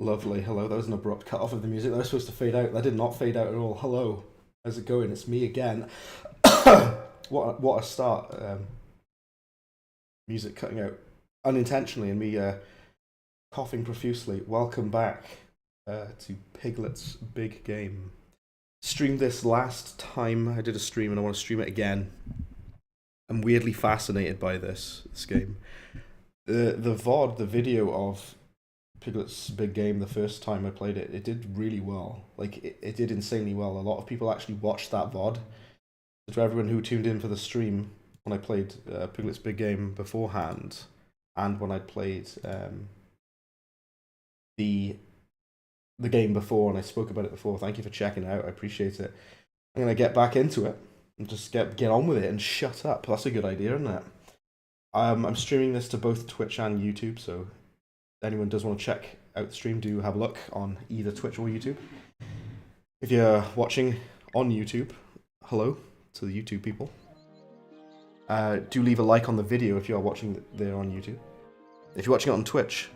Lovely. Hello. That was an abrupt cut off of the music. That was supposed to fade out. That did not fade out at all. Hello. How's it going? It's me again. What a start. Music cutting out unintentionally and me coughing profusely. Welcome back to Piglet's Big Game. Streamed this last time. I did a stream and I want to stream it again. I'm weirdly fascinated by this game. The VOD, the video of Piglet's Big Game, the first time I played it, it did really well. Like, it did insanely well. A lot of people actually watched that VOD. So to everyone who tuned in for the stream when I played Piglet's Big Game beforehand, and when I played the game before, and I spoke about it before, thank you for checking it out. I appreciate it. I'm going to get back into it and just get on with it and shut up. That's a good idea, isn't it? I'm streaming this to both Twitch and YouTube, so anyone does want to check out the stream, do have a look on either Twitch or YouTube. If you're watching on YouTube, hello to the YouTube people. Do leave a like on the video if you are watching there on YouTube. If you're watching it on Twitch,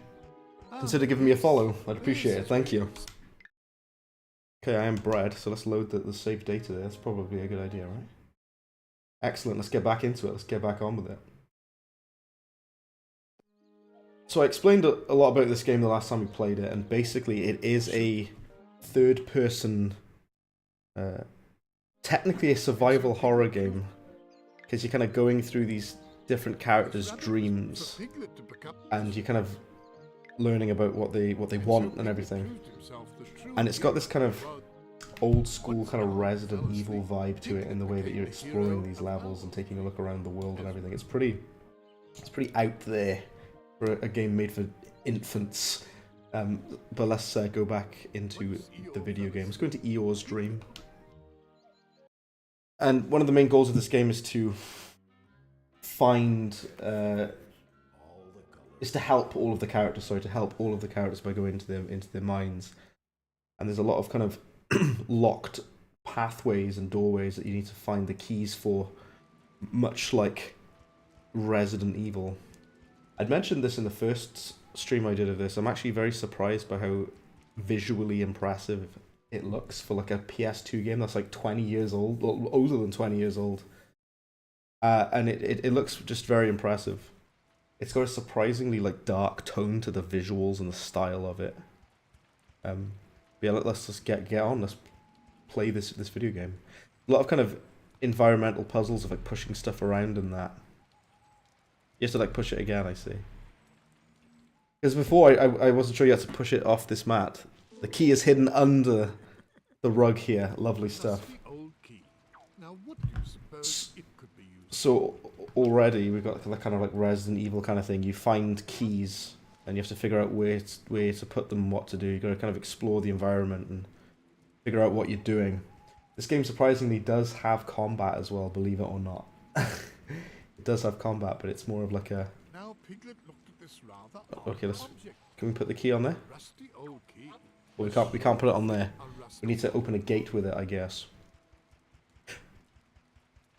consider giving me a follow. I'd appreciate it. Thank you. Okay, I am Brad, so let's load the saved data there. That's probably a good idea, right? Excellent. Let's get back into it. Let's get back on with it. So I explained a lot about this game the last time we played it, and basically it is a third-person, technically a survival horror game, because you're kind of going through these different characters' dreams, and you're kind of learning about what they want and everything. And it's got this kind of old-school kind of Resident Evil vibe to it in the way that you're exploring these levels and taking a look around the world and everything. It's pretty out there for a game made for infants. But let's go back into the video game. Let's go into Eeyore's dream. And one of the main goals of this game is to find... is to help all of the characters, to help all of the characters by going into their minds. And there's a lot of kind of locked pathways and doorways that you need to find the keys for, much like Resident Evil. I'd mentioned this in the first stream I did of this. I'm actually very surprised by how visually impressive it looks for like a PS2 game that's like 20 years old, older than 20 years old. And it looks just very impressive. It's got a surprisingly like dark tone to the visuals and the style of it. Yeah, let's just get on. Let's play this video game. A lot of kind of environmental puzzles of like pushing stuff around and that. You have to like push it again, I see. Because before I wasn't sure you had to push it off this mat. The key is hidden under the rug here. Lovely stuff. So already we've got the kind of like Resident Evil kind of thing. You find keys and you have to figure out where to put them, what to do. You've got to kind of explore the environment and figure out what you're doing. This game surprisingly does have combat as well, believe it or not. It does have combat, but it's more of like a... Now Piglet looked at this rather okay, can we put the key on there? Well, we can't put it on there. We need to open a gate with it, I guess.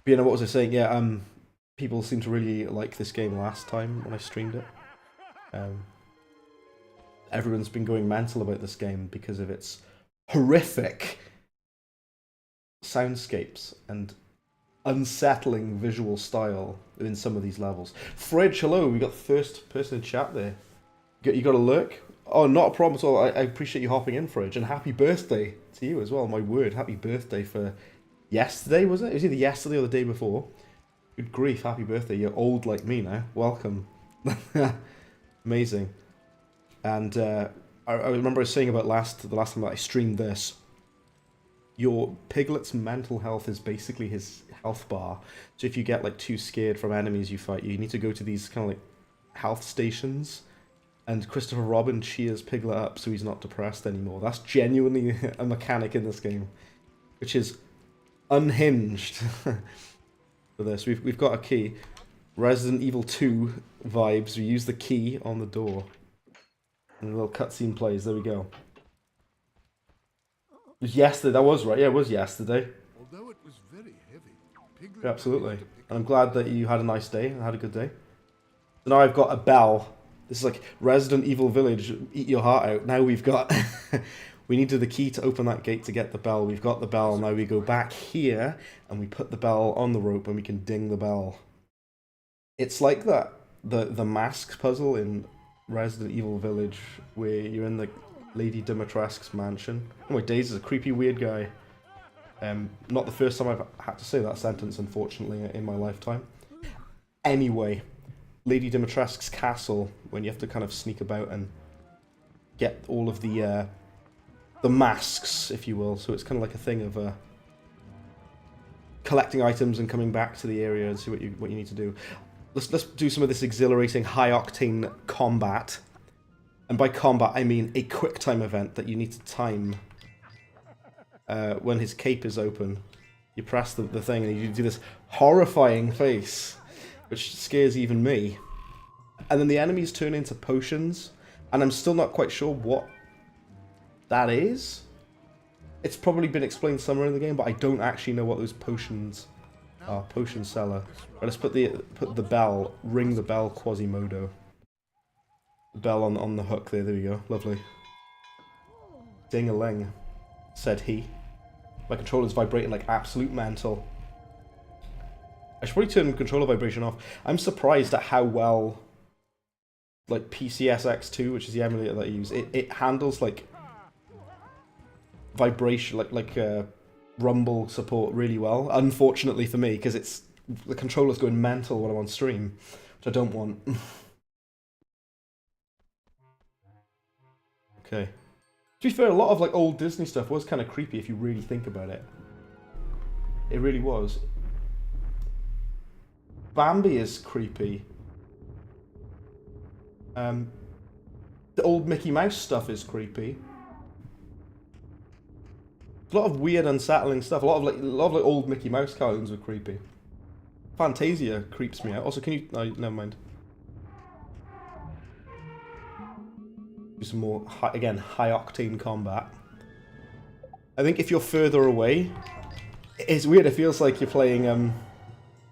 But, you know, what was I saying? Yeah, people seem to really like this game last time when I streamed it. Everyone's been going mental about this game because of its horrific soundscapes and unsettling visual style in some of these levels. Fridge, hello, we got the first person in chat there. You got a look? Oh, not a problem at all. I appreciate you hopping in, Fridge, and happy birthday to you as well. My word, happy birthday for yesterday, was it? It was either yesterday or the day before. Good grief, happy birthday. You're old like me now. Welcome. Amazing. And I remember I was saying about the last time that I streamed this, your Piglet's mental health is basically his health bar. So if you get like too scared from enemies you fight, you need to go to these kind of like health stations, and Christopher Robin cheers Piglet up so he's not depressed anymore. That's genuinely a mechanic in this game, which is unhinged for this. We've got a key. Resident Evil 2 vibes. We use the key on the door. And a little cutscene plays. There we go. It was yesterday. That was right. Yeah, it was yesterday. Although it was very heavy, Piglet Yeah, absolutely. And I'm glad that you had a nice day and had a good day. So now I've got a bell. This is like Resident Evil Village. Eat your heart out. Now we've got... we needed the key to open that gate to get the bell. We've got the bell. Now we go back here and we put the bell on the rope and we can ding the bell. It's like that. The mask puzzle in Resident Evil Village where you're in the Lady Dimitrescu's mansion. Oh my days, is a creepy weird guy. Not the first time I've had to say that sentence, unfortunately, in my lifetime. Anyway, Lady Dimitrescu's castle, when you have to kind of sneak about and get all of the masks, if you will. So it's kind of like a thing of collecting items and coming back to the area and see what you need to do. Let's do some of this exhilarating high-octane combat. And by combat, I mean a quick-time event that you need to time. When his cape is open, you press the thing and you do this horrifying face, which scares even me. And then the enemies turn into potions, and I'm still not quite sure what that is. It's probably been explained somewhere in the game, but I don't actually know what those potions are. Potion seller. Right, let's put the bell, ring the bell Quasimodo. Bell on the hook there we go. Lovely. Ding-a-ling, said he. My controller's vibrating like absolute mental. I should probably turn controller vibration off. I'm surprised at how well, like, PCSX2, which is the emulator that I use, it handles, like, vibration, like rumble support really well. Unfortunately for me, because the controller's going mental when I'm on stream, which I don't want. Okay. To be fair, a lot of like old Disney stuff was kind of creepy if you really think about it. It really was. Bambi is creepy. The old Mickey Mouse stuff is creepy. A lot of weird, unsettling stuff. A lot of old Mickey Mouse cartoons were creepy. Fantasia creeps me out. Also, can you? No, never mind. Do some more, high octane combat. I think if you're further away, it's weird. It feels like you're playing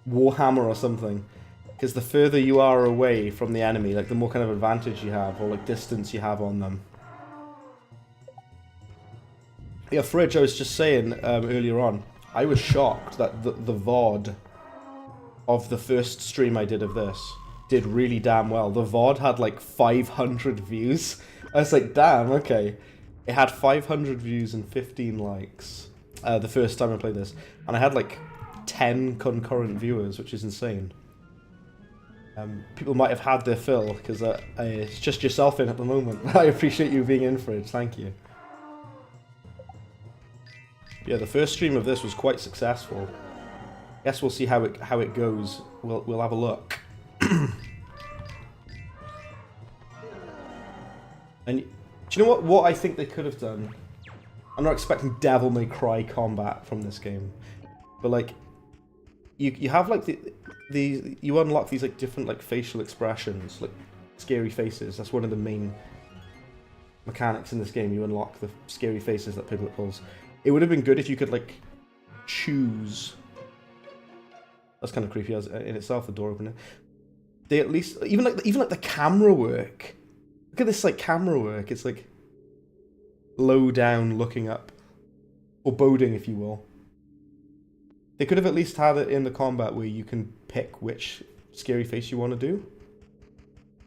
Warhammer or something, because the further you are away from the enemy, like the more kind of advantage you have, or like distance you have on them. Yeah, Fridge, I was just saying earlier on, I was shocked that the VOD of the first stream I did of this did really damn well. The VOD had like 500 views. I was like, damn, okay. It had 500 views and 15 likes the first time I played this. And I had like 10 concurrent viewers, which is insane. People might have had their fill, because it's just yourself in at the moment. I appreciate you being in, Fridge. Thank you. Yeah, the first stream of this was quite successful. Guess we'll see how it goes. We'll have a look. And do you know what I think they could have done? I'm not expecting Devil May Cry combat from this game, but like you have like you unlock these like different like facial expressions, like scary faces. That's one of the main mechanics in this game. You unlock the scary faces that Piglet pulls. It would have been good if you could like choose That's kind of creepy as in itself, the door opener. They at least even like the camera work. Look at this like camera work. It's like low down looking up. Or boding, if you will. They could have at least had it in the combat where you can pick which scary face you want to do.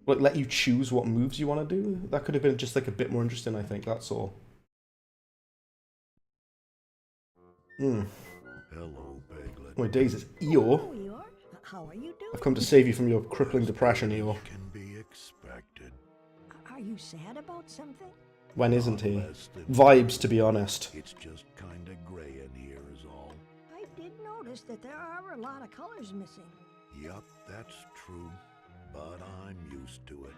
Like, let you choose what moves you want to do. That could have been just like a bit more interesting, I think, that's all. Hello, Piglet. My days, it's Eeyore. Hello, Eeyore. How are you doing? I've come to save you from your crippling depression, Eeyore. Can be expected. Are you sad about something? When isn't he? Less than- Vibes, to be honest. It's just kinda gray in here is all. I did notice that there are a lot of colors missing. Yup, that's true. But I'm used to it.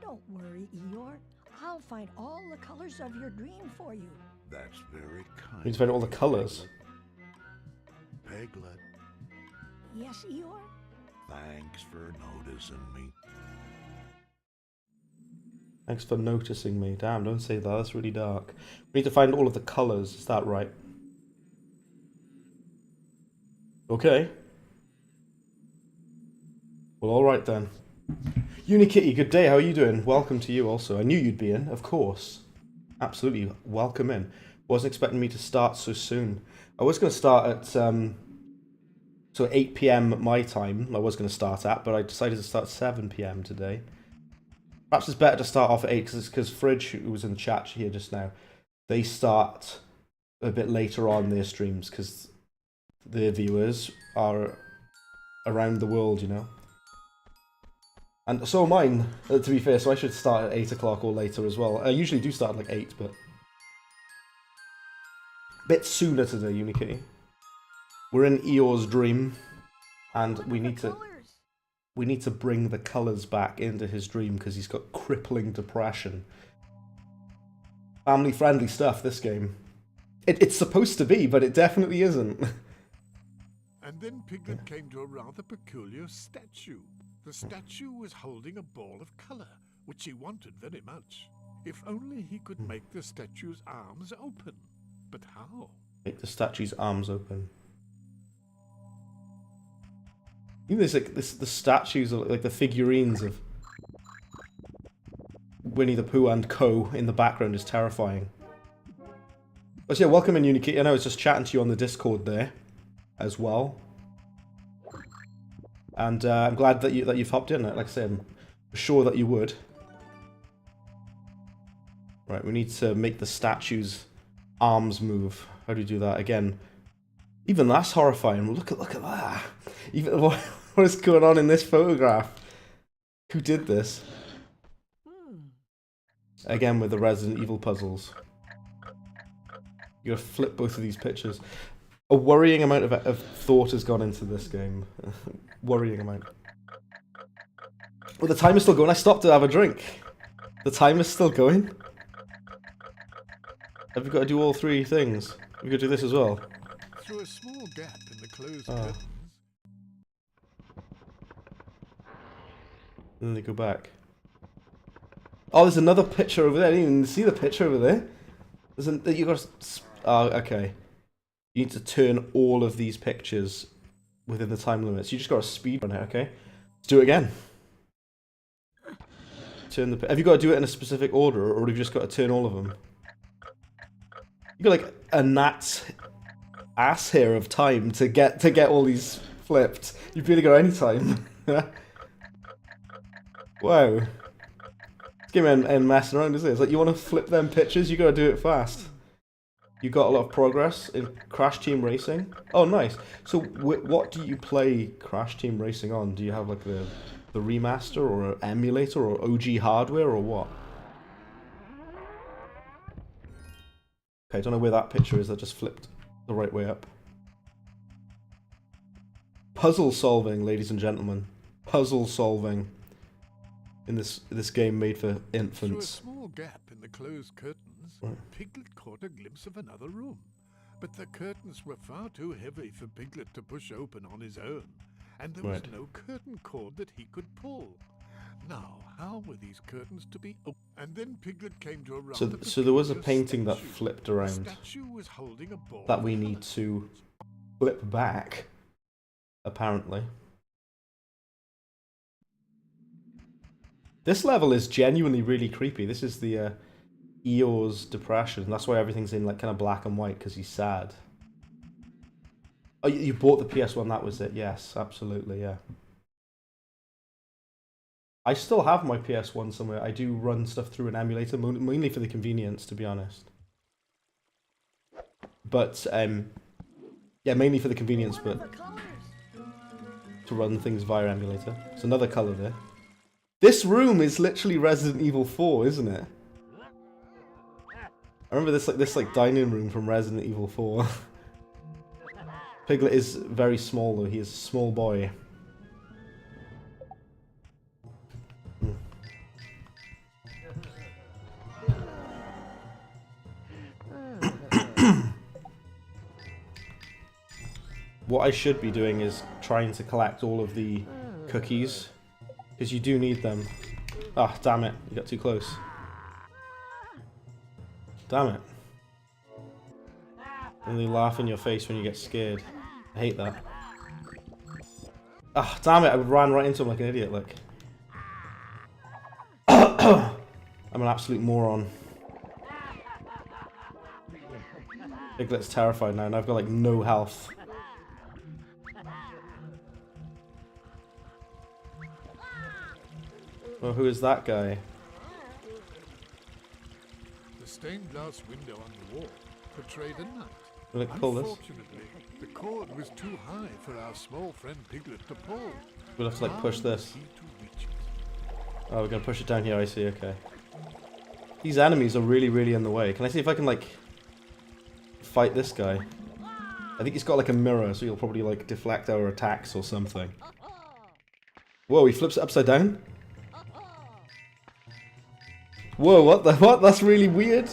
Don't worry, Eeyore. I'll find all the colors of your dream for you. That's very kind. We need to find all the colours. Piglet, Yes, Eeyore? thanks for noticing me. Thanks for noticing me. Damn, don't say that. That's really dark. We need to find all of the colours. Is that right? Okay. Well, alright then. Unikitty, good day. How are you doing? Welcome to you also. I knew you'd be in, of course. Absolutely. Welcome in. Wasn't expecting me to start so soon. I was going to start at so 8 PM my time. I was going to start at, but I decided to start 7 PM today. Perhaps it's better to start off at 8 because Fridge, who was in the chat here just now, they start a bit later on their streams because their viewers are around the world, you know. And so are mine, to be fair, so I should start at 8 o'clock or later as well. I usually do start at like 8, but a bit sooner today, Unikitty. We're in Eeyore's dream, and Look we at need the to colors. bring the colours back into his dream because he's got crippling depression. Family-friendly stuff, this game. It's supposed to be, but it definitely isn't. And then Piglet came to a rather peculiar statue. The statue was holding a ball of color, which he wanted very much. If only he could make the statue's arms open. But how? Make the statue's arms open. Even there's like the statues are like the figurines of Winnie the Pooh and Co. in the background is terrifying. But yeah, welcome in, Unikitty. I know I was just chatting to you on the Discord there as well. And I'm glad that you've hopped in. Like I said, I'm sure that you would. Right, we need to make the statue's arms move. How do you do that again? Even that's horrifying. Look at that. Even what is going on in this photograph? Who did this? Again with the Resident Evil puzzles. You gotta flip both of these pictures. A worrying amount of thought has gone into this game. Worrying amount. Well, the timer's still going. I stopped to have a drink. The timer's still going. Have we got to do all three things? We could do this as well. Through a small gap in the closed Oh. curtains, And then they go back. Oh, there's another picture over there. I didn't even see the picture over there. You got. Oh, okay. You need to turn all of these pictures within the time limits. You just got to speed run it. Okay. Let's do it again. Turn the. Have you got to do it in a specific order, or have you just got to turn all of them? You got like a gnat's ass hair of time to get all these flipped. You've really got any time. Wow. This game ain't messing around, is it? It's like you want to flip them pictures, you got to do it fast. You got a lot of progress in Crash Team Racing. Oh, nice. So, what do you play Crash Team Racing on? Do you have like the remaster or an emulator or OG hardware or what? Okay, I don't know where that picture is. That just flipped the right way up. Puzzle solving, ladies and gentlemen. Puzzle solving. In this game made for through a infants. small gap in the closed curtains, Right. Piglet caught a glimpse of another room. But the curtains were far too heavy for Piglet to push open on his own, and there was Right. no curtain cord that he could pull. Now, how were these curtains to be opened? And then Piglet came to a rather So there was a peculiar painting that statue. flipped The around statue was holding a ball that of we need colours. to flip back. apparently. This level is genuinely really creepy. This is the Eeyore's depression. That's why everything's in like kind of black and white, because he's sad. Oh, you bought the PS1, that was it. Yes, absolutely, yeah. I still have my PS1 somewhere. I do run stuff through an emulator, mainly for the convenience, to be honest. But, yeah, mainly for the convenience, but to run things via emulator. It's another colour there. This room is literally Resident Evil 4, isn't it? I remember this dining room from Resident Evil 4. Piglet is very small though, he is a small boy. What I should be doing is trying to collect all of the cookies, because you do need them. Ah, oh, damn it, you got too close. Damn it. And they laugh in your face when you get scared. I hate that. Ah, damn it, I ran right into him like an idiot, look. I'm an absolute moron. Piglet's terrified now, and I've got like no health. Well, who is that guy? The stained glass window on the wall portrayed a nut. Will it pull this? Unfortunately, the cord was too high for our small friend Piglet to pull. We'll have to like push this. Oh, we're gonna push it down here, I see, okay. These enemies are really, really in the way. Can I see if I can like fight this guy? I think he's got like a mirror, so he'll probably like deflect our attacks or something. Whoa, he flips it upside down? Whoa, what? That's really weird.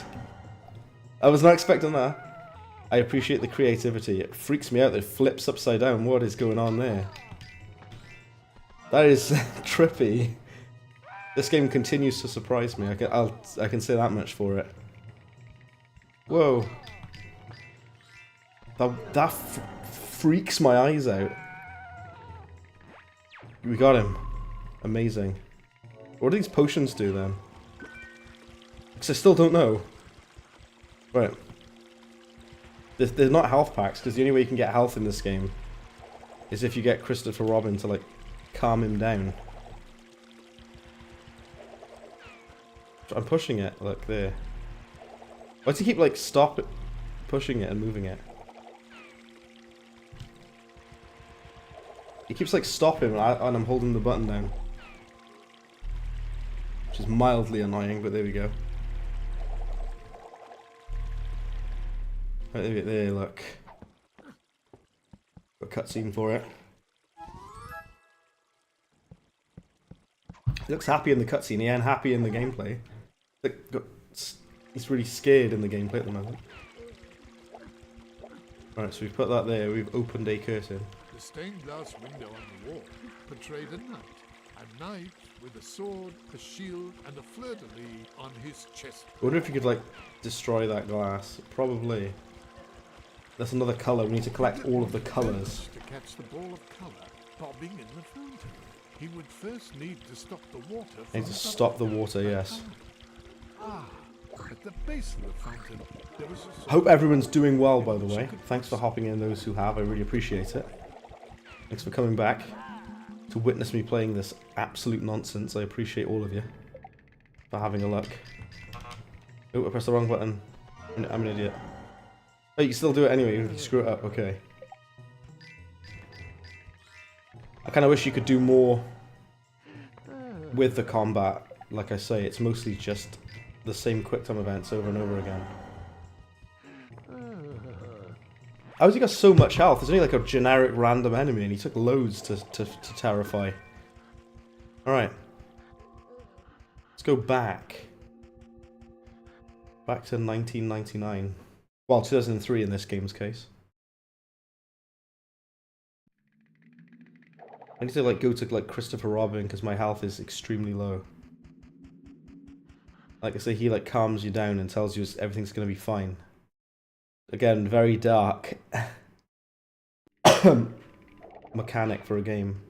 I was not expecting that. I appreciate the creativity. It freaks me out that it flips upside down. What is going on there? That is trippy. This game continues to surprise me. I can say that much for it. Whoa. That freaks my eyes out. We got him. Amazing. What do these potions do then? Because I still don't know. Right. They're not health packs, because the only way you can get health in this game is if you get Christopher Robin to, like, calm him down. I'm pushing it, look, there. Why does he keep, like, pushing it and moving it? He keeps, like, stopping, and I'm holding the button down. Which is mildly annoying, but there we go. Right, there, look. Got a cutscene for it. He looks happy in the cutscene, he ain't happy in the gameplay. He's really scared in the gameplay at the moment. Right, so we've put that there, we've opened a curtain. The stained glass window on the wall portrayed a knight. A knight with a sword, a shield, and a fleur-de-lis on his chest. I wonder if you could, like, destroy that glass. Probably. That's another colour. We need to collect all of the colours. To catch the ball of colour bobbing in the fountain, he would first need to stop the water from I need to stop the water, yes. Ah, at the base of the fountain, there was a... Hope everyone's doing well, by the way. Thanks for hopping in, those who have. I really appreciate it. Thanks for coming back to witness me playing this absolute nonsense. I appreciate all of you for having a look. Oh, I pressed the wrong button. I'm an idiot. Oh, you can still do it anyway, even if you screw it up. Okay. I kind of wish you could do more with the combat. Like I say, it's mostly just the same quick time events over and over again. How has he got so much health? There's only like a generic random enemy and he took loads to terrify. Alright. Let's go back. Back to 1999. Well, 2003 in this game's case. I need to like go to like Christopher Robin because my health is extremely low. Like I say, he like calms you down and tells you everything's gonna be fine. Again, very dark. mechanic for a game.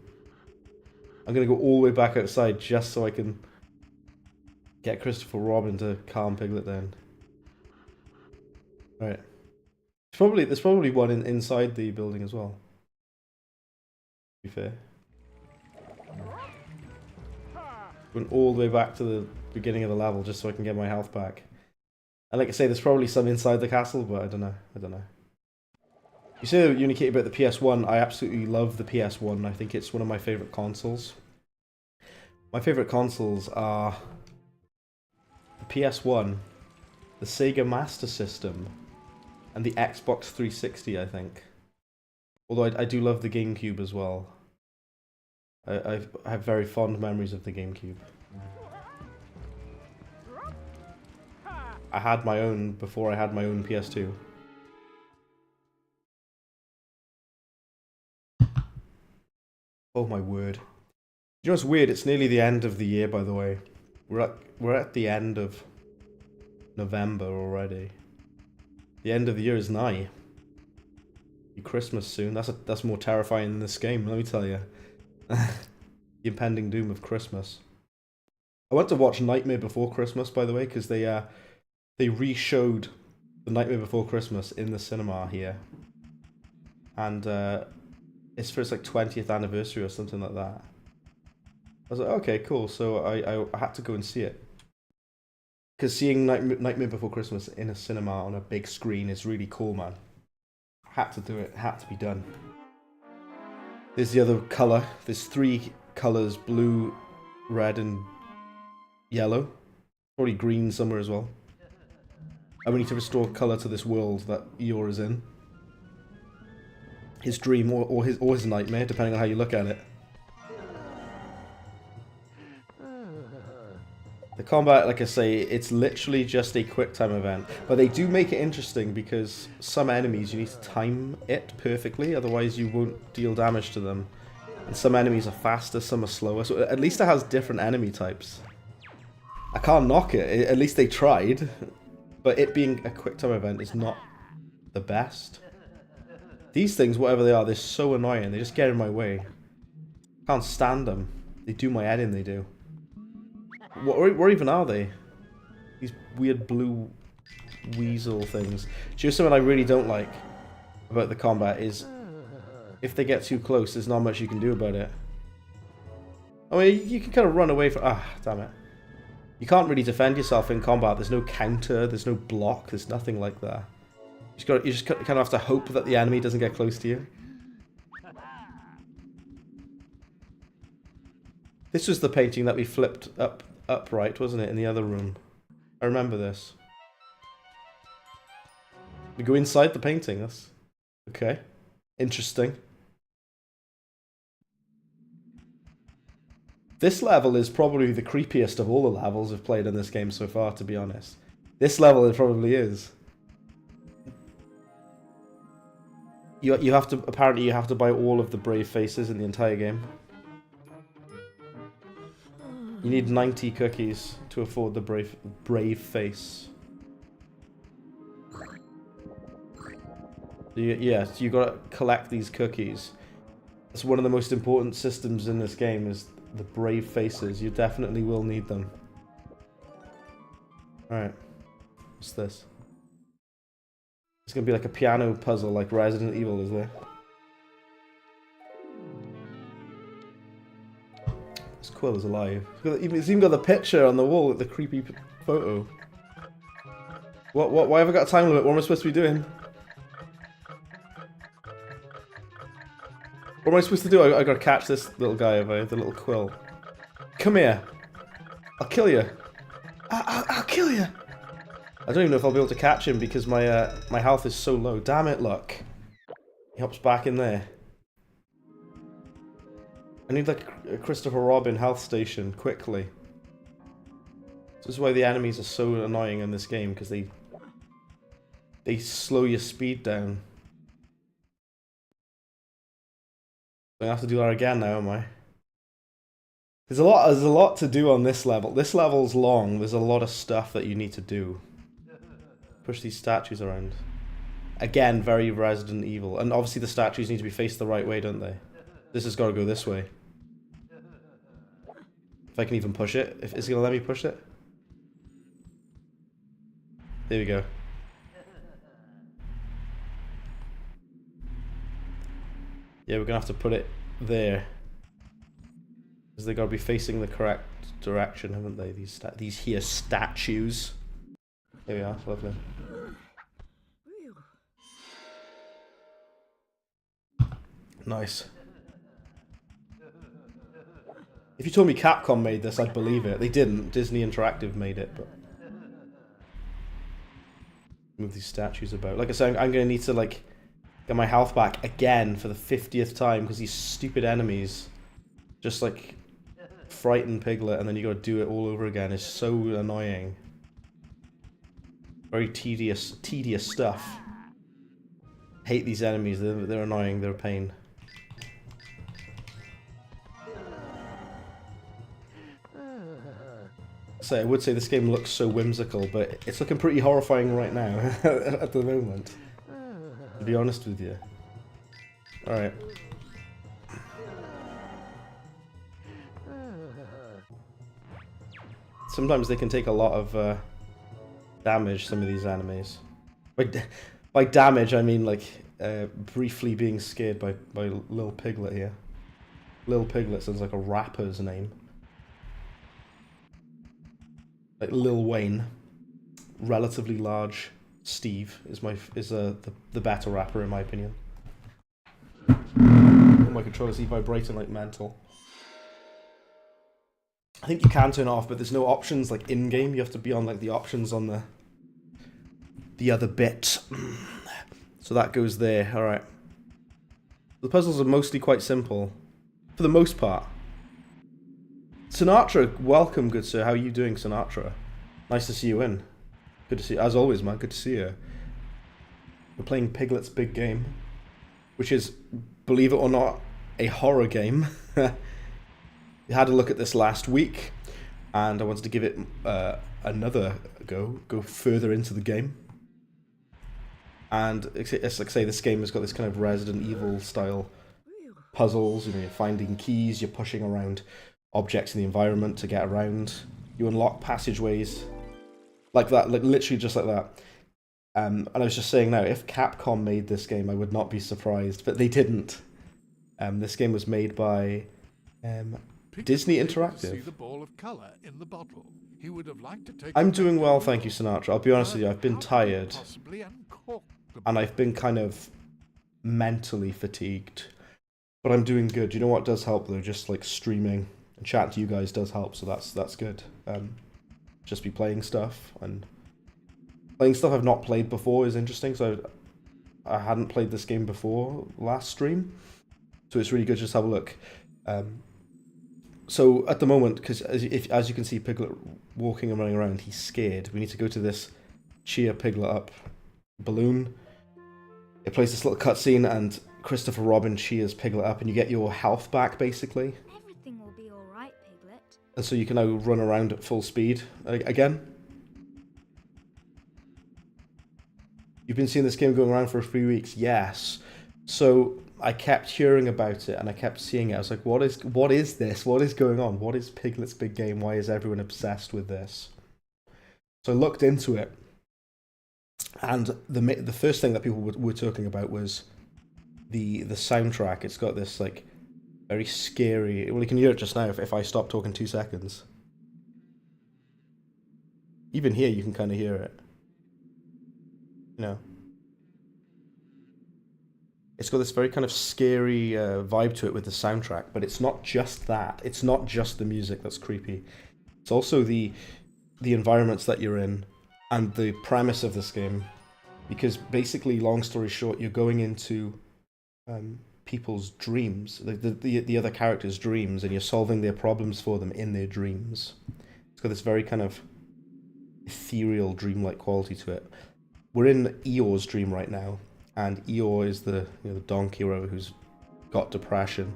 I'm going to go all the way back outside just so I can get Christopher Robin to calm Piglet down. Alright. There's probably one inside the building as well. To be fair. Went all the way back to the beginning of the level just so I can get my health back. And like I say, there's probably some inside the castle, but I don't know. You say Unikitty about the PS1, I absolutely love the PS1. I think it's one of my favourite consoles. My favourite consoles are the PS1, the Sega Master System, and the Xbox 360, I think. Although I do love the GameCube as well. I have very fond memories of the GameCube. I had my own before I had my own PS2. Oh my word. You know what's weird? It's nearly the end of the year, by the way. We're at the end of November already. The end of the year is nigh. Be Christmas soon. That's more terrifying than this game, let me tell you. The impending doom of Christmas. I went to watch Nightmare Before Christmas, by the way, because they re-showed The Nightmare Before Christmas in the cinema here. And it's for its like 20th anniversary or something like that. I was like, okay, cool. So I had to go and see it. Because seeing Nightmare Before Christmas in a cinema on a big screen is really cool, man. Had to do it. Had to be done. There's the other colour. There's 3 colours, blue, red and yellow. Probably green somewhere as well. And we need to restore colour to this world that Eeyore is in. His dream or his nightmare, depending on how you look at it. The combat, like I say, it's literally just a quick time event. But they do make it interesting because some enemies you need to time it perfectly, otherwise you won't deal damage to them. And some enemies are faster, some are slower, so at least it has different enemy types. I can't knock it, at least they tried. But it being a quick time event is not the best. These things, whatever they are, they're so annoying, they just get in my way. Can't stand them. They do my head in, they do. Where even are they? These weird blue weasel things. Just something I really don't like about the combat is if they get too close, there's not much you can do about it. I mean, you can kind of run away from... Ah, damn it. You can't really defend yourself in combat. There's no counter, there's no block, there's nothing like that. You just kind of have to hope that the enemy doesn't get close to you. This was the painting that we flipped upright, wasn't it, in the other room? I remember this. We go inside the painting, that's... Okay. Interesting. This level is probably the creepiest of all the levels I've played in this game so far, to be honest. This level it probably is. You have to, apparently you have to buy all of the brave faces in the entire game. You need 90 cookies to afford the brave face. Yeah, so you gotta collect these cookies. It's one of the most important systems in this game is the brave faces. You definitely will need them. Alright. What's this? It's gonna be like a piano puzzle like Resident Evil, is there? This quill is alive. It's even got the picture on the wall with the creepy photo. Why have I got a time limit? What am I supposed to be doing? What am I supposed to do? I gotta catch this little guy over the little quill. Come here. I'll kill you. I'll kill you. I don't even know if I'll be able to catch him because my my health is so low. Damn it, Luck. He hops back in there. I need like a Christopher Robin health station quickly. This is why the enemies are so annoying in this game, because they slow your speed down. I have to do that again now, am I? There's a lot to do on this level. This level's long. There's a lot of stuff that you need to do. Push these statues around. Again, very Resident Evil. And obviously the statues need to be faced the right way, don't they? This has got to go this way. If I can even push it. If it's going to let me push it. There we go. Yeah, we're going to have to put it there. Because they've got to be facing the correct direction, haven't they? These here statues. There we are, lovely. Nice. If you told me Capcom made this, I'd believe it. They didn't. Disney Interactive made it, but... Move these statues about. Like I said, I'm going to need to, like, get my health back again for the 50th time, because these stupid enemies just, like, frighten Piglet, and then you got to do it all over again. It's so annoying. Very tedious stuff. Hate these enemies. They're annoying. They're a pain. So I would say this game looks so whimsical, but it's looking pretty horrifying right now at the moment. To be honest with you. Alright. Sometimes they can take a lot of damage, some of these enemies. By damage, I mean like briefly being scared by Lil Piglet here. Lil Piglet sounds like a rapper's name. Like Lil Wayne. Relatively large Steve is the better rapper in my opinion. Oh, my controller's vibrating like mental. I think you can turn it off, but there's no options like in game. You have to be on like the options on the other bit. So that goes there. All right. The puzzles are mostly quite simple, for the most part. Sinatra, welcome, good sir. How are you doing, Sinatra? Nice to see you in. Good to see you. As always, man. Good to see you. We're playing Piglet's Big Game, which is, believe it or not, a horror game. We had a look at this last week, and I wanted to give it another go further into the game. And it's like, say, this game has got this kind of Resident Evil style puzzles. You know, you're finding keys, you're pushing around objects in the environment to get around. You unlock passageways like that, like literally just like that. And I was just saying now, if Capcom made this game, I would not be surprised, but they didn't. This game was made by Disney Interactive. See the ball of color in the bottle. He would have liked to take I'm doing well, thank you, Sinatra. I'll be honest with you, I've been tired, and I've been kind of mentally fatigued. But I'm doing good. You know what does help though? Just like streaming and chatting to you guys does help, so that's good. Just be playing stuff, and playing stuff I've not played before is interesting. So I hadn't played this game before last stream, so it's really good to just have a look. So at the moment, because as you can see Piglet walking and running around, he's scared. We need to go to this cheer Piglet up balloon. It plays this little cutscene, and Christopher Robin cheers Piglet up, and you get your health back basically. Everything will be all right, Piglet. And so you can now run around at full speed again. You've been seeing this game going around for 3 weeks, yes. So I kept hearing about it and I kept seeing it. I was like, what is this? What is going on? What is Piglet's Big Game? Why is everyone obsessed with this? So I looked into it, and the first thing that people were talking about was the soundtrack. It's got this like very scary. Well, you can hear it just now if I stop talking 2 seconds. Even here, you can kind of hear it. You know. It's got this very kind of scary vibe to it with the soundtrack, but it's not just that. It's not just the music that's creepy. It's also the environments that you're in and the premise of this game. Because basically, long story short, you're going into people's dreams, the other characters' dreams, and you're solving their problems for them in their dreams. It's got this very kind of ethereal, dreamlike quality to it. We're in Eeyore's dream right now. And Eeyore is the donkey or whatever who's got depression,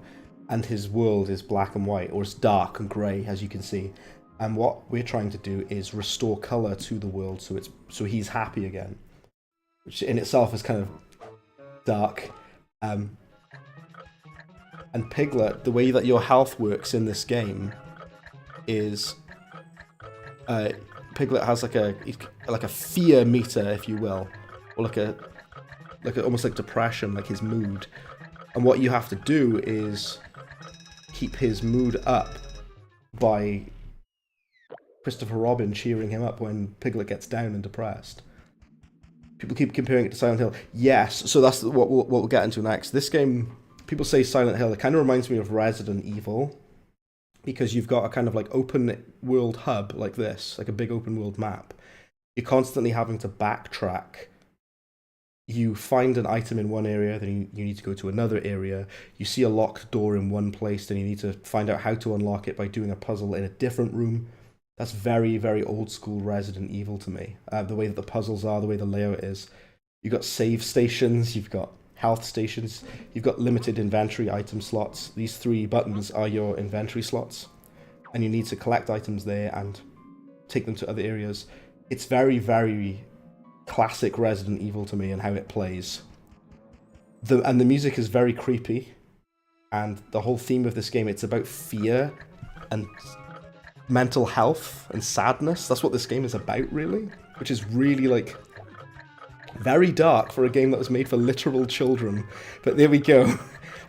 and his world is black and white, or it's dark and grey, as you can see. And what we're trying to do is restore colour to the world, so he's happy again, which in itself is kind of dark. And Piglet, the way that your health works in this game is Piglet has like a fear meter, if you will, or like a almost like depression, like his mood. And what you have to do is keep his mood up by Christopher Robin cheering him up when Piglet gets down and depressed. People keep comparing it to Silent Hill. Yes, so that's what we'll get into next. This game, people say Silent Hill, it kind of reminds me of Resident Evil, because you've got a kind of like open world hub like this, like a big open world map. You're constantly having to backtrack. You find an item in one area, then you need to go to another area. You see a locked door in one place, then you need to find out how to unlock it by doing a puzzle in a different room. That's very, very old school Resident Evil to me. The way that the puzzles are, the way the layout is. You've got save stations, you've got health stations, you've got limited inventory item slots. These 3 buttons are your inventory slots, and you need to collect items there and take them to other areas. It's very, very classic Resident Evil to me and how it plays. And the music is very creepy, and the whole theme of this game, it's about fear and mental health and sadness. That's what this game is about, really, which is really like very dark for a game that was made for literal children. But there we go.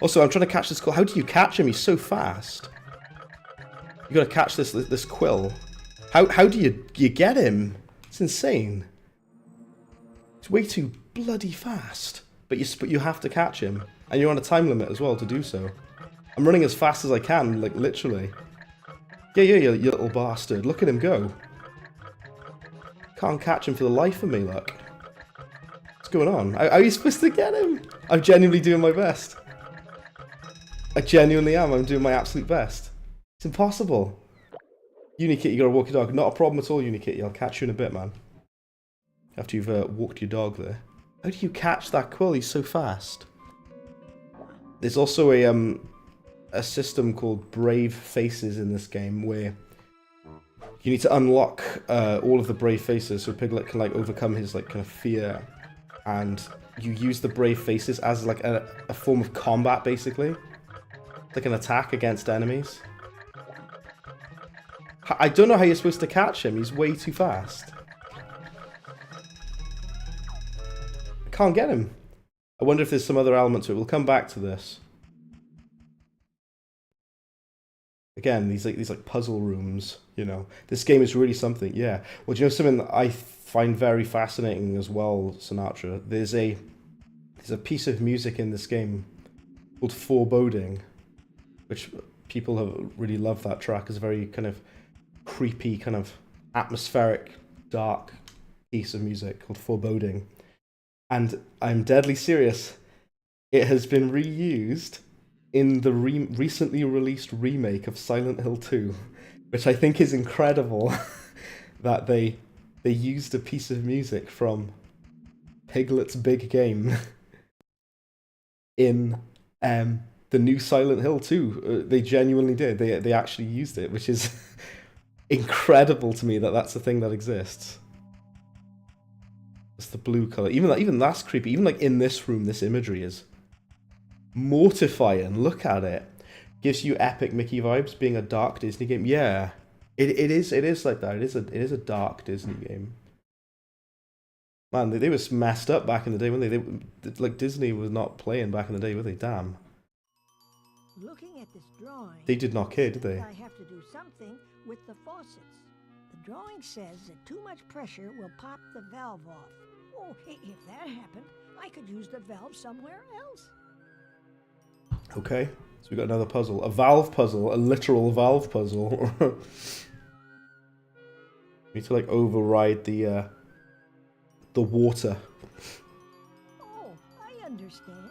Also, I'm trying to catch this quill. How do you catch him? He's so fast. You gotta catch this quill. How do you get him? It's insane. It's way too bloody fast. But you have to catch him, and you're on a time limit as well to do so. I'm running as fast as I can, like literally. Yeah, you little bastard. Look at him go. Can't catch him for the life of me, look. What's going on? How are you supposed to get him? I'm genuinely doing my best. I genuinely am. I'm doing my absolute best. It's impossible. Unikit, you gotta walk your dog. Not a problem at all, Unikit. I'll catch you in a bit, man. After you've walked your dog there. How do you catch that quill? He's so fast. There's also a system called Brave Faces in this game where you need to unlock all of the Brave Faces so Piglet can like overcome his like kind of fear, and you use the Brave Faces as like a form of combat, basically. Like an attack against enemies. I don't know how you're supposed to catch him. He's way too fast. I can't get him. I wonder if there's some other element to it. We'll come back to this. Again, these like puzzle rooms, you know. This game is really something, yeah. Well, do you know something that I find very fascinating as well, Sinatra? There's a piece of music in this game called Foreboding, which people have really loved that track. It's a very kind of creepy, kind of atmospheric, dark piece of music called Foreboding. And I'm deadly serious. It has been reused in the recently released remake of Silent Hill 2, which I think is incredible that they used a piece of music from Piglet's big game in the new Silent Hill 2. They genuinely did. They actually used it, which is incredible to me that that's a thing that exists. It's the blue color. Even that's creepy. Even like in this room, this imagery is mortifying. Look at it. Gives you epic Mickey vibes, being a dark Disney game. Yeah, it is like that. It is a dark Disney game. Man, they were messed up back in the day when they like Disney was not playing back in the day, were they? Damn. Looking at this drawing, They did not care, did they? I have to do something with the faucets. The drawing says that too much pressure will pop the valve off. Oh, if that happened, I could use the valve somewhere else. Okay, so we got another puzzle. A valve puzzle, a literal valve puzzle. We need to like override the water. Oh, I understand.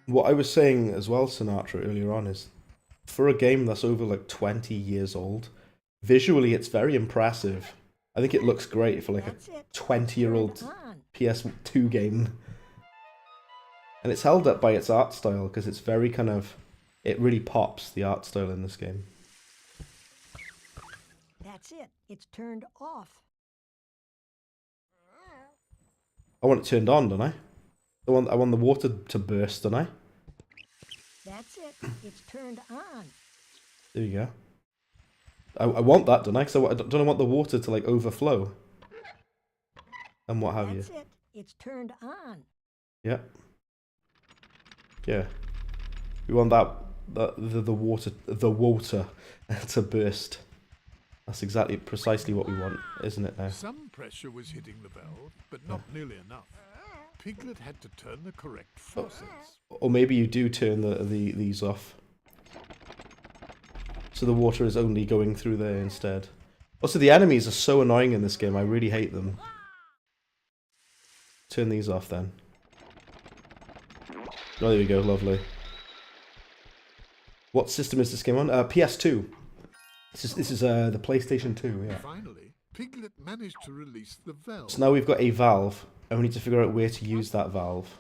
What I was saying as well, Sinatra, earlier on is, for a game that's over like 20 years old, visually it's very impressive. I think it looks great for like a 20-year-old PS2 game. And it's held up by its art style, because it's very kind of... It really pops, the art style in this game. That's it. It's turned off. I want it turned on, don't I? I want the water to burst, don't I? That's it. It's turned on. There you go. I want that, don't I? Because don't I want the water to like overflow and what have you. That's it. It's turned on. Yeah. Yeah. We want the water to burst. That's precisely what we want, isn't it now? Some pressure was hitting the valve, but not nearly enough. Piglet had to turn the correct faucets. Or maybe you do turn these off. So the water is only going through there instead. Also, the enemies are so annoying in this game. I really hate them. Turn these off then. Oh, there we go. Lovely. What system is this game on? PS2. This is the PlayStation 2, yeah. Finally, Piglet managed to release the valve. So now we've got a valve, and we need to figure out where to use that valve.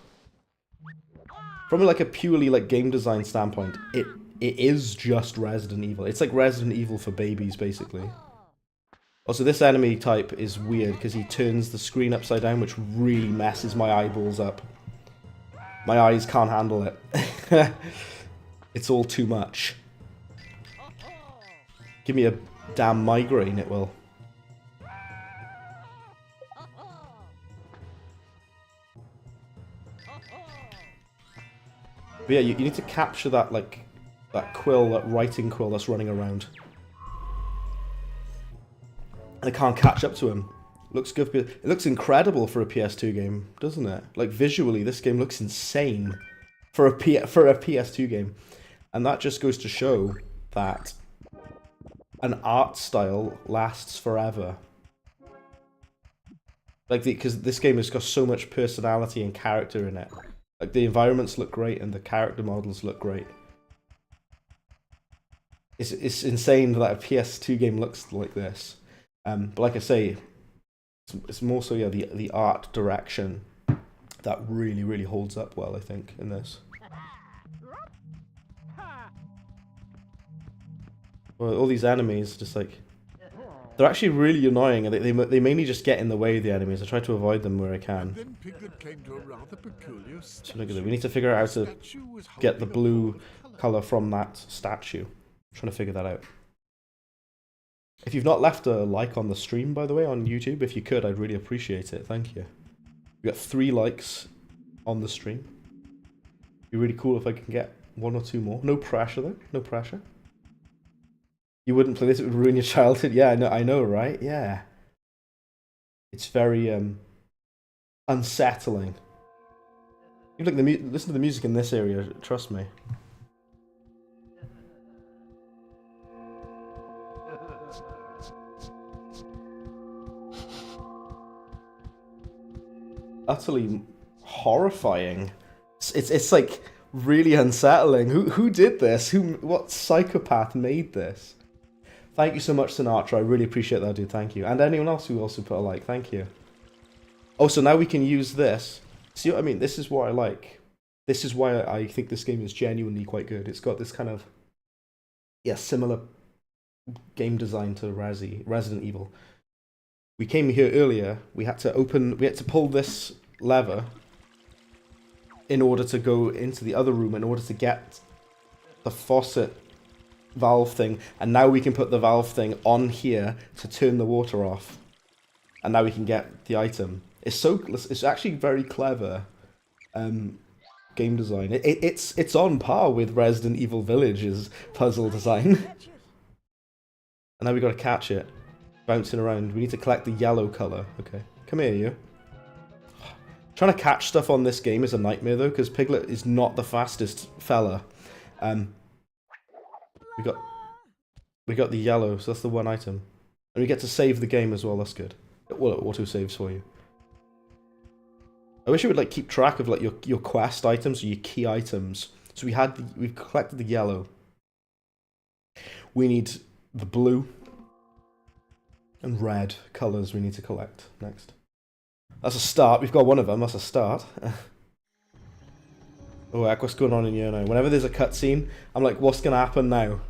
From like a purely like game design standpoint, it is just Resident Evil. It's like Resident Evil for babies, basically. Also, this enemy type is weird because he turns the screen upside down, which really messes my eyeballs up. My eyes can't handle it. It's all too much. Give me a damn migraine, it will. But yeah, you need to capture that, like, that quill, that writing quill that's running around. And I can't catch up to him. Looks good. It looks incredible for a PS2 game, doesn't it? Like, visually, this game looks insane for a PS2 game. And that just goes to show that an art style lasts forever. Like, because this game has got so much personality and character in it. Like, the environments look great and the character models look great. It's insane that a PS2 game looks like this. But like I say, it's more so, yeah, the art direction that really, really holds up well, I think, in this. Well, all these enemies, just like... They're actually really annoying, and they mainly just get in the way of the enemies. I try to avoid them where I can. Then Piglet came to a rather peculiar statue. So look at that. We need to figure out how to get the blue colour from that statue. I'm trying to figure that out. If you've not left a like on the stream, by the way, on YouTube, if you could, I'd really appreciate it. Thank you. We got 3 likes on the stream. It'd be really cool if I can get 1 or 2 more. No pressure, though. No pressure. You wouldn't play this, it would ruin your childhood. Yeah, I know, right? Yeah. It's very unsettling. You look listen to the music in this area, trust me. Utterly horrifying. It's like really unsettling. Who did this? What psychopath made this? Thank you so much, Sinatra. I really appreciate that, dude. Thank you. And anyone else who also put a like. Thank you. Oh, so now we can use this. See what I mean? This is what I like. This is why I think this game is genuinely quite good. It's got this kind of, yeah, similar game design to Resident Evil. We came here earlier. We had to pull this lever in order to go into the other room, in order to get the faucet valve thing, and now we can put the valve thing on here to turn the water off, and now we can get the item. It's actually very clever game design. It's on par with Resident Evil Village's puzzle design. And now we got to catch it, bouncing around. We need to collect the yellow color. Okay, come here, you. Trying to catch stuff on this game is a nightmare though, because Piglet is not the fastest fella. We got the yellow, so that's the one item. And we get to save the game as well, that's good. Well, it auto-saves for you. I wish it would like keep track of like your quest items or your key items. So we've collected the yellow. We need the blue and red colours we need to collect next. That's a start, we've got one of them, that's a start. Oh, heck, what's going on in here now? Whenever there's a cutscene, I'm like, what's going to happen now?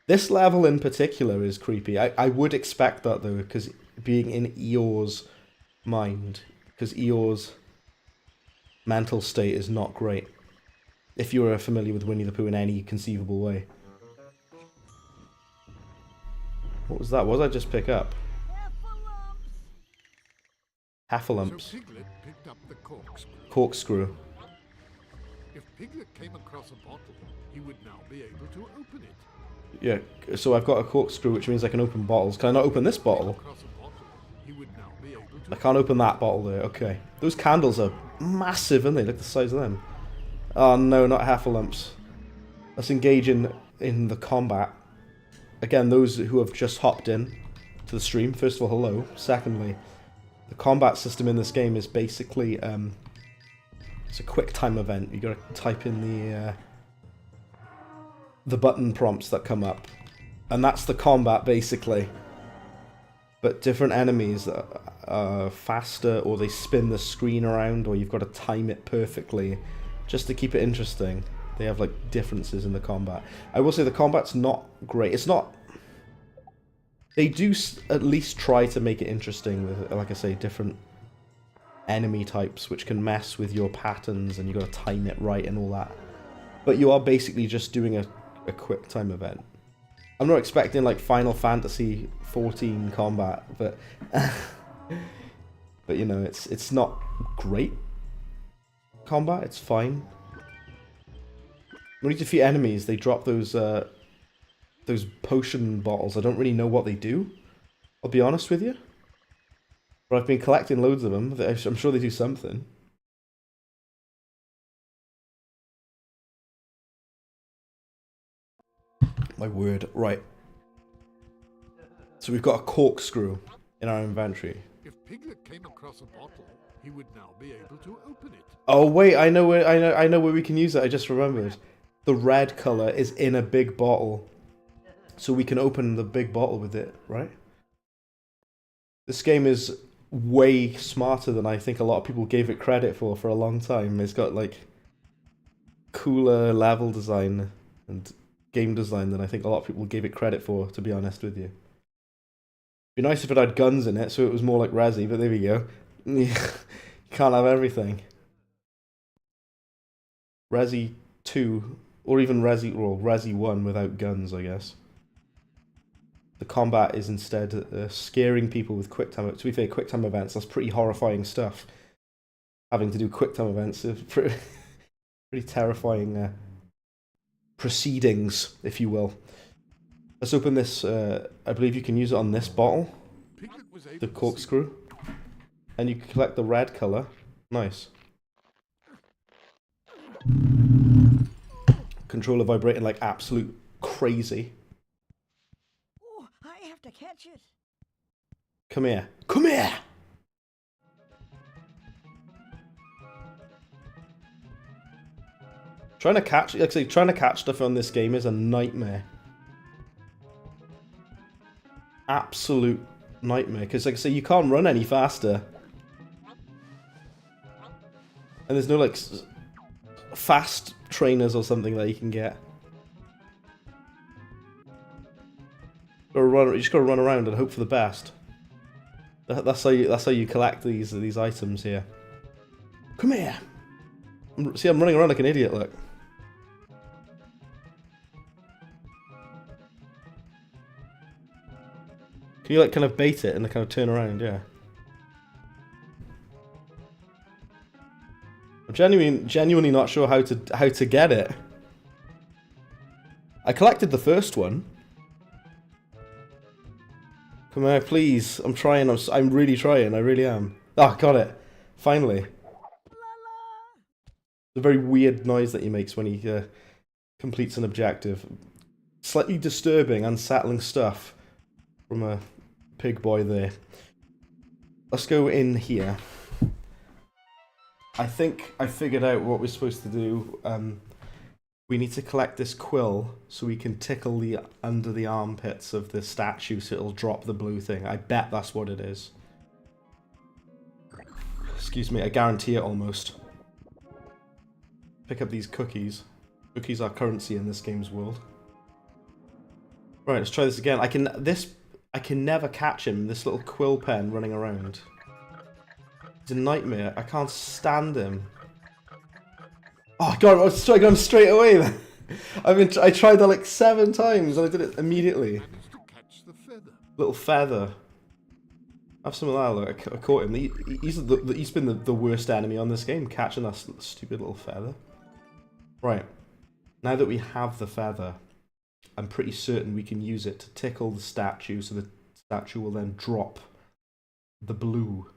This level in particular is creepy. I would expect that, though, because being in Eeyore's mind, because Eeyore's mental state is not great. if you're familiar with Winnie the Pooh in any conceivable way. What was that? What did I just pick up? Heffalumps. So Piglet picked up the corkscrew. Corkscrew. If Piglet came across a bottle, he would now be able to open it. Yeah, so I've got a corkscrew, which means I can open bottles. Can I not open this bottle? Across a bottle, he would now be able to I can't open that bottle there. Okay. Those candles are massive, aren't they? Look at the size of them. Oh no, not Heffalumps. Let's engage in the combat. Again, those who have just hopped in to the stream, first of all, hello. Secondly, the combat system in this game is basically it's a quick time event. You gotta type in the button prompts that come up, and that's the combat basically. But different enemies are faster, or they spin the screen around, or you've got to time it perfectly just to keep it interesting. They have like differences in the combat. I will say the combat's not great. It's not. They do at least try to make it interesting with, like I say, different enemy types, which can mess with your patterns, and you got to time it right and all that. But you are basically just doing a quick time event. I'm not expecting like Final Fantasy 14 combat, but but you know, it's not great combat. It's fine. When you defeat enemies, they drop those potion bottles. I don't really know what they do, I'll be honest with you. But I've been collecting loads of them. I'm sure they do something. My word. Right. So we've got a corkscrew in our inventory. If Piglet came across a bottle, he would now be able to open it. Oh wait, I know where we can use it. I just remembered. The red color is in a big bottle, so we can open the big bottle with it, right? This game is way smarter than I think a lot of people gave it credit for a long time. It's got like cooler level design and game design than I think a lot of people gave it credit for, to be honest with you. Be nice if it had guns in it, so it was more like Resi, but there we go. You can't have everything. Resi 2, or even Resi 1 without guns, I guess. The combat is instead scaring people with quick time. To be fair, quick time events, that's pretty horrifying stuff. Having to do quick time events is pretty terrifying proceedings, if you will. Let's open this. I believe you can use it on this bottle, the corkscrew, and you can collect the red color. Nice. Controller vibrating like absolute crazy. Oh, I have to catch it. Come here. Come here! Trying to catch, like I say, trying to catch stuff on this game is a nightmare. Absolute nightmare, because like I say, you can't run any faster. And there's no like fast trainers or something that you can get. You just gotta run around and hope for the best. That's how you collect these items here. Come here. See, I'm running around like an idiot. Look. Can you like kind of bait it and kind of turn around? Yeah. I'm genuinely not sure how to get it. I collected the first one. Come here, please. I'm trying. I'm really trying. I really am. Ah, got it. Finally. The very weird noise that he makes when he completes an objective. Slightly disturbing, unsettling stuff from a pig boy there. Let's go in here. I think I figured out what we're supposed to do. We need to collect this quill so we can tickle the under the armpits of the statue so it'll drop the blue thing. I bet that's what it is. Excuse me, I guarantee it almost. Pick up these cookies. Cookies are currency in this game's world. Right, let's try this again. I can never catch him, this little quill pen running around. It's a nightmare. I can't stand him. Oh god, I was striking him straight away then. I tried that like 7 times and I did it immediately. Managed to catch the feather. Little feather. Have some of that, look. I caught him. He's been the worst enemy on this game, catching that stupid little feather. Right. Now that we have the feather, I'm pretty certain we can use it to tickle the statue, so the statue will then drop the blue.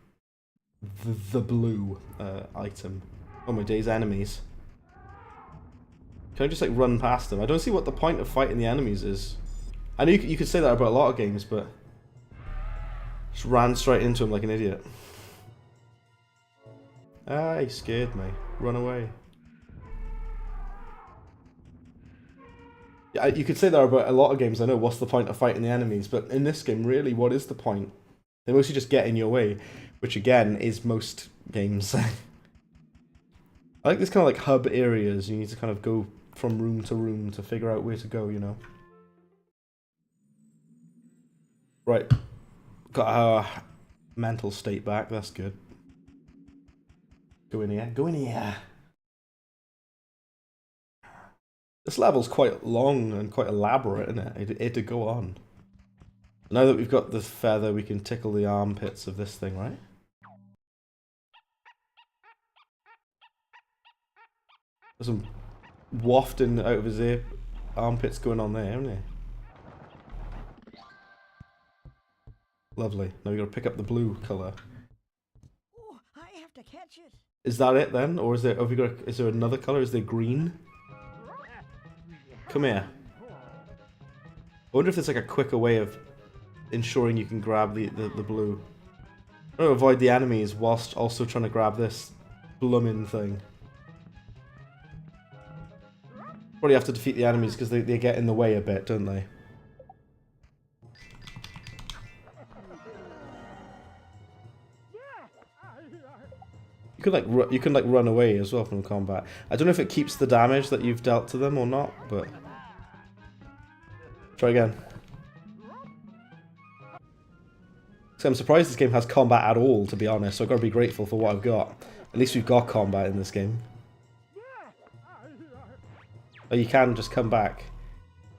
The blue item. Oh my days, enemies. Can I just like run past them? I don't see what the point of fighting the enemies is. I know you could say that about a lot of games, but just ran straight into him like an idiot. Ah, he scared me. Run away. Yeah, you could say that about a lot of games. I know what's the point of fighting the enemies, but in this game, really, what is the point? They mostly just get in your way, which again is most games. I like this kind of like hub areas. You need to kind of go from room to room to figure out where to go, you know. Right. Got our mental state back, that's good. Go in here. Go in here. This level's quite long and quite elaborate, isn't it? It had to go on. Now that we've got the feather, we can tickle the armpits of this thing, right? There's some wafting out of his ear armpits going on there, isn't there? Lovely. Now we gotta pick up the blue colour. Oh, I have to catch it. Is that it then? Or is there is there another colour? Is there green? Come here. I wonder if there's like a quicker way of ensuring you can grab the blue. I want to avoid the enemies whilst also trying to grab this bloomin' thing. Probably have to defeat the enemies because they get in the way a bit, don't they? You can like run away as well from combat. I don't know if it keeps the damage that you've dealt to them or not, but try again. So I'm surprised this game has combat at all, to be honest. So I've got to be grateful for what I've got. At least we've got combat in this game. Oh, you can just come back.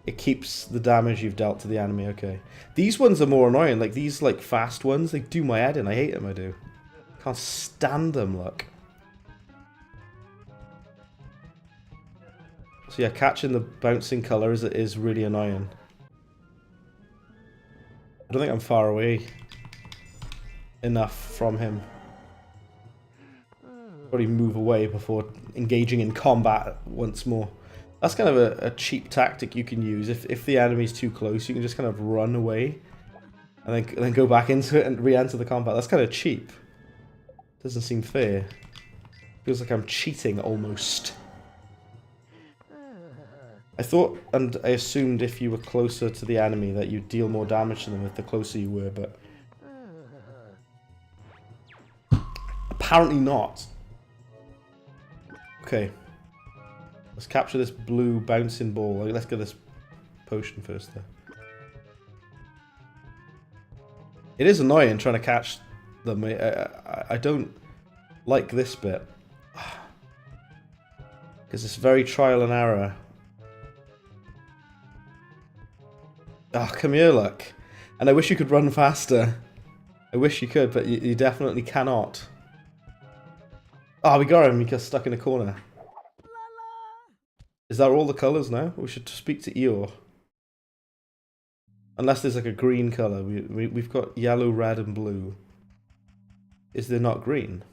It keeps the damage you've dealt to the enemy. Okay. These ones are more annoying. Like these like fast ones, they do my head in. I hate them. I do. Can't stand them, look. So yeah, catching the bouncing colours is really annoying. I don't think I'm far away enough from him. Probably move away before engaging in combat once more. That's kind of a cheap tactic you can use. If the enemy's too close, you can just kind of run away and then go back into it and re-enter the combat. That's kind of cheap. Doesn't seem fair. Feels like I'm cheating almost. I thought and I assumed if you were closer to the enemy that you'd deal more damage to them the closer you were, but apparently not. Okay. Let's capture this blue bouncing ball. Let's get this potion first there. It is annoying trying to catch them. I don't like this bit. Because it's very trial and error. Oh, come here, look. And I wish you could run faster. I wish you could, but you definitely cannot. Oh, we got him. He got stuck in a corner. Is that all the colours now? We should speak to Eeyore. Unless there's like a green colour. We've got yellow, red and blue. Is there not green?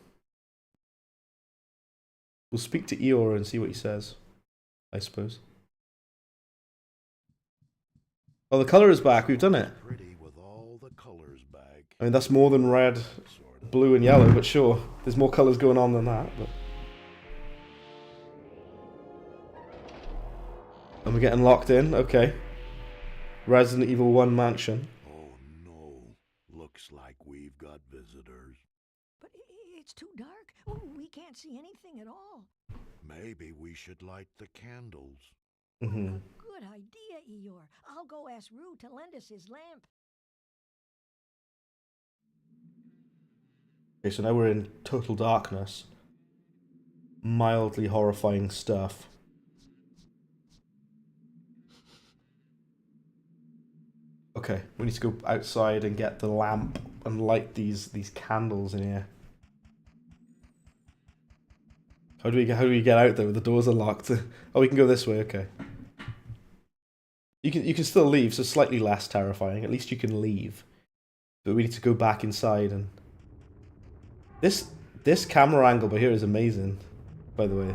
We'll speak to Eeyore and see what he says. I suppose. Oh, the colour is back. We've done it. I mean, that's more than red, blue and yellow, but sure. There's more colours going on than that. But... And we're getting locked in. Okay. Resident Evil 1 mansion. Oh no. Looks like we've got visitors. But it's too dark. We can't see anything at all. Maybe we should light the candles. Mm-hmm. Good idea, Eeyore. I'll go ask Roo to lend us his lamp. Okay, so now we're in total darkness. mildly horrifying stuff. Okay, we need to go outside and get the lamp and light these candles in here. How do we get out there? The doors are locked. Oh, we can go this way. Okay. You can still leave, so slightly less terrifying. At least you can leave. But we need to go back inside and this camera angle by here is amazing. By the way,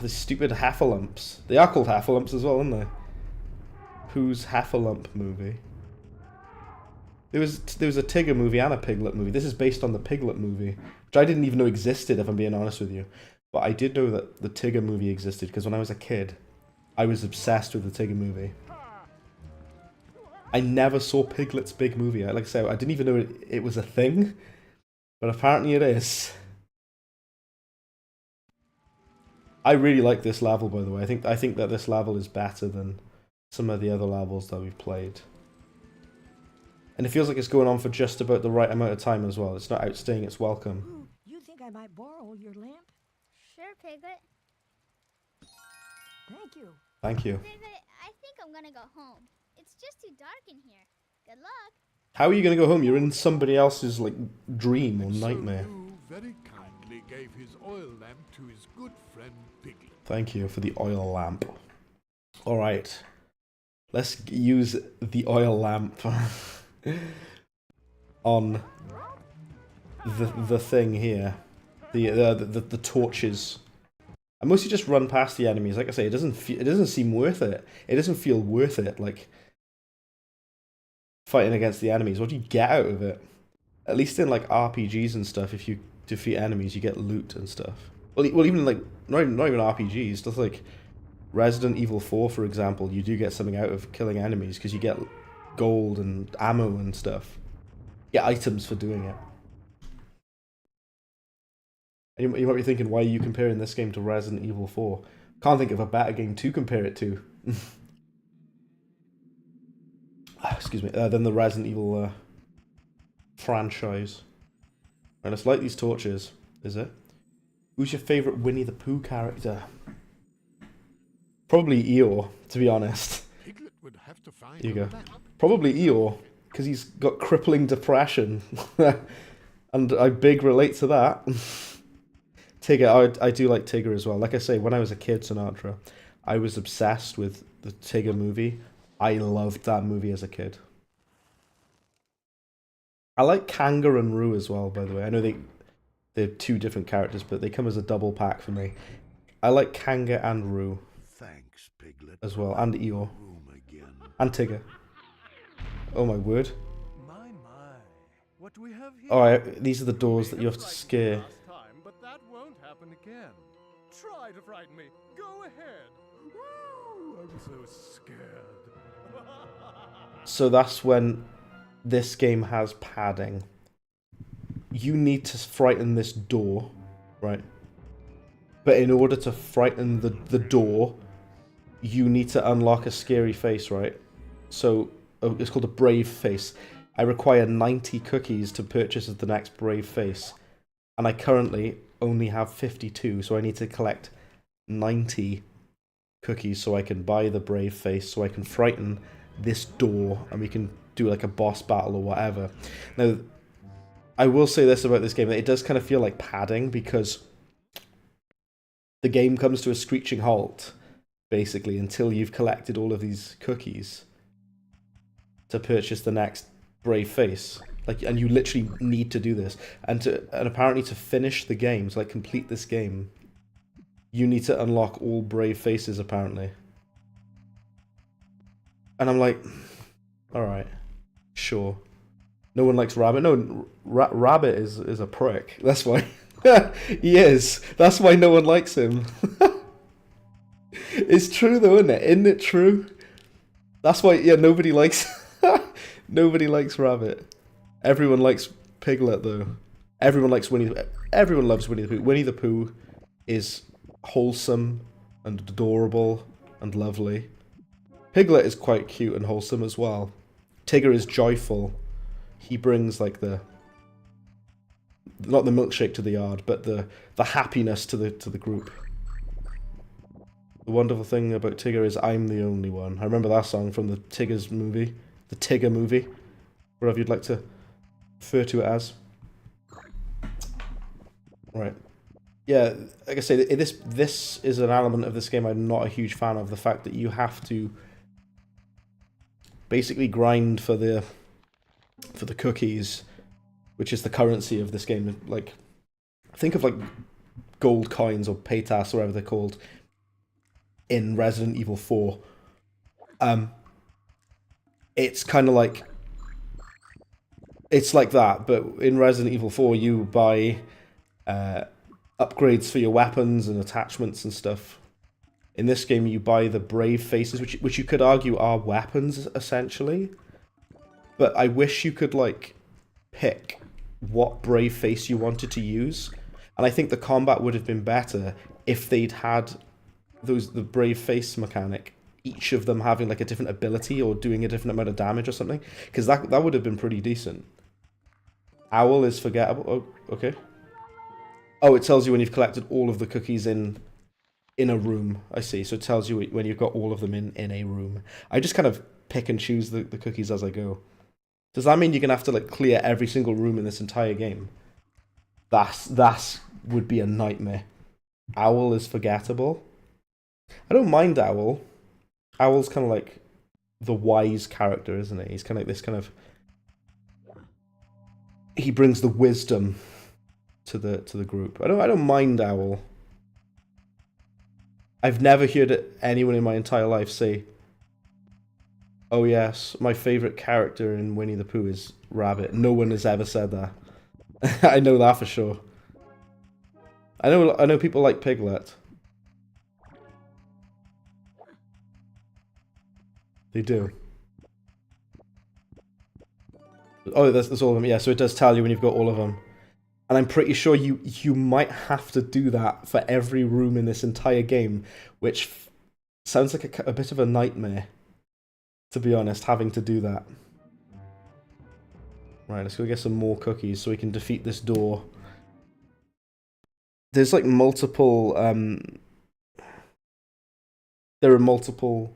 the stupid Heffalumps. They are called Heffalumps as well, aren't they? Who's Heffalump movie? There was a Tigger movie and a Piglet movie. This is based on the Piglet movie, which I didn't even know existed, if I'm being honest with you. But I did know that the Tigger movie existed because when I was a kid, I was obsessed with the Tigger movie. I never saw Piglet's big movie. Like I said, I didn't even know it was a thing, but apparently it is. I really like this level, by the way. I think that this level is better than some of the other levels that we've played. And it feels like it's going on for just about the right amount of time as well. It's not outstaying its welcome. Ooh, you think I might borrow your lamp? Sure, Piglet. Thank you. Thank you. Piglet, I think I'm gonna go home. It's just too dark in here. Good luck. How are you going to go home? You're in somebody else's, like, dream or And nightmare. So Lou very kindly gave his oil lamp to his good friend Piglet. Thank you for the oil lamp. Alright. Let's use the oil lamp on the thing here. The torches. I mostly just run past the enemies. Like I say, it doesn't seem worth it. It doesn't feel worth it, like fighting against the enemies. What do you get out of it? At least in like RPGs and stuff, if you defeat enemies, you get loot and stuff. Well, even like not even RPGs, stuff like Resident Evil 4, for example, you do get something out of killing enemies because you get gold and ammo and stuff. You get items for doing it. And you might be thinking, why are you comparing this game to Resident Evil 4? Can't think of a better game to compare it to. Excuse me. Than the Resident Evil franchise. Right, let's light these torches. Is it? Who's your favourite Winnie the Pooh character? Probably Eeyore, to be honest. Piglet would have to find Here you a go. lamp. Probably Eeyore, because he's got crippling depression. And I big relate to that. Tigger, I do like Tigger as well. Like I say, when I was a kid, Sinatra, I was obsessed with the Tigger movie. I loved that movie as a kid. I like Kanga and Roo as well, by the way. I know they're two different characters, but they come as a double pack for me. I like Kanga and Roo Thanks, Piglet. as well, and Eeyore, Room again. and Tigger. Oh my word. My, what do we have here? Alright, these are the doors that you have to scare. Last time, but that won't happen again. Try to frighten me. Go ahead. Woo, I'm so scared. So that's when this game has padding. You need to frighten this door, right? But in order to frighten the door, you need to unlock a scary face, right? So it's called a brave face. I require 90 cookies to purchase the next brave face. And I currently only have 52, so I need to collect 90 cookies so I can buy the brave face, so I can frighten this door, and we can do like a boss battle or whatever. Now, I will say this about this game, that it does kind of feel like padding, because the game comes to a screeching halt, basically, until you've collected all of these cookies to purchase the next brave face. Like, and you literally need to do this. And apparently to finish the game, to like complete this game, you need to unlock all brave faces, apparently. And I'm like, alright, sure. No one likes Rabbit. No, Rabbit is a prick. That's why. He is. That's why no one likes him. It's true though, isn't it? Isn't it true? That's why, yeah, nobody likes... Nobody likes Rabbit. Everyone likes Piglet though. Everyone likes Winnie. Everyone loves Winnie the Pooh. Winnie the Pooh is wholesome and adorable and lovely. Piglet is quite cute and wholesome as well. Tigger is joyful. He brings like the not the milkshake to the yard, but the happiness to the group. The wonderful thing about Tigger is I'm the only one. I remember that song from the Tigger's movie, the Tigger movie, whatever you'd like to refer to it as. Right. Yeah, like I say, this is an element of this game I'm not a huge fan of. The fact that you have to basically grind for the cookies, which is the currency of this game. Like, think of like gold coins or paytas, or whatever they're called, in Resident Evil 4. It's kind of like, it's like that, but in Resident Evil 4 you buy upgrades for your weapons and attachments and stuff. In this game you buy the brave faces, which you could argue are weapons essentially, but I wish you could like pick what brave face you wanted to use, and I think the combat would have been better if they'd had the brave face mechanic, each of them having like a different ability or doing a different amount of damage or something, because that would have been pretty decent. Owl is forgettable. Oh, okay. Oh, it tells you when you've collected all of the cookies in a room. I see. So it tells you when you've got all of them in a room. I just kind of pick and choose the cookies as I go. Does that mean you're gonna have to like clear every single room in this entire game? That would be a nightmare. Owl is forgettable. I don't mind Owl. Owl's kind of like the wise character, isn't he? He's kind of like this kind of... He brings the wisdom to the group. I don't mind Owl. I've never heard anyone in my entire life say, "Oh yes, my favorite character in Winnie the Pooh is Rabbit." No one has ever said that. I know that for sure. I know people like Piglet. They do. Oh, that's all of them. Yeah, so it does tell you when you've got all of them. And I'm pretty sure you might have to do that for every room in this entire game, which sounds like a bit of a nightmare, to be honest, having to do that. Right, let's go get some more cookies so we can defeat this door. There's like multiple... there are multiple...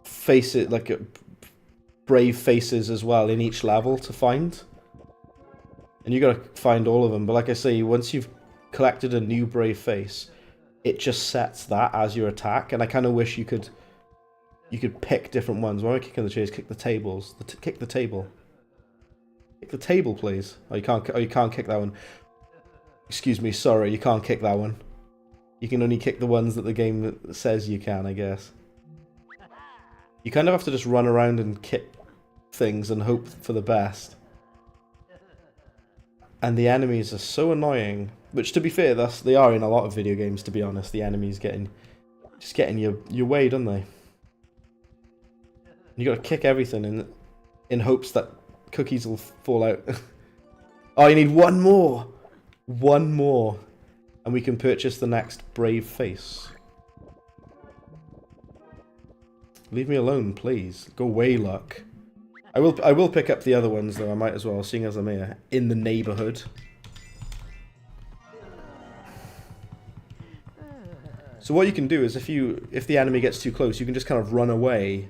faces, like brave faces as well in each level to find, and you gotta find all of them. But like I say, once you've collected a new brave face, it just sets that as your attack. And I kind of wish you could pick different ones. Why am I kicking the chairs? Kick the tables. Kick the table. Kick the table, please. Oh, you can't. Oh, you can't kick that one. Excuse me. Sorry, you can't kick that one. You can only kick the ones that the game says you can, I guess. You kind of have to just run around and kick things and hope for the best. And the enemies are so annoying. Which, to be fair, they are in a lot of video games, to be honest. The enemies just getting your way, don't they? You gotta kick everything in hopes that cookies will fall out. Oh, you need one more! One more. And we can purchase the next brave face. Leave me alone, please. Go away, luck. I will pick up the other ones though. I might as well, seeing as I'm here in the neighborhood. So what you can do is if the enemy gets too close, you can just kind of run away,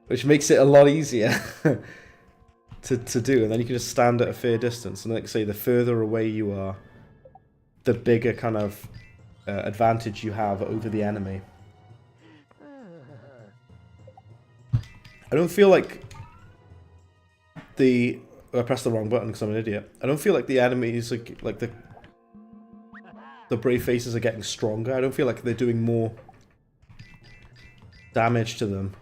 which makes it a lot easier to do. And then you can just stand at a fair distance. And like I say, the further away you are, the bigger kind of advantage you have over the enemy. I don't feel like I pressed the wrong button because I'm an idiot. I don't feel like the enemies are, like the brave faces are getting stronger. I don't feel like they're doing more damage to them.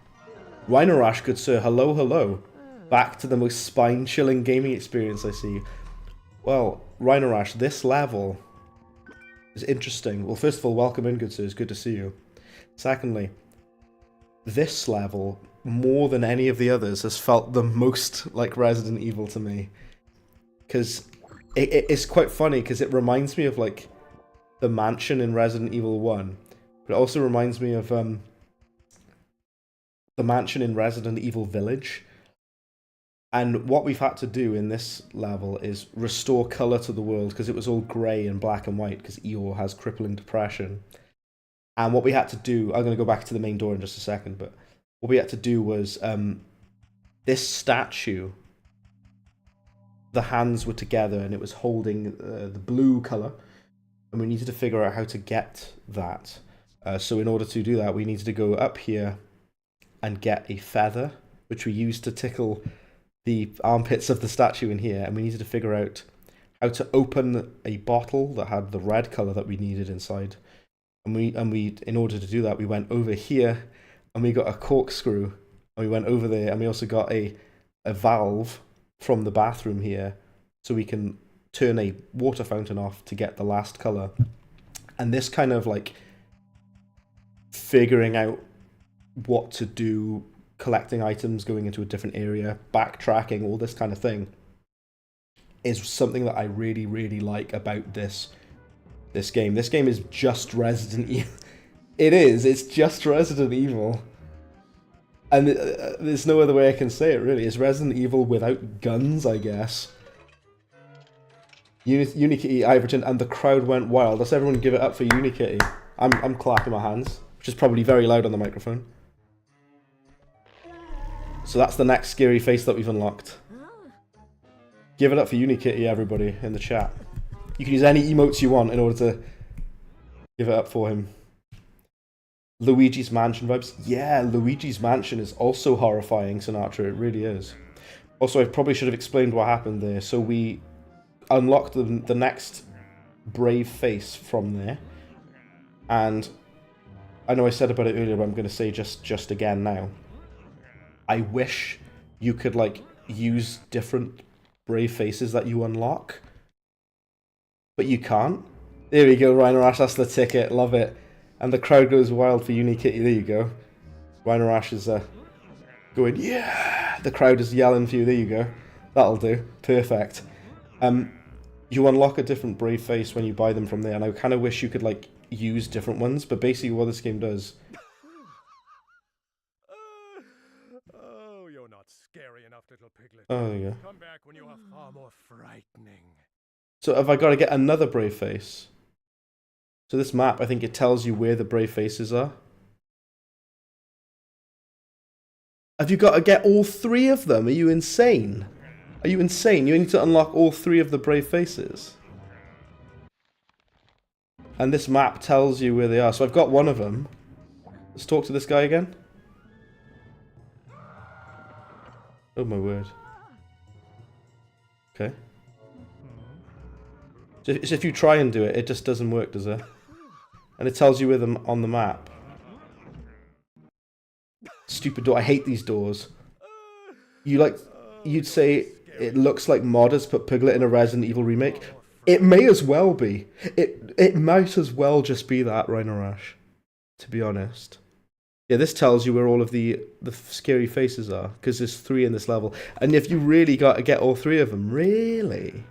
Rhinorash, good sir. Hello, hello. Back to the most spine-chilling gaming experience I see. Well, Rhinorash, this level is interesting. Well, first of all, welcome in, good sir. It's good to see you. Secondly, this level, more than any of the others, has felt the most like Resident Evil to me. Because it's quite funny, because it reminds me of like the mansion in Resident Evil 1. But it also reminds me of the mansion in Resident Evil Village. And what we've had to do in this level is restore colour to the world, because it was all grey and black and white, because Eeyore has crippling depression. And what we had to do, I'm going to go back to the main door in just a second, but what we had to do was, this statue, the hands were together and it was holding the blue colour, and we needed to figure out how to get that. So in order to do that, we needed to go up here and get a feather, which we used to tickle the armpits of the statue in here, and we needed to figure out how to open a bottle that had the red colour that we needed inside. And we in order to do that, we went over here and we got a corkscrew, and we went over there, and we also got a valve from the bathroom here, so we can turn a water fountain off to get the last colour. And this kind of like figuring out what to do, collecting items, going into a different area, backtracking, all this kind of thing, is something that I really, really like about this game. This game is just Resident Evil. It is. It's just Resident Evil. And there's no other way I can say it, really. It's Resident Evil without guns, I guess. Unikitty, Iverton, and the crowd went wild. Let's everyone give it up for Unikitty. I'm clapping my hands, which is probably very loud on the microphone. So that's the next scary face that we've unlocked. Give it up for Unikitty, everybody, in the chat. You can use any emotes you want in order to give it up for him. Luigi's Mansion vibes. Yeah, Luigi's Mansion is also horrifying, Sinatra. It really is. Also, I probably should have explained what happened there. So we unlocked the next brave face from there. And I know I said about it earlier, but I'm going to say just again now. I wish you could, like, use different brave faces that you unlock. But you can't. There we go, Rhinorash, that's the ticket. Love it. And the crowd goes wild for Unikitty. There you go. Rhinorash is going, yeah! The crowd is yelling for you. There you go. That'll do. Perfect. You unlock a different brave face when you buy them from there, and I kind of wish you could, like, use different ones, but basically what this game does... Oh, you're not scary enough, little piglet. Oh, yeah. Come back when you are far more frightening. So have I got to get another brave face? So this map, I think it tells you where the brave faces are. Have you got to get all 3 of them? Are you insane? Are you insane? You need to unlock all 3 of the brave faces. And this map tells you where they are. So I've got one of them. Let's talk to this guy again. Oh my word. Okay. So if you try and do it, it just doesn't work, does it? And it tells you where them on the map. Stupid door. I hate these doors. You'd say it looks like modders put Piglet in a Resident Evil remake. It may as well be. It might as well just be that, Rhinorash. To be honest. Yeah, this tells you where all of the scary faces are, because there's 3 in this level. And if you really got to get all 3 of them, really?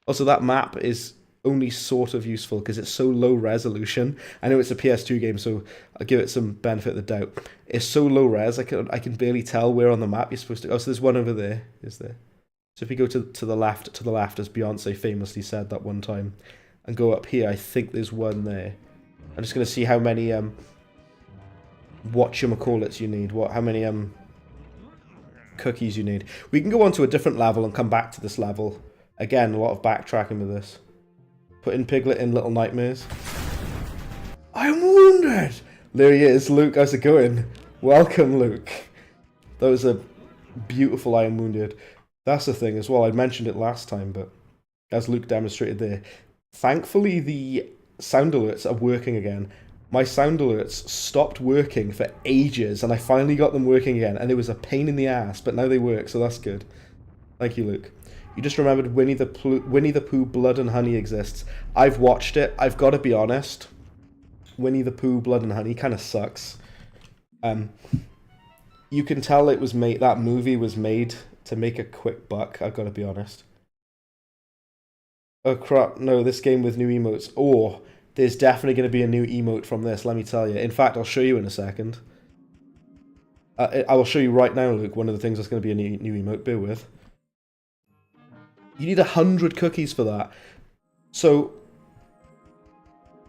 Also, that map is only sort of useful because it's so low resolution. I know it's a PS2 game, so I'll give it some benefit of the doubt. It's so low res, I can barely tell where on the map you're supposed to go. Oh, so there's one over there, is there? So if you go to the left, as Beyonce famously said that one time, and go up here, I think there's one there. I'm just going to see how many, whatchamacallits you need, how many, cookies you need. We can go on to a different level and come back to this level. Again, a lot of backtracking with this. Putting Piglet in Little Nightmares. I'm wounded! There he is. Luke, how's it going? Welcome, Luke. That was a beautiful I am wounded. That's the thing as well. I mentioned it last time, but as Luke demonstrated there, thankfully the sound alerts are working again. My sound alerts stopped working for ages, and I finally got them working again, and it was a pain in the ass, but now they work, so that's good. Thank you, Luke. You just remembered Winnie the Pooh Blood and Honey exists. I've watched it. I've got to be honest. Winnie the Pooh Blood and Honey kind of sucks. You can tell it was made. That movie was made to make a quick buck. I've got to be honest. Oh crap! No, this game with new emotes. Oh, there's definitely going to be a new emote from this. Let me tell you. In fact, I'll show you in a second. I will show you right now, Luke, one of the things that's going to be a new emote. Bear with. You need 100 cookies for that. So,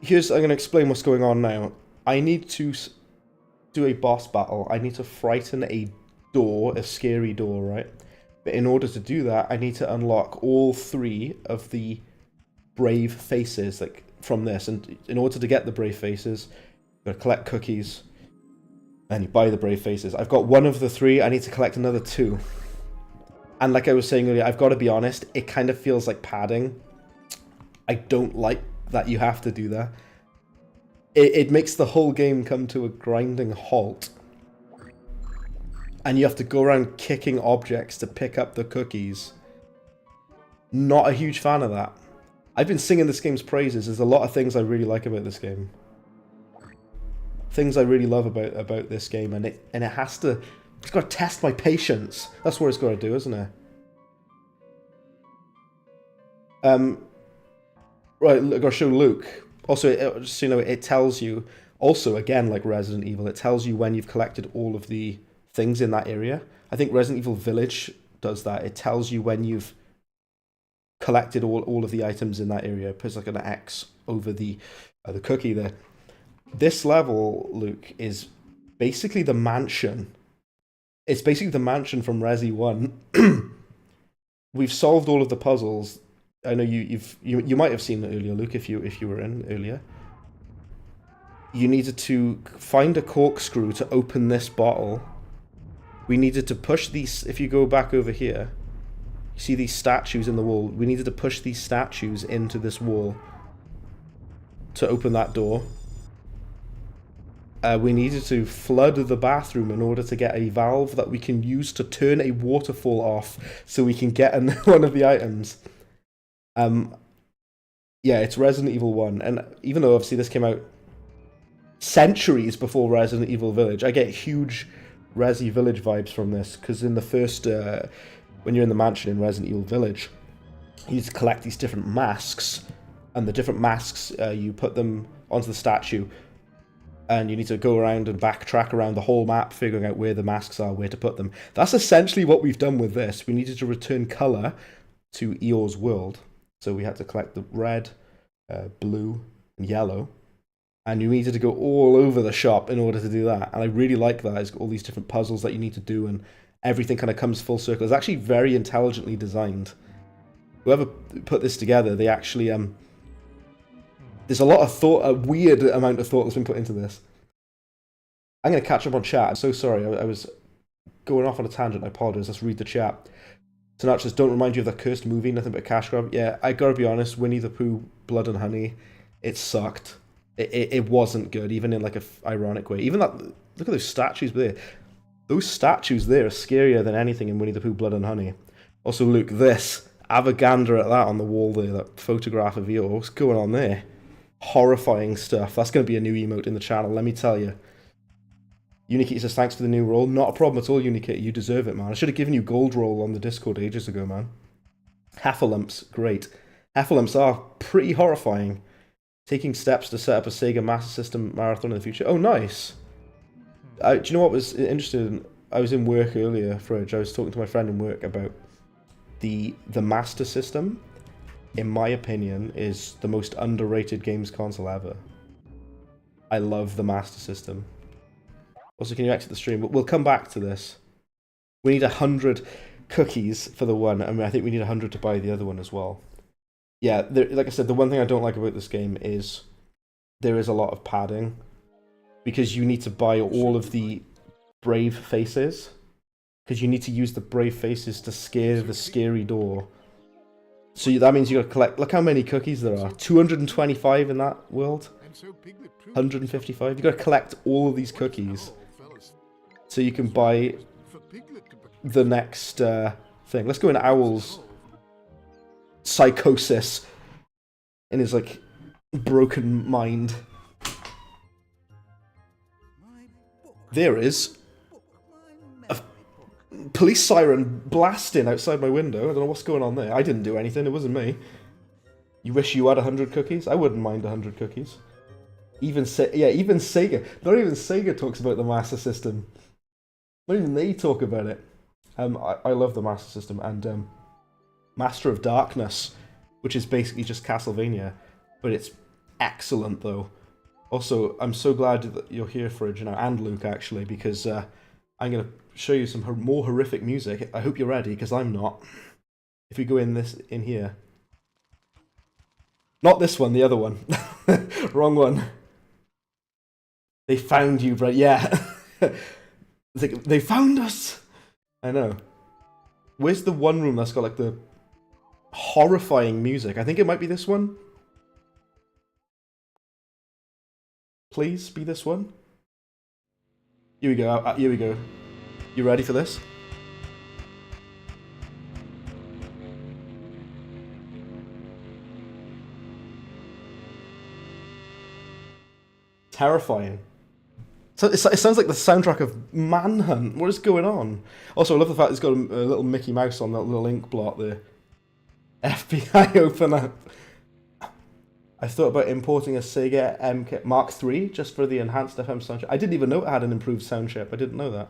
I'm going to explain what's going on now. I need to do a boss battle. I need to frighten a door, a scary door, right? But in order to do that, I need to unlock all 3 of the brave faces, like, from this. And in order to get the brave faces, you've got to collect cookies. And you buy the brave faces. I've got 1 of the 3. I need to collect another 2. And like I was saying earlier, I've got to be honest, it kind of feels like padding. I don't like that you have to do that. It makes the whole game come to a grinding halt. And you have to go around kicking objects to pick up the cookies. Not a huge fan of that. I've been singing this game's praises. There's a lot of things I really like about this game. Things I really love about this game, and it has to... It's got to test my patience. That's what it's got to do, isn't it? Right, I've got to show Luke. Also, just so you know, it tells you... Also, again, like Resident Evil, it tells you when you've collected all of the things in that area. I think Resident Evil Village does that. It tells you when you've collected all of the items in that area. It puts like an X over the cookie there. This level, Luke, is basically the mansion. It's basically the mansion from Resi 1. We've solved all of the puzzles. I know you might have seen it earlier, Luke, if you were in earlier. You needed to find a corkscrew to open this bottle. We needed to push these... If you go back over here, you see these statues in the wall. We needed to push these statues into this wall to open that door. We needed to flood the bathroom in order to get a valve that we can use to turn a waterfall off so we can get one of the items. Yeah, it's Resident Evil 1. And even though obviously this came out centuries before Resident Evil Village, I get huge Resi Village vibes from this, because in the first, when you're in the mansion in Resident Evil Village, you need to collect these different masks, and the different masks, you put them onto the statue, and you need to go around and backtrack around the whole map, figuring out where the masks are, where to put them. That's essentially what we've done with this. We needed to return colour to Eeyore's world, so we had to collect the red, blue, and yellow, and you needed to go all over the shop in order to do that. And I really like that. It's got all these different puzzles that you need to do, and everything kind of comes full circle. It's actually very intelligently designed. Whoever put this together, they actually... There's a lot of thought, a weird amount of thought that's been put into this. I'm going to catch up on chat. I'm so sorry. I was going off on a tangent. I apologize. Let's read the chat. Tanach says, don't remind you of that cursed movie, nothing but a cash grab. Yeah, I gotta be honest, Winnie the Pooh, Blood and Honey, it sucked. It wasn't good, even in like a ironic way. Even that, look at those statues there. Those statues there are scarier than anything in Winnie the Pooh, Blood and Honey. Also, look, this. Have a gander at that on the wall there, that photograph of Eeyore. What's going on there? Horrifying stuff. That's going to be a new emote in the channel, let me tell you. Unikit says, thanks for the new role. Not a problem at all, Unikit. You deserve it, man. I should have given you gold roll on the Discord ages ago, man. Heffalumps, great. Heffalumps are pretty horrifying. Taking steps to set up a Sega Master System marathon in the future. Oh, nice. Do you know what was interesting? I was in work earlier, Fridge. I was talking to my friend in work about the Master System. In my opinion, is the most underrated games console ever. I love the Master System. Also, can you exit the stream? We'll come back to this. We need 100 cookies for the one. I mean, I think we need 100 to buy the other one as well. Yeah, like I said, the one thing I don't like about this game is there is a lot of padding. Because you need to buy all of the brave faces. Because you need to use the brave faces to scare the scary door. So that means you got to collect... Look how many cookies there are. 225 in that world. 155. You got to collect all of these cookies. So you can buy the next thing. Let's go in Owl's psychosis. In his, like, broken mind. There is a police siren blasting outside my window. I don't know what's going on there. I didn't do anything. It wasn't me. You wish you had 100 cookies? I wouldn't mind 100 cookies. Even Sega. Not even Sega talks about the Master System. Not even they talk about it. I love the Master System, and Master of Darkness, which is basically just Castlevania, but it's excellent though. Also, I'm so glad that you're here, Fridge, now, and Luke actually, because I'm going to show you some more horrific music. I hope you're ready, because I'm not. If we go in here. Not this one, the other one. Wrong one. They found you, right? Yeah. It's like, they found us! I know. Where's the one room that's got like the horrifying music? I think it might be this one. Please be this one. Here we go. Here we go. You ready for this? Terrifying. So it sounds like the soundtrack of Manhunt. What is going on? Also, I love the fact it's got a little Mickey Mouse on that little ink blot there. FBI open up. I thought about importing a Sega MK Mark III just for the enhanced FM sound chip. I didn't even know it had an improved sound chip. I didn't know that.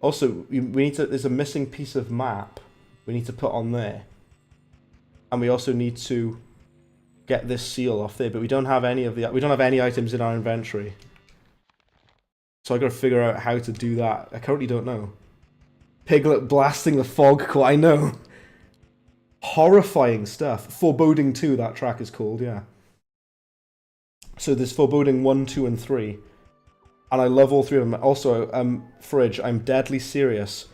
Also, we need to. There's a missing piece of map we need to put on there, and we also need to get this seal off there. But we don't have any of the. We don't have any items in our inventory, so I got to figure out how to do that. I currently don't know. Piglet blasting the fog core. I know. Horrifying stuff. Foreboding 2, that track is called, yeah. So there's Foreboding 1, 2, and 3. And I love all three of them. Also, Fridge, I'm deadly serious.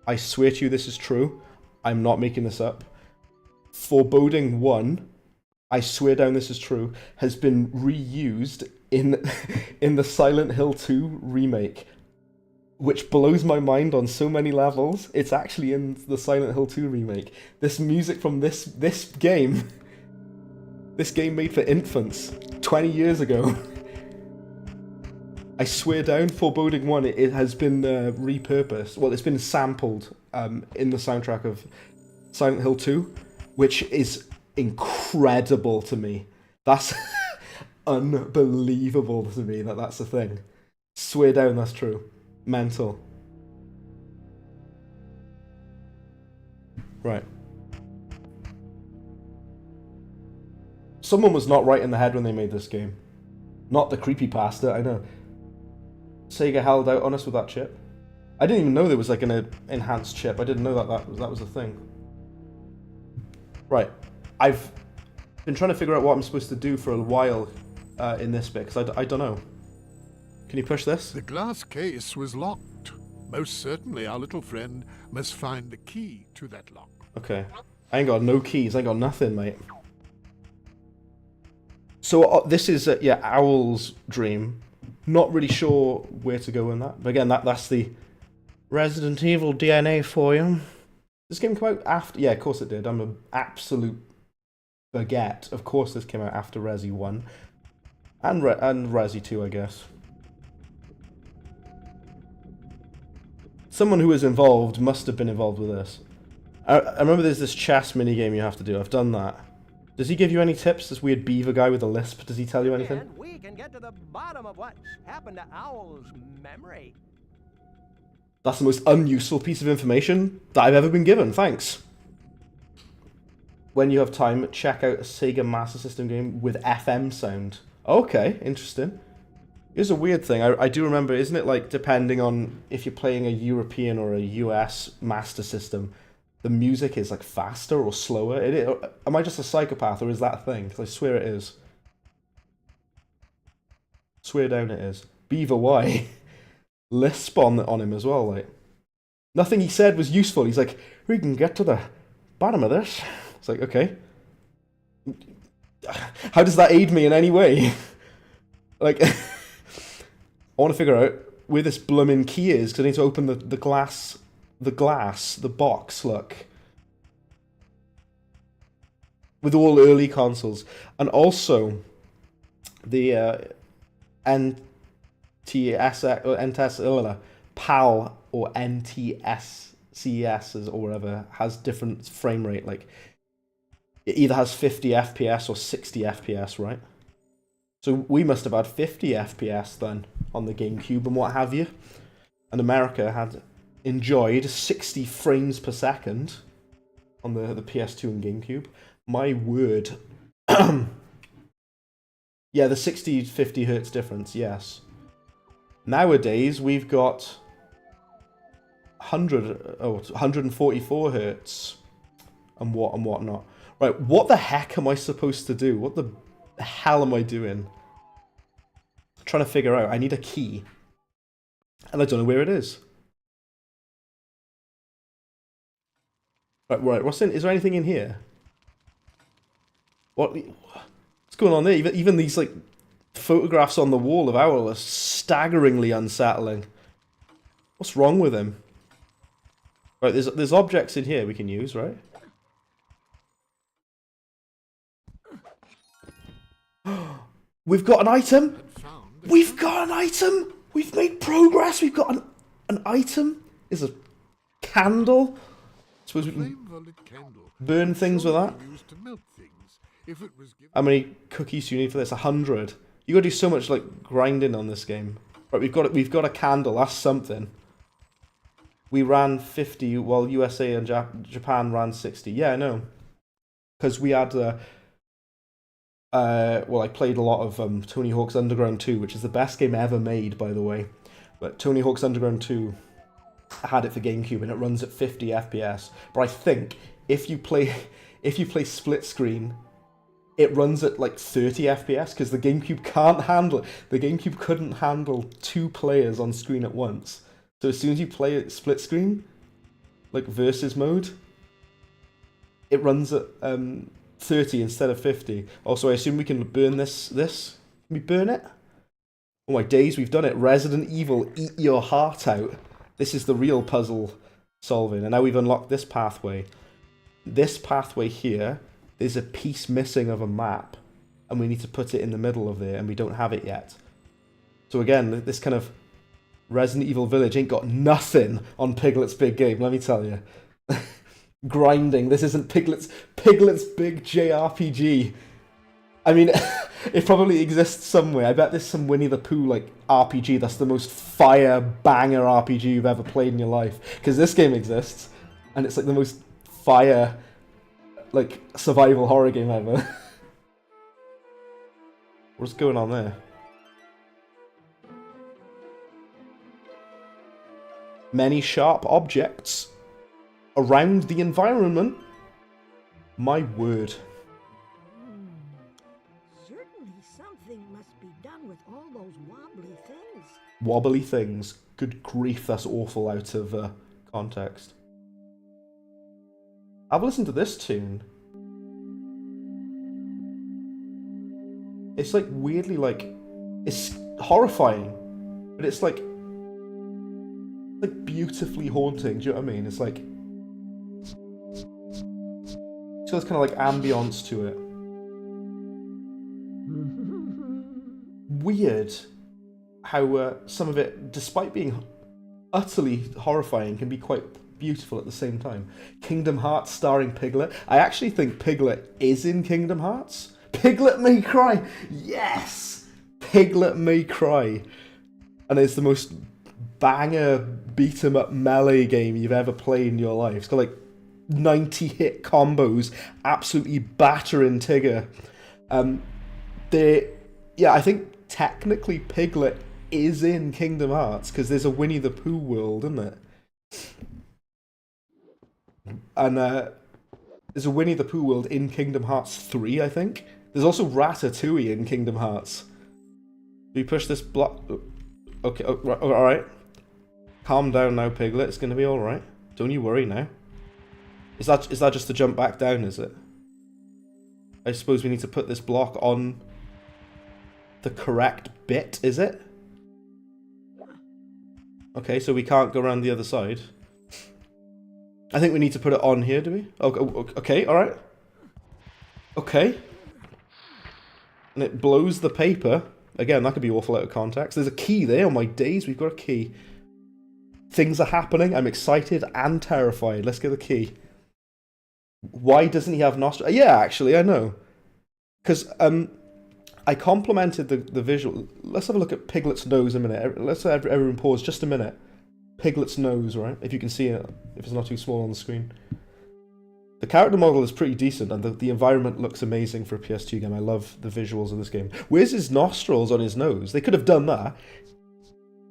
I swear to you this is true. I'm not making this up. Foreboding 1, I swear down this is true, has been reused in the Silent Hill 2 remake. Which blows my mind on so many levels. It's actually in the Silent Hill 2 remake. This music from this game, this game made for infants 20 years ago. I swear down, Foreboding 1, it has been repurposed. Well, it's been sampled in the soundtrack of Silent Hill 2, which is incredible to me. That's unbelievable to me that that's a thing. Swear down, that's true. Mental. Right. Someone was not right in the head when they made this game. Not the creepypasta, I know. Sega held out on us with that chip. I didn't even know there was like an enhanced chip. I didn't know that was a thing. Right. I've been trying to figure out what I'm supposed to do for a while in this bit, because I don't know. Can you push this? The glass case was locked. Most certainly our little friend must find the key to that lock. Okay. I ain't got no keys. I ain't got nothing, mate. So this is, yeah, Owl's dream. Not really sure where to go in that. But again, that's the Resident Evil DNA for you. This game came out after... Yeah, of course it did. I'm an absolute baguette. Of course this came out after Resi 1. And Resi 2, I guess. Someone who was involved must have been involved with this. I remember there's this chess minigame you have to do. I've done that. Does he give you any tips? This weird beaver guy with a lisp, does he tell you anything? And we can get to the bottom of what happened to Owl's memory. That's the most unuseful piece of information that I've ever been given, thanks. When you have time, check out a Sega Master System game with FM sound. Okay, interesting. Here's a weird thing. I do remember, isn't it like depending on if you're playing a European or a US Master System, the music is like faster or slower? Am I just a psychopath or is that a thing? Because I swear it is. Swear down it is. Beaver Y. Lisp on him as well, like. Nothing he said was useful. He's like, we can get to the bottom of this. It's like, okay. How does that aid me in any way? Like... I want to figure out where this bloomin' key is, because I need to open the box, look. With all early consoles. And also, the PAL or NTSCS or whatever has different frame rate. Like, it either has 50 FPS or 60 FPS, right? So we must have had 50 FPS then on the GameCube and what have you. And America had enjoyed 60 frames per second on the PS2 and GameCube. My word. Yeah, the 50 hertz difference, yes. Nowadays, we've got 144 hertz and whatnot. Right, what the heck am I supposed to do? What the hell am I doing? I'm trying to figure out. I need a key. And I don't know where it is. Right, what's in? Is there anything in here? What's going on there? Even these like photographs on the wall of Owl are staggeringly unsettling. What's wrong with him? Right, there's objects in here we can use, right? We've got an item. We've got an item. We've made progress. We've got an item. Is a candle. Suppose we can burn things with that. How many cookies do you need for this? 100. You gotta do so much like grinding on this game. Right, we've got a candle. That's something. We ran 50 while USA and Japan ran 60. Yeah, I know. Because we had well, I played a lot of Tony Hawk's Underground 2, which is the best game ever made, by the way. But Tony Hawk's Underground 2, I had it for GameCube and it runs at 50 FPS. But I think if you play split screen, it runs at like 30 FPS because the GameCube can't handle it. The GameCube couldn't handle 2 players on screen at once. So as soon as you play it split screen, like versus mode, it runs at 30 instead of 50. Also, I assume we can burn this. Can we burn it? Oh my days, we've done it. Resident Evil, eat your heart out. This is the real puzzle solving. And now we've unlocked this pathway. This pathway here, there's a piece missing of a map. And we need to put it in the middle of there, and we don't have it yet. So again, this kind of Resident Evil Village ain't got nothing on Piglet's Big Game, let me tell you. Grinding. This isn't Piglet's Big JRPG. I mean, it probably exists somewhere. I bet there's some Winnie the Pooh like RPG that's the most fire banger RPG you've ever played in your life. Because this game exists, and it's like the most fire like survival horror game ever. What's going on there? Many sharp objects around the environment. My word. Certainly something must be done with all those wobbly things. Wobbly things. Good grief, that's awful out of context. Have a listen to this tune. It's like weirdly like, it's horrifying, but it's like beautifully haunting. Do you know what I mean? It's like, so there's kind of like ambience to it. Weird how some of it, despite being utterly horrifying, can be quite beautiful at the same time. Kingdom Hearts starring Piglet. I actually think Piglet is in Kingdom Hearts. Piglet May Cry! Yes! Piglet May Cry. And it's the most banger beat-em-up melee game you've ever played in your life. It's got like 90 hit combos, absolutely battering Tigger. I think technically Piglet is in Kingdom Hearts because there's a Winnie the Pooh world, isn't it? And there's a Winnie the Pooh world in Kingdom Hearts 3, I think. There's also Ratatouille in Kingdom Hearts. Do we push this block? Okay, alright. Calm down now, Piglet. It's going to be alright. Don't you worry now. Is that just to jump back down, is it? I suppose we need to put this block on the correct bit, is it? Okay, so we can't go around the other side. I think we need to put it on here, do we? Okay, alright. Okay. And it blows the paper. Again, that could be awful out of context. There's a key there. Oh my days, we've got a key. Things are happening. I'm excited and terrified. Let's get the key. Why doesn't he have nostrils? Yeah, actually, I know. Because I complimented the visual. Let's have a look at Piglet's nose a minute. Let's have everyone pause just a minute. Piglet's nose, right? If you can see it, if it's not too small on the screen. The character model is pretty decent, and the environment looks amazing for a PS2 game. I love the visuals of this game. Where's his nostrils on his nose? They could have done that.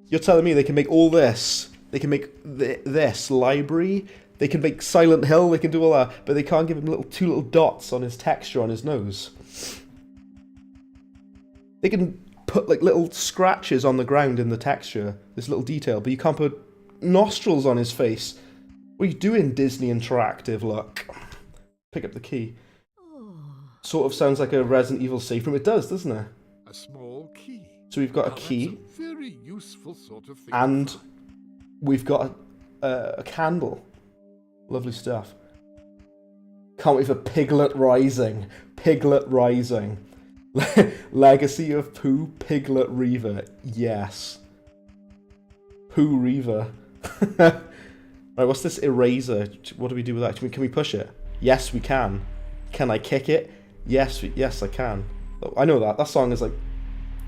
You're telling me they can make all this? They can make this library? They can make Silent Hill, they can do all that, but they can't give him two little dots on his texture on his nose. They can put like little scratches on the ground in the texture, this little detail, but you can't put nostrils on his face. What are you doing, Disney Interactive? Look. Pick up the key. Sort of sounds like a Resident Evil safe room. It does, doesn't it? A small key. So we've got Now, a key. that's a very useful sort of thing. And we've got a candle. Lovely stuff. Can't wait for Piglet Rising. Piglet Rising. Legacy of Pooh, Piglet Reaver. Yes. Pooh Reaver. Right, what's this eraser? What do we do with that? Can we push it? Yes, we can. Can I kick it? Yes, I can. I know that. That song is like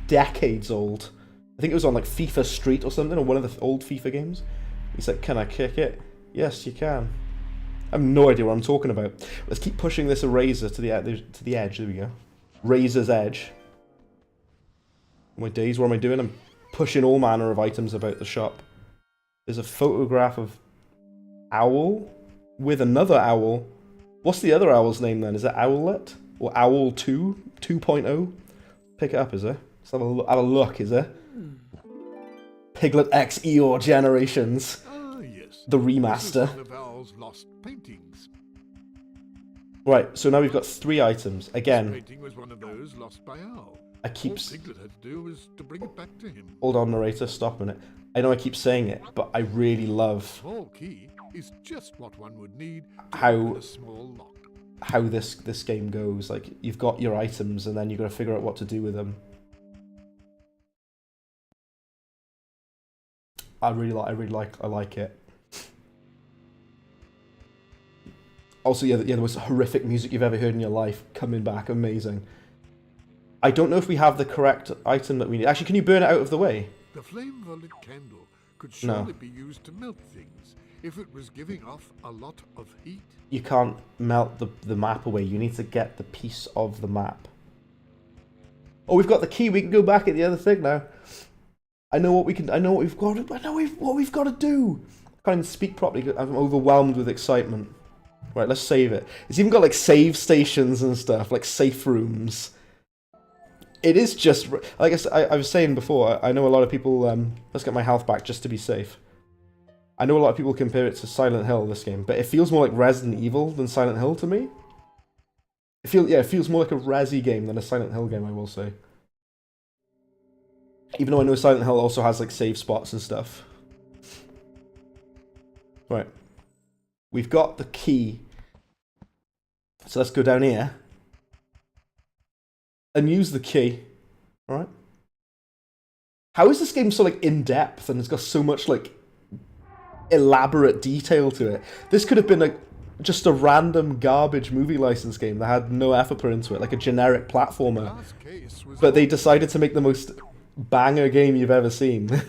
decades old. I think it was on like FIFA Street or something, or one of the old FIFA games. He's like, can I kick it? Yes, you can. I have no idea what I'm talking about. Let's keep pushing this eraser to the edge. There we go. Razor's edge. My days, what am I doing? I'm pushing all manner of items about the shop. There's a photograph of Owl with another owl. What's the other owl's name then? Is it Owlet? Or Owl 2? 2.0? Pick it up, is it? Let's have a look, is it? Piglet X Eeyore Generations. Ah, yes. The This is remaster. one of Owl's lost paintings. Right, so now we've got 3 items. This Again, painting was one of those lost by Owl. I keep... All Piglet had to do was to bring it back to him. Hold on, narrator, stop a minute. I know I keep saying it, but I really love Small key is just what one would need to How- open a small lock. how this game goes. Like, you've got your items, and then you've got to figure out what to do with them. I like it. Also, yeah, the most horrific music you've ever heard in your life coming back, amazing. I don't know if we have the correct item that we need. Actually, can you burn it out of the way? The flame of a lit candle could No. surely be used to melt things if it was giving off a lot of heat. You can't melt the map away. You need to get the piece of the map. Oh, we've got the key. We can go back at the other thing now. I know what we can. I know what we've got. I know what we've got to do. I can't even speak properly. I'm overwhelmed with excitement. Right, let's save it. It's even got like save stations and stuff, like safe rooms. It is just like I was saying before. I know a lot of people. Let's get my health back just to be safe. I know a lot of people compare it to Silent Hill, this game, but it feels more like Resident Evil than Silent Hill to me. It feels more like a Resi game than a Silent Hill game, I will say. Even though I know Silent Hill also has like save spots and stuff. Right. We've got the key. So let's go down here. And use the key. Alright. How is this game so like in-depth and it's got so much like elaborate detail to it? This could have been like just a random garbage movie license game that had no effort put into it, like a generic platformer. Last case was But they decided to make the most banger game you've ever seen.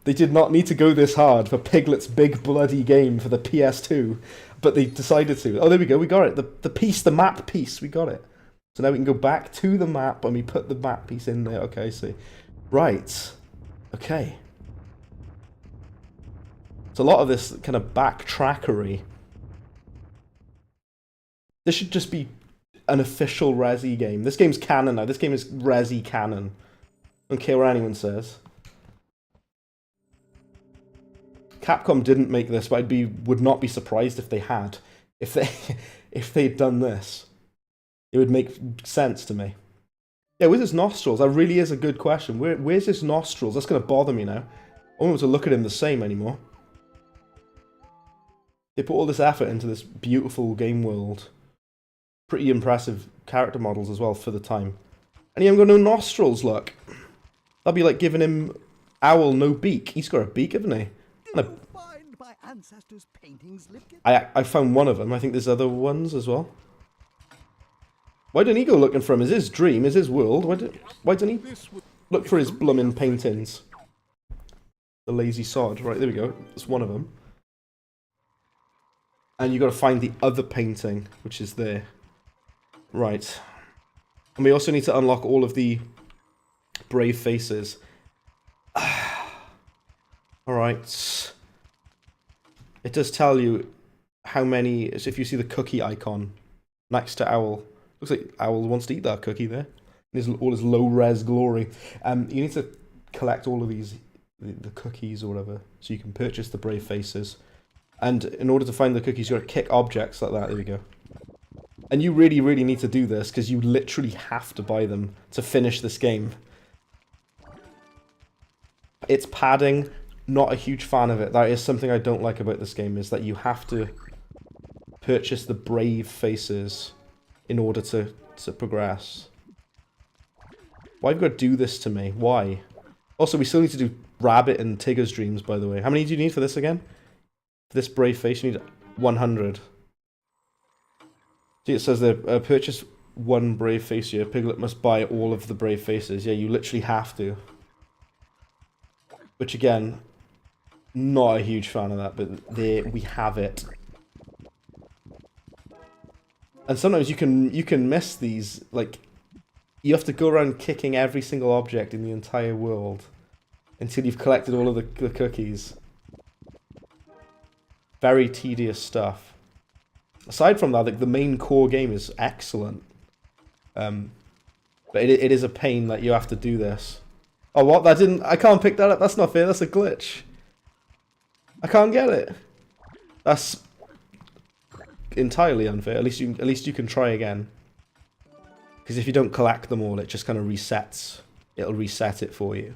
They did not need to go this hard for Piglet's big bloody game for the PS2, but they decided to. Oh, there we go, we got it. The map piece, we got it. So now we can go back to the map and we put the map piece in there. Okay, I see. Right. Okay. It's a lot of this kind of backtrackery. This should just be an official Resi game. This game's canon now. This game is Resi canon. Don't care what anyone says. Capcom didn't make this, but would not be surprised if they had. If they'd done this, it would make sense to me. Yeah, where's his nostrils? That really is a good question. Where's his nostrils? That's going to bother me now. I don't want to look at him the same anymore. They put all this effort into this beautiful game world. Pretty impressive character models as well for the time. And he ain't got no nostrils, look. That'd be like giving him Owl no beak. He's got a beak, haven't he? Did you find my ancestors' paintings, Lipkin? I found one of them. I think there's other ones as well. Why didn't he go looking for him? Is his dream? Is his world? Why didn't he This would look for his bloomin' paintings? The lazy sod. Right, there we go. It's one of them. And you got to find the other painting, which is there. Right. And we also need to unlock all of the brave faces. Alright. It does tell you how many... So if you see the cookie icon next to Owl. Looks like Owl wants to eat that cookie there. All his low-res glory. You need to collect all of these... The cookies or whatever. So you can purchase the brave faces. And in order to find the cookies, you got to kick objects like that. There we go. And you really, really need to do this, because you literally have to buy them to finish this game. It's padding. Not a huge fan of it. That is something I don't like about this game, is that you have to purchase the brave faces in order to progress. Why have you got to do this to me? Why? Also, we still need to do Rabbit and Tigger's Dreams, by the way. How many do you need for this again? For this brave face, you need 100. See, it says there, purchase one brave face here. Piglet must buy all of the brave faces. Yeah, you literally have to. Which, again, not a huge fan of that, but there we have it. And sometimes you can miss these, like, you have to go around kicking every single object in the entire world until you've collected all of the cookies. Very tedious stuff. Aside from that, like, the main core game is excellent. But it is a pain that you have to do this. Oh, what? I can't pick that up. That's not fair. That's a glitch. I can't get it. That's entirely unfair. At least you can try again. Because if you don't collect them all, it just kind of resets. It'll reset it for you.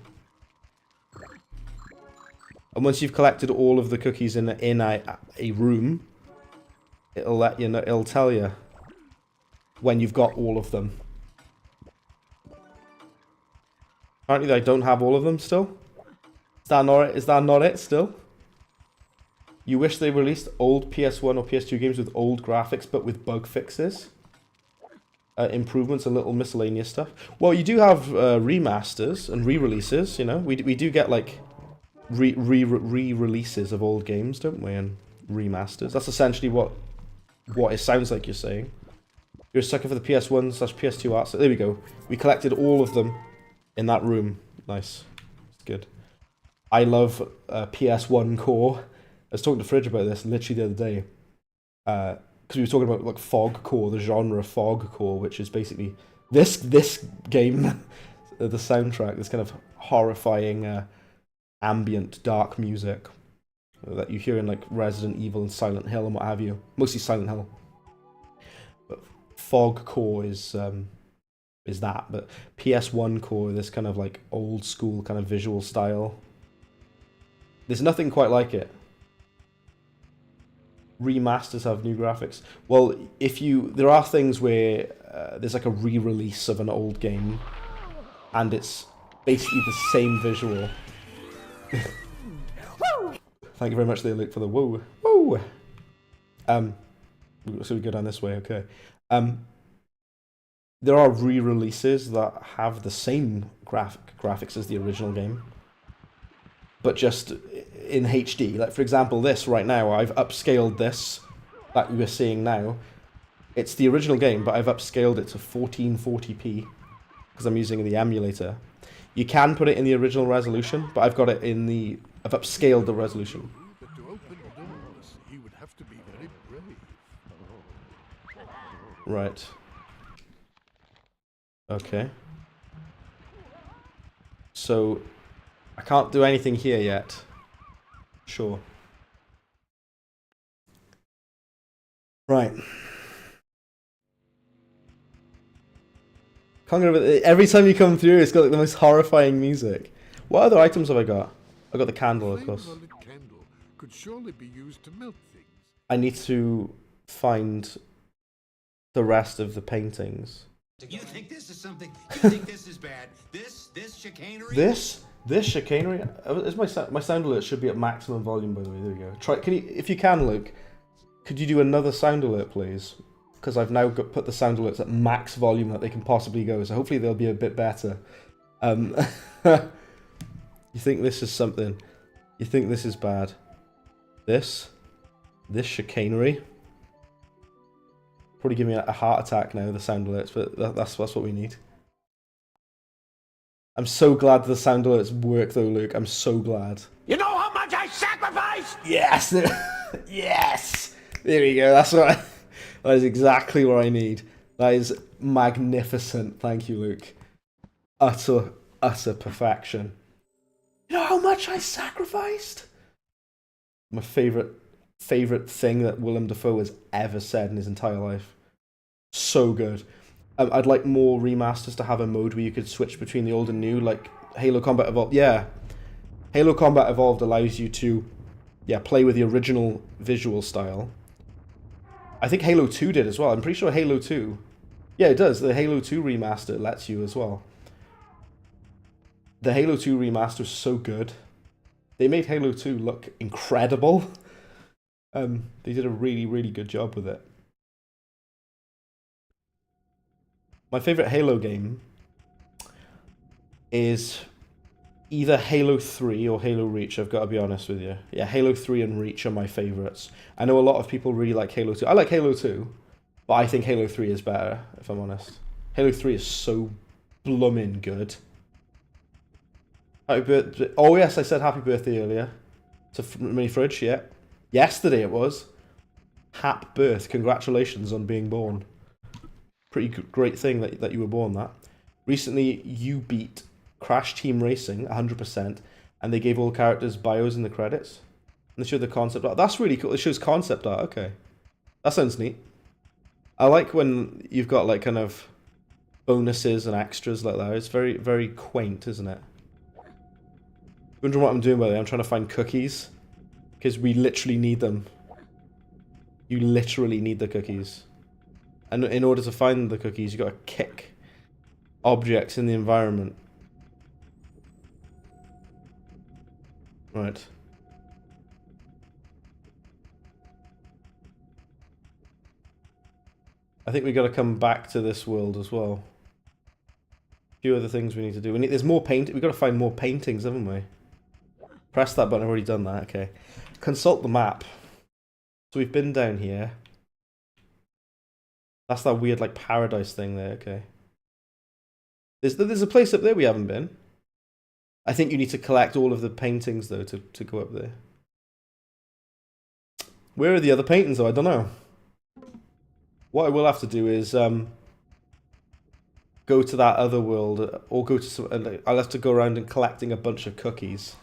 And once you've collected all of the cookies in a room, it'll let you know. It'll tell you when you've got all of them. Apparently, I don't have all of them still. Is that not it? Is that not it still? You wish they released old PS1 or PS2 games with old graphics, but with bug fixes, improvements, and little miscellaneous stuff. Well, you do have remasters and re-releases. You know, we do get like re-releases of old games, don't we? And remasters. That's essentially what it sounds like you're saying. You're a sucker for the PS1/PS2 art. So there we go. We collected all of them in that room. Nice. It's good. I love PS1 core. I was talking to Fridge about this literally the other day. Because we were talking about like fog core, the genre fog core, which is basically this game, the soundtrack, this kind of horrifying ambient dark music that you hear in like Resident Evil and Silent Hill and what have you. Mostly Silent Hill. But fog core is that. But PS1 core, this kind of like old school kind of visual style. There's nothing quite like it. Remasters have new graphics. Well, there are things where there's like a re-release of an old game, and it's basically the same visual. Thank you very much, there, Luke, for the whoa. Whoa! So we go down this way, okay. There are re-releases that have the same graphics as the original game, but just in HD. Like, for example, this right now, I've upscaled this that we're seeing now. It's the original game, but I've upscaled it to 1440p because I'm using the emulator. You can put it in the original resolution, but I've got it in the... I've upscaled the resolution. But to open doors, he would have to be very brave. Right. Okay. So, I can't do anything here yet. Sure. Right. Can't get over it. Every time you come through, it's got like the most horrifying music. What other items have I got? I got the candle, of course. Flame of a lit candle could surely be used to melt things. I need to find the rest of the paintings. You think this is something? You think this is bad? This chicanery? This chicanery? Is my sound alert should be at maximum volume, by the way. There we go. Try. If you can, Luke, could you do another sound alert, please? because I've now put the sound alerts at max volume that they can possibly go, so hopefully they'll be a bit better. You think this is something? You think this is bad? This chicanery? Probably give me a heart attack now, the sound alerts, but that's what we need. I'm so glad the sound alerts work though, Luke. I'm so glad. You know how much I sacrificed? Yes! Yes! There we go, that is exactly what I need. That is magnificent. Thank you, Luke. Utter perfection. You know how much I sacrificed? My favourite thing that Willem Dafoe has ever said in his entire life. So good. I'd like more remasters to have a mode where you could switch between the old and new, like Halo Combat Evolved. Yeah. Halo Combat Evolved allows you to, play with the original visual style. I think Halo 2 did as well. I'm pretty sure Halo 2... Yeah, it does. The Halo 2 remaster lets you as well. The Halo 2 remaster is so good. They made Halo 2 look incredible. They did a really, really good job with it. My favourite Halo game is either Halo 3 or Halo Reach, I've got to be honest with you. Yeah, Halo 3 and Reach are my favourites. I know a lot of people really like Halo 2. I like Halo 2, but I think Halo 3 is better, if I'm honest. Halo 3 is so bloomin' good. Happy birthday. Oh yes, I said happy birthday earlier. To Mini Fridge, yeah. Yesterday it was. Hap birth. Congratulations on being born. Pretty great thing that you were born that. Recently, you beat Crash Team Racing 100%, and they gave all characters bios in the credits. And they showed the concept art. That's really cool. It shows concept art. Okay. That sounds neat. I like when you've got like kind of bonuses and extras like that. It's very, very quaint, isn't it? Wondering what I'm doing by the way. I'm trying to find cookies. Because we literally need them. You literally need the cookies. And in order to find the cookies, you've got to kick objects in the environment. Right. I think we've got to come back to this world as well. A few other things we need to do. There's more paint. We've got to find more paintings, haven't we? Press that button. I've already done that. Okay. Consult the map. So we've been down here. That's that weird like paradise thing there. Okay. There's a place up there we haven't been. I think you need to collect all of the paintings though to go up there. Where are the other paintings though? I don't know. What I will have to do is go to that other world, or go to some. I'll have to go around and collecting a bunch of cookies.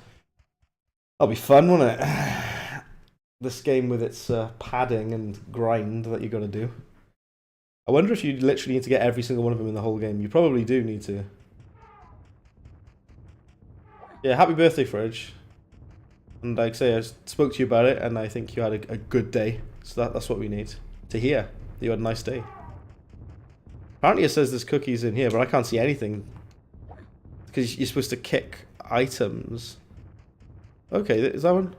That'll be fun, won't it? This game with its padding and grind that you got to do. I wonder if you literally need to get every single one of them in the whole game. You probably do need to. Yeah, happy birthday, Fridge. And like I say, I spoke to you about it, and I think you had a good day. So that's what we need to hear. You had a nice day. Apparently it says there's cookies in here, but I can't see anything. Because you're supposed to kick items. Okay, is that one?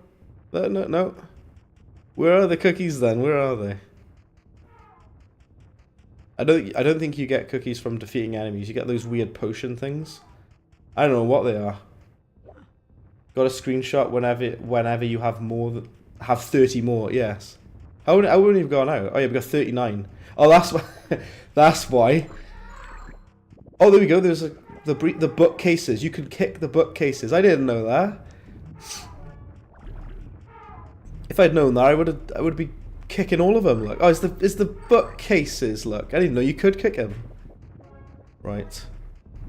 No. Where are the cookies then? Where are they? I don't think you get cookies from defeating enemies. You get those weird potion things. I don't know what they are. Got a screenshot whenever you have more have 30 more. Yes. How many have we gone out? Oh yeah, we got 39. Oh, that's why. That's why. Oh, there we go. There's the bookcases. You can kick the bookcases. I didn't know that. If I'd known that, I would be kicking all of them. Look. Oh, it's the bookcases. Look, I didn't know you could kick them. Right.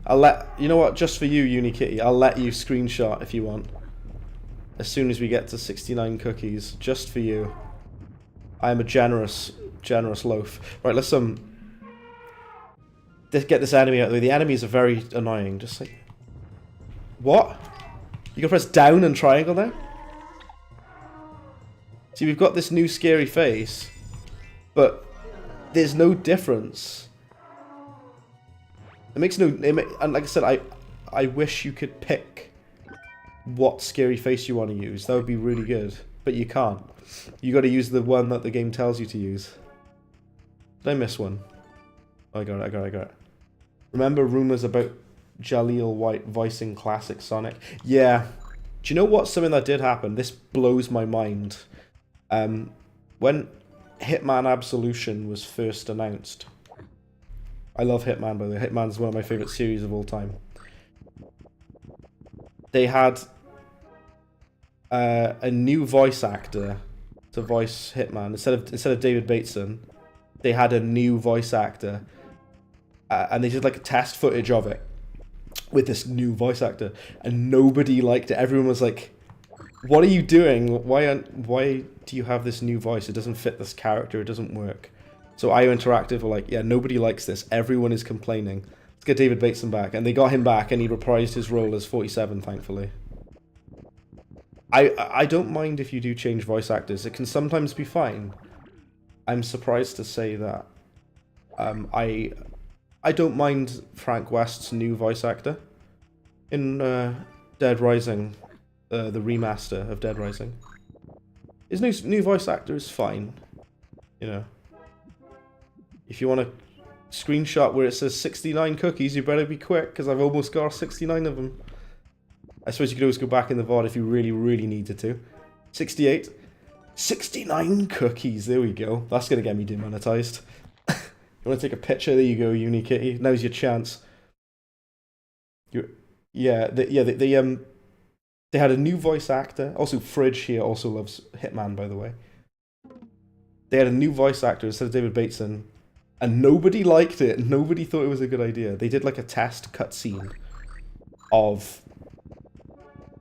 You know what? Just for you, Unikitty, I'll let you screenshot if you want. As soon as we get to 69 cookies, just for you. I am a generous loaf. Right, let's get this enemy out of the way. The enemies are very annoying. Just like, what? You can press down and triangle now. See, we've got this new scary face, but there's no difference. It makes no. And like I said, I wish you could pick what scary face you want to use. That would be really good, but you can't. You got to use the one that the game tells you to use. Did I miss one? Oh, I got it. Remember rumors about Jaleel White voicing classic Sonic? Yeah. Do you know what? Something that did happen. This blows my mind. When Hitman Absolution was first announced. I love Hitman, by the way. Hitman's one of my favorite series of all time. They had a new voice actor to voice Hitman. Instead of David Bateson, they had a new voice actor. And they did like a test footage of it with this new voice actor, and nobody liked it. Everyone was like, "What are you doing? Why do you have this new voice? It doesn't fit this character. It doesn't work." So IO Interactive were like, "Yeah, nobody likes this. Everyone is complaining. Let's get David Bateson back." And they got him back, and he reprised his role as 47, thankfully. I don't mind if you do change voice actors. It can sometimes be fine. I'm surprised to say that. I don't mind Frank West's new voice actor in Dead Rising, the remaster of Dead Rising. His new voice actor is fine, you know. If you want to screenshot where it says 69 cookies, you better be quick, because I've almost got 69 of them. I suppose you could always go back in the VOD if you really, really needed to. 68. 69 cookies, there we go. That's going to get me demonetized. You want to take a picture? There you go, Unikitty. Now's your chance. They had a new voice actor. Also, Fridge here also loves Hitman, by the way. They had a new voice actor instead of David Bateson, and nobody liked it. Nobody thought it was a good idea. They did like a test cutscene of,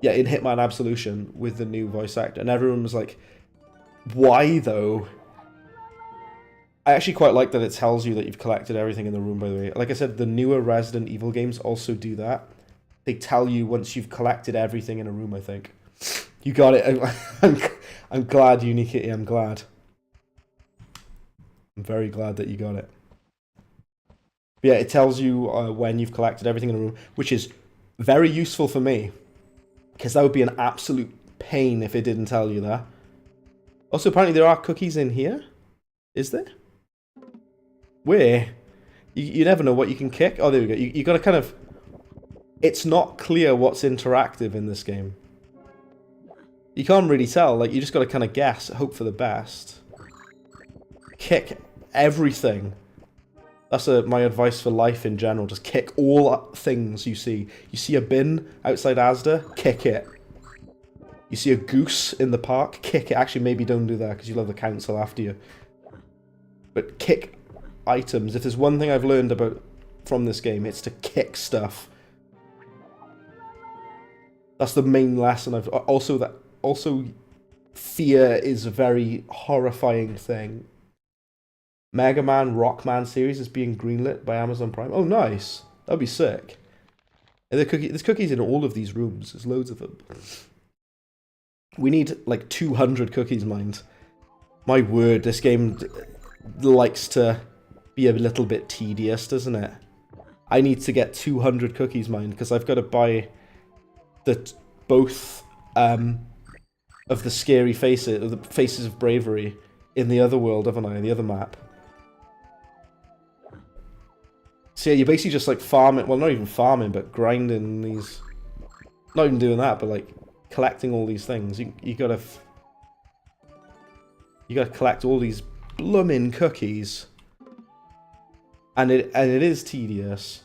in Hitman Absolution with the new voice actor, and everyone was like, "Why though?" I actually quite like that it tells you that you've collected everything in the room, by the way. Like I said, the newer Resident Evil games also do that. They tell you once you've collected everything in a room, I think. You got it. I'm glad, Unikitty, I'm glad. I'm very glad that you got it. But yeah, it tells you when you've collected everything in a room, which is very useful for me, because that would be an absolute pain if it didn't tell you that. Also, apparently there are cookies in here. Is there? Where? You never know what you can kick. Oh, there we go. You got to kind of... It's not clear what's interactive in this game. You can't really tell. Like, you just got to kind of guess, hope for the best. Kick everything. That's my advice for life in general. Just kick all things you see. You see a bin outside Asda, kick it. You see a goose in the park, kick it. Actually, maybe don't do that because you'll have the council after you. But kick items. If there's one thing I've learned from this game, it's to kick stuff. That's the main lesson. Also fear is a very horrifying thing. Mega Man Rockman series is being greenlit by Amazon Prime. Oh, nice. That'd be sick. And there's cookies in all of these rooms. There's loads of them. We need like 200 cookies mined. My word, this game likes to be a little bit tedious, doesn't it? I need to get 200 cookies mined because I've got to buy both of the scary faces, the faces of bravery in the other world, haven't I? The other map. So yeah, you're basically just like farming, well, not even farming, but grinding these, not even doing that, but like collecting all these things. You gotta collect all these bloomin' cookies. And it is tedious.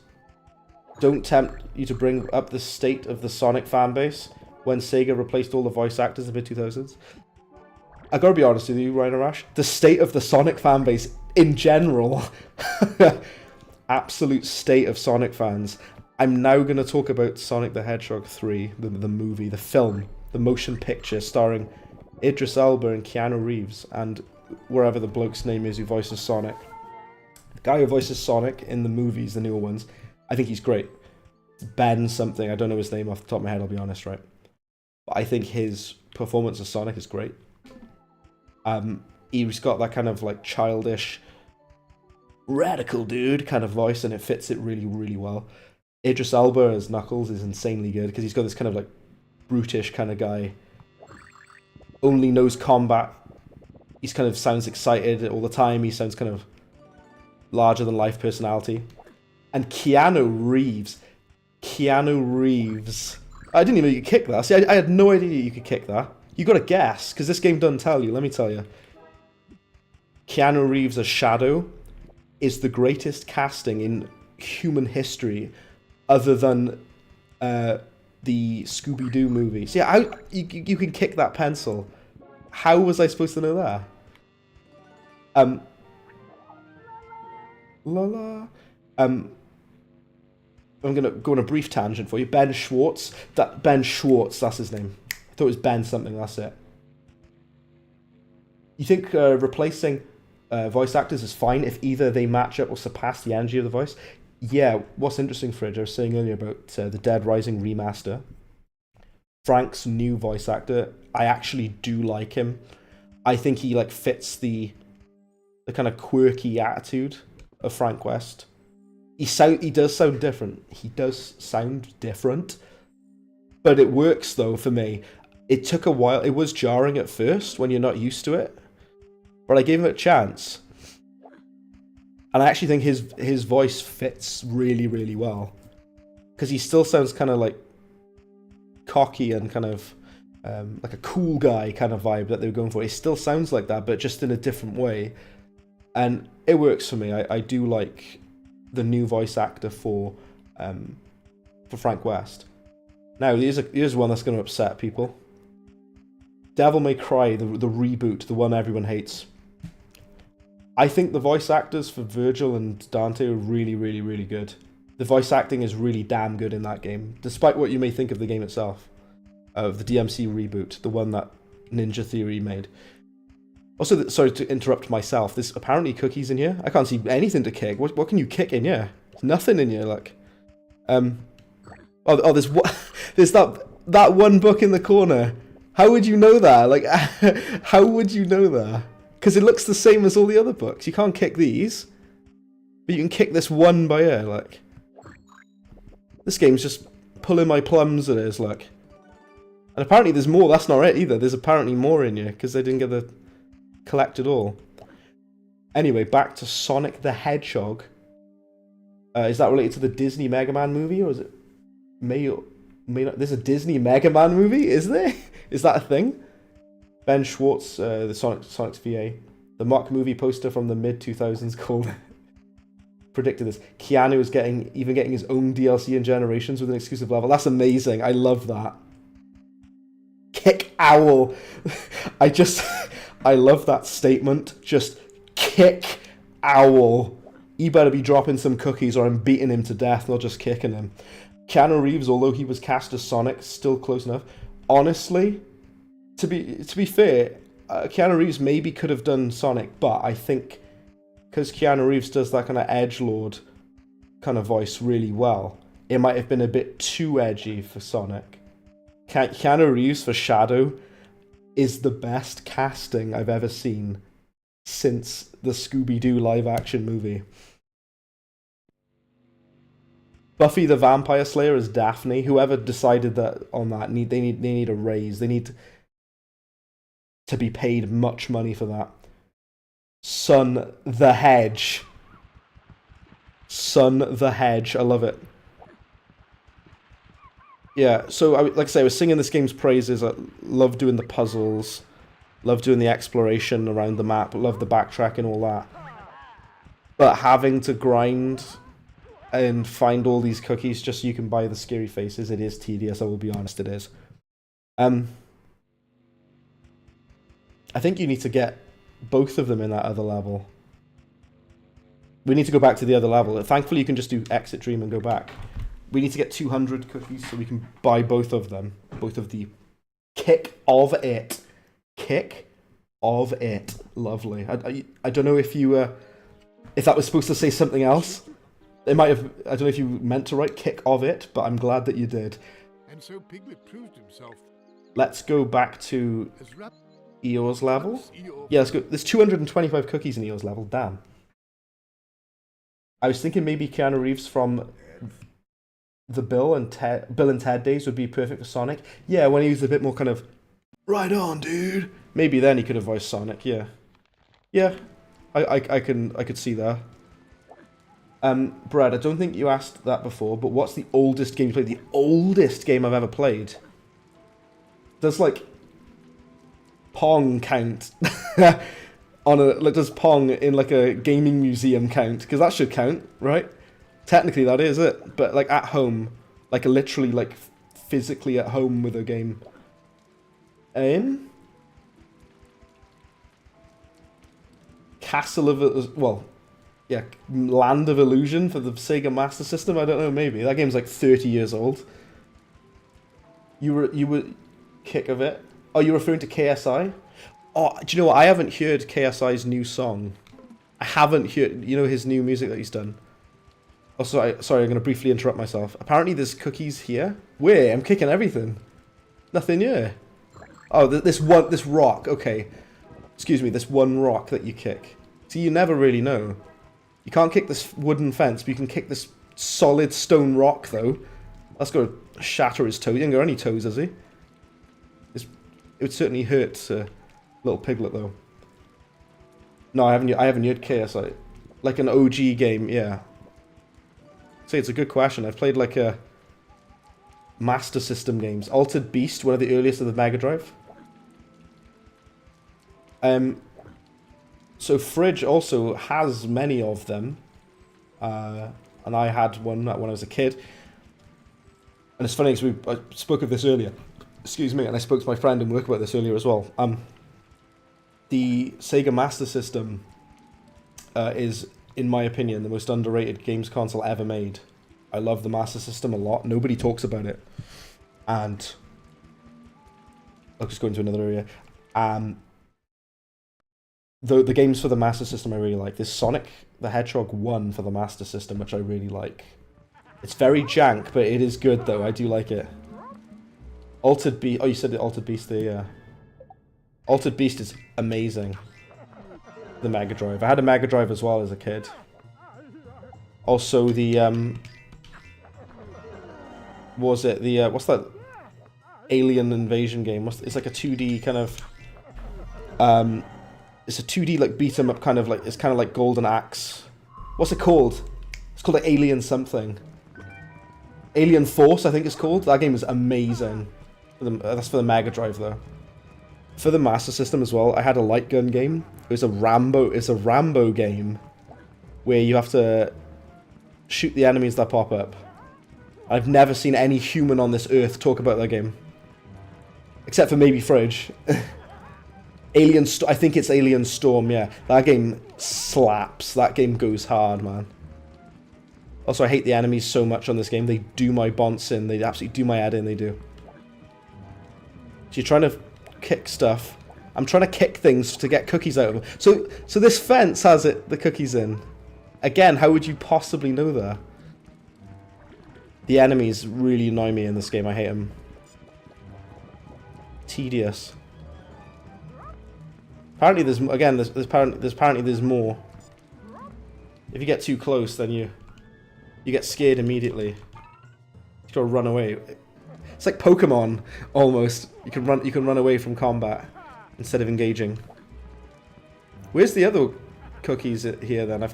Don't tempt you to bring up the state of the Sonic fanbase when Sega replaced all the voice actors in the mid-2000s. I gotta be honest with you, Ryan Arash. The state of the Sonic fanbase in general. Absolute state of Sonic fans. I'm now going to talk about Sonic the Hedgehog 3, the movie, the film, the motion picture starring Idris Elba and Keanu Reeves, and wherever the bloke's name is who voices Sonic. The guy who voices Sonic in the movies, the newer ones, I think he's great. Ben something, I don't know his name off the top of my head, I'll be honest, right? But I think his performance as Sonic is great. He's got that kind of like childish, radical dude kind of voice, and it fits it really, really well. Idris Elba as Knuckles is insanely good because he's got this kind of like brutish kind of guy. Only knows combat. He's kind of sounds excited all the time. He sounds kind of larger-than-life personality. And Keanu Reeves. I didn't even know you could kick that. See, I had no idea you could kick that. You got to guess, because this game doesn't tell you, let me tell you. Keanu Reeves as Shadow is the greatest casting in human history, other than the Scooby-Doo movie. See, you can kick that pencil. How was I supposed to know that? I'm gonna go on a brief tangent for you. Ben Schwartz, that's his name. I thought it was Ben something, that's it. You think replacing voice actors is fine if either they match up or surpass the energy of the voice? Yeah, what's interesting, Fridge, I was saying earlier about the Dead Rising remaster. Frank's new voice actor, I actually do like him. I think he like fits the kind of quirky attitude of Frank West. He does sound different. But it works though for me. It took a while. It was jarring at first when you're not used to it. But I gave him a chance. And I actually think his voice fits really, really well. Because he still sounds kind of like cocky and kind of like a cool guy kind of vibe that they were going for. He still sounds like that, but just in a different way. And it works for me. I do like the new voice actor for Frank West. Now, here's one that's going to upset people. Devil May Cry, the reboot, the one everyone hates. I think the voice actors for Virgil and Dante are really, really, really good. The voice acting is really damn good in that game, despite what you may think of the game itself. Of the DMC reboot, the one that Ninja Theory made. Also, sorry to interrupt myself, there's apparently cookies in here. I can't see anything to kick. What can you kick in here? There's nothing in here, like. There's that one book in the corner. How would you know that? Like, how would you know that? Because it looks the same as all the other books. You can't kick these. But you can kick this one by ear, like. This game's just pulling my plums, it is, like. And apparently there's more, that's not it either. There's apparently more in here, because they didn't get the collect it all. Anyway, back to Sonic the Hedgehog. Is that related to the Disney Mega Man movie, or is it... May not... There's a Disney Mega Man movie, is there? Is that a thing? Ben Schwartz, the Sonic's VA. The mock movie poster from the mid-2000s called... predicted this. Keanu is even getting his own DLC in Generations with an exclusive level. That's amazing. I love that. Kick Owl. I love that statement. Just kick Owl. He better be dropping some cookies or I'm beating him to death, not just kicking him. Keanu Reeves, although he was cast as Sonic, still close enough. Honestly, to be fair, Keanu Reeves maybe could have done Sonic, but I think because Keanu Reeves does that kind of edgelord kind of voice really well, it might have been a bit too edgy for Sonic. Keanu Reeves for Shadow is the best casting I've ever seen since the Scooby-Doo live-action movie. Buffy the Vampire Slayer as Daphne. Whoever decided that on that, they need a raise. They need to be paid much money for that. Son the Hedge. Son the Hedge. I love it. Yeah, so like I say, I was singing this game's praises. I love doing the puzzles, love doing the exploration around the map, love the backtrack and all that. But having to grind and find all these cookies just so you can buy the scary faces, it is tedious, I will be honest, it is. I think you need to get both of them in that other level. We need to go back to the other level. Thankfully, you can just do Exit Dream and go back. We need to get 200 cookies so we can buy both of them. Both of the Kick of It. Kick of It. Lovely. I don't know if you... if that was supposed to say something else. It might have... I don't know if you meant to write Kick of It, but I'm glad that you did. And so Piglet proved himself. Let's go back to Eeyore's level. Yeah, let's go. There's 225 cookies in Eeyore's level. Damn. I was thinking maybe Keanu Reeves from the Bill and Ted days would be perfect for Sonic. Yeah, when he was a bit more kind of, right on, dude. Maybe then he could have voiced Sonic. Yeah, yeah. I could see that. Brad, I don't think you asked that before, but what's the oldest game you played? The oldest game I've ever played? Does, like, Pong count? Does Pong in, like, a gaming museum count? Because that should count, right? Technically that is it. But, like, at home, like, literally, like, physically at home with a game. Castle of... Well... Yeah, Land of Illusion for the Sega Master System. I don't know, maybe that game's like 30 years old. You were kick of it. Oh, you're referring to KSI? Oh, do you know what? I haven't heard KSI's new song. I haven't heard, you know, his new music that he's done. Oh, sorry, I'm going to briefly interrupt myself. Apparently, there's cookies here. Where? I'm kicking everything. Nothing here. Oh, this rock. Okay, excuse me. This one rock that you kick. See, you never really know. You can't kick this wooden fence, but you can kick this solid stone rock, though. That's going to shatter his toes. He ain't got any toes, has he? It would certainly hurt little Piglet, though. No, I haven't heard KSI. Like an OG game, yeah. See, it's a good question. I've played, like, a Master System games. Altered Beast, one of the earliest of the Mega Drive. So Fridge also has many of them, and I had one when I was a kid. And it's funny because I spoke of this earlier, excuse me, and I spoke to my friend in work about this earlier as well. The Sega Master System is, in my opinion, the most underrated games console ever made. I love the Master System a lot. Nobody talks about it, and I'll just go into another area. The games for the Master System I really like. There's Sonic the Hedgehog 1 for the Master System, which I really like. It's very jank, but it is good, though. I do like it. Altered Beast... Oh, you said the Altered Beast there, yeah. Altered Beast is amazing. The Mega Drive. I had a Mega Drive as well as a kid. Also, the... what was it? The... what's that? Alien Invasion game. It's like a 2D kind of... it's a 2D like beat 'em up kind of like, it's kind of like Golden Axe. What's it called? It's called like Alien something. Alien Force, I think it's called. That game is amazing. That's for the Mega Drive though. For the Master System as well, I had a light gun game. It's a Rambo game where you have to shoot the enemies that pop up. I've never seen any human on this earth talk about that game. Except for maybe Fridge. I think it's Alien Storm, yeah. That game slaps. That game goes hard, man. Also, I hate the enemies so much on this game. They do my bonce in. They absolutely do my head in, they do. So you're trying to kick stuff. I'm trying to kick things to get cookies out of them. So this fence has the cookies in. Again, how would you possibly know that? The enemies really annoy me in this game. I hate them. Tedious. Apparently there's more. If you get too close, then you get scared immediately. You gotta run away. It's like Pokemon almost. You can run away from combat instead of engaging. Where's the other cookies here then?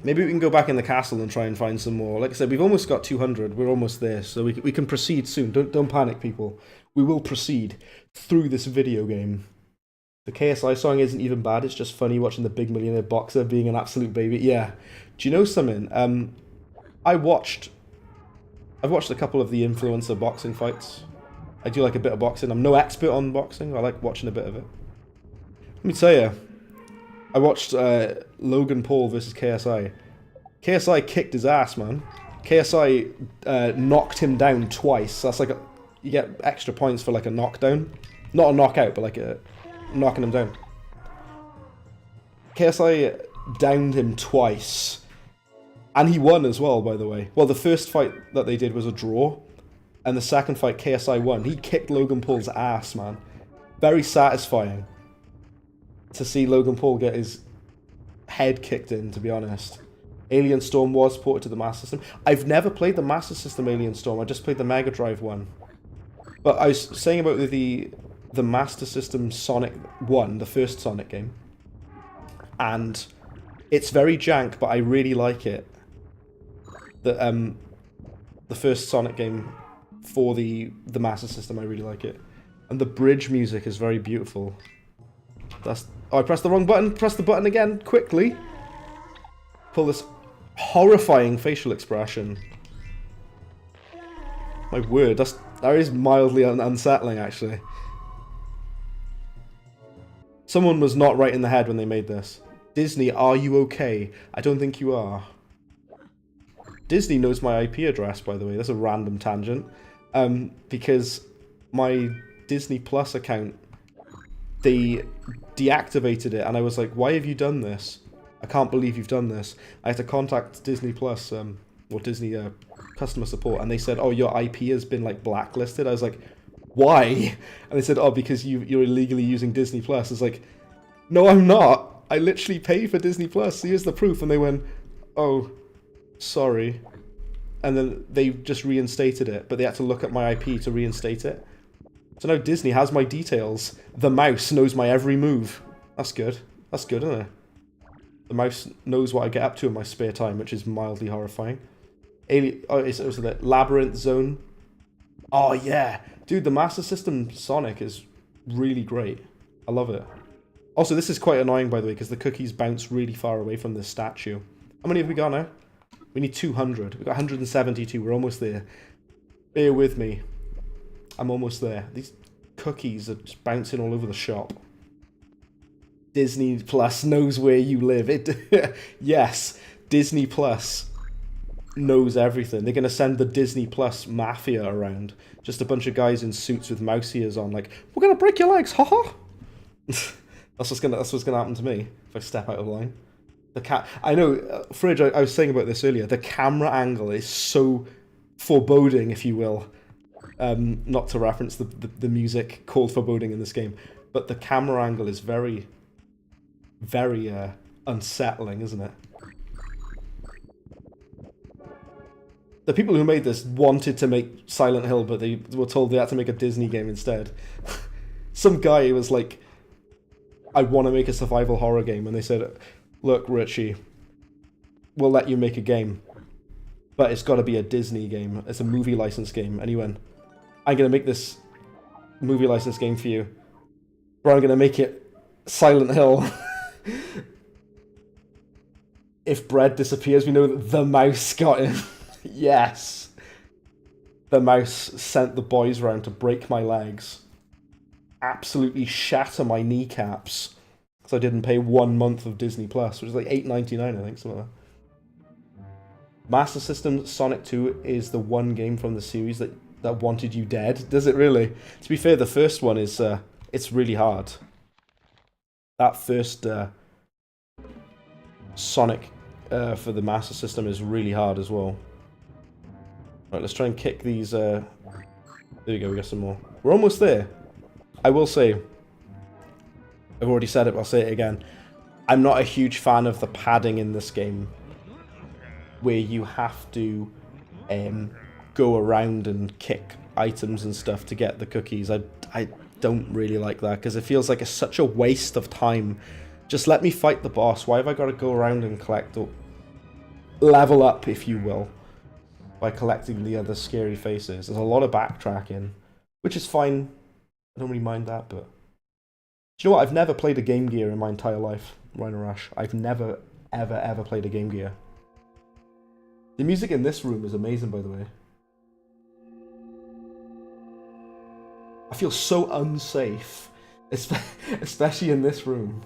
Maybe we can go back in the castle and try and find some more. Like I said, we've almost got 200. We're almost there, so we can proceed soon. Don't panic, people. We will proceed through this video game. The KSI song isn't even bad. It's just funny watching the big millionaire boxer being an absolute baby. Yeah. Do you know something? I've watched a couple of the influencer boxing fights. I do like a bit of boxing. I'm no expert on boxing. I like watching a bit of it. Let me tell you. I watched Logan Paul versus KSI. KSI kicked his ass, man. KSI knocked him down twice. That's like you get extra points for like a knockdown. Not a knockout, but like a knocking him down. KSI downed him twice. And he won as well, by the way. Well, the first fight that they did was a draw. And the second fight, KSI won. He kicked Logan Paul's ass, man. Very satisfying to see Logan Paul get his head kicked in, to be honest. Alien Storm was ported to the Master System. I've never played the Master System Alien Storm. I just played the Mega Drive one. But I was saying about the Master System Sonic 1, the first Sonic game. And It's very jank, but I really like it. The first Sonic game for the Master System, I really like it. And the bridge music is very beautiful. Oh, I pressed the wrong button. Press the button again, quickly. Pull this horrifying facial expression. My word, that is mildly unsettling, actually. Someone was not right in the head when they made this. Disney, are you okay? I don't think you are. Disney knows my IP address, by the way. That's a random tangent. Because my Disney Plus account, they deactivated it, and I was like, why have you done this? I can't believe you've done this. I had to contact Disney Plus, or Disney customer support, and they said, oh, your IP has been, like, blacklisted. I was like, why? And they said, oh, because you're illegally using Disney Plus. It's like, no, I'm not. I literally pay for Disney Plus. Here's the proof. And they went, oh, sorry. And then they just reinstated it, but they had to look at my IP to reinstate it. So now Disney has my details. The mouse knows my every move. That's good. That's good, isn't it? The mouse knows what I get up to in my spare time, which is mildly horrifying. It's the Labyrinth Zone. Oh, yeah. Dude, the Master System Sonic is really great. I love it. Also, this is quite annoying, by the way, because the cookies bounce really far away from this statue. How many have we got now? We need 200. We've got 172. We're almost there. Bear with me. I'm almost there. These cookies are just bouncing all over the shop. Disney Plus knows where you live. Yes, Disney Plus knows everything. They're going to send the Disney Plus mafia around. Just a bunch of guys in suits with mouse ears on, like, we're going to break your legs, haha! That's what's gonna happen to me if I step out of line. I know, Fridge, I was saying about this earlier, the camera angle is so foreboding, if you will. Not to reference the music called foreboding in this game, but the camera angle is very, very unsettling, isn't it? The people who made this wanted to make Silent Hill, but they were told they had to make a Disney game instead. Some guy was like, I want to make a survival horror game, and they said, look, Richie, we'll let you make a game, but it's got to be a Disney game. It's a movie license game. And he went, I'm going to make this movie license game for you, but I'm going to make it Silent Hill. If bread disappears, we know that the mouse got him. Yes. The mouse sent the boys round to break my legs. Absolutely shatter my kneecaps. Because I didn't pay 1 month of Disney Plus, which is like $8.99, I think, something like that. Master System Sonic 2 is the one game from the series that wanted you dead. Does it really? To be fair, the first one is, it's really hard. That first Sonic for the Master System is really hard as well. Right, let's try and kick these, there we go, we got some more. We're almost there. I will say, I've already said it, but I'll say it again. I'm not a huge fan of the padding in this game, where you have to go around and kick items and stuff to get the cookies. I don't really like that, because it feels like it's such a waste of time. Just let me fight the boss. Why have I got to go around and collect, or level up, if you will, by collecting the other scary faces? There's a lot of backtracking, which is fine. I don't really mind that, but... Do you know what? I've never played a Game Gear in my entire life, Rhino Rash. I've never, ever, ever played a Game Gear. The music in this room is amazing, by the way. I feel so unsafe, especially in this room.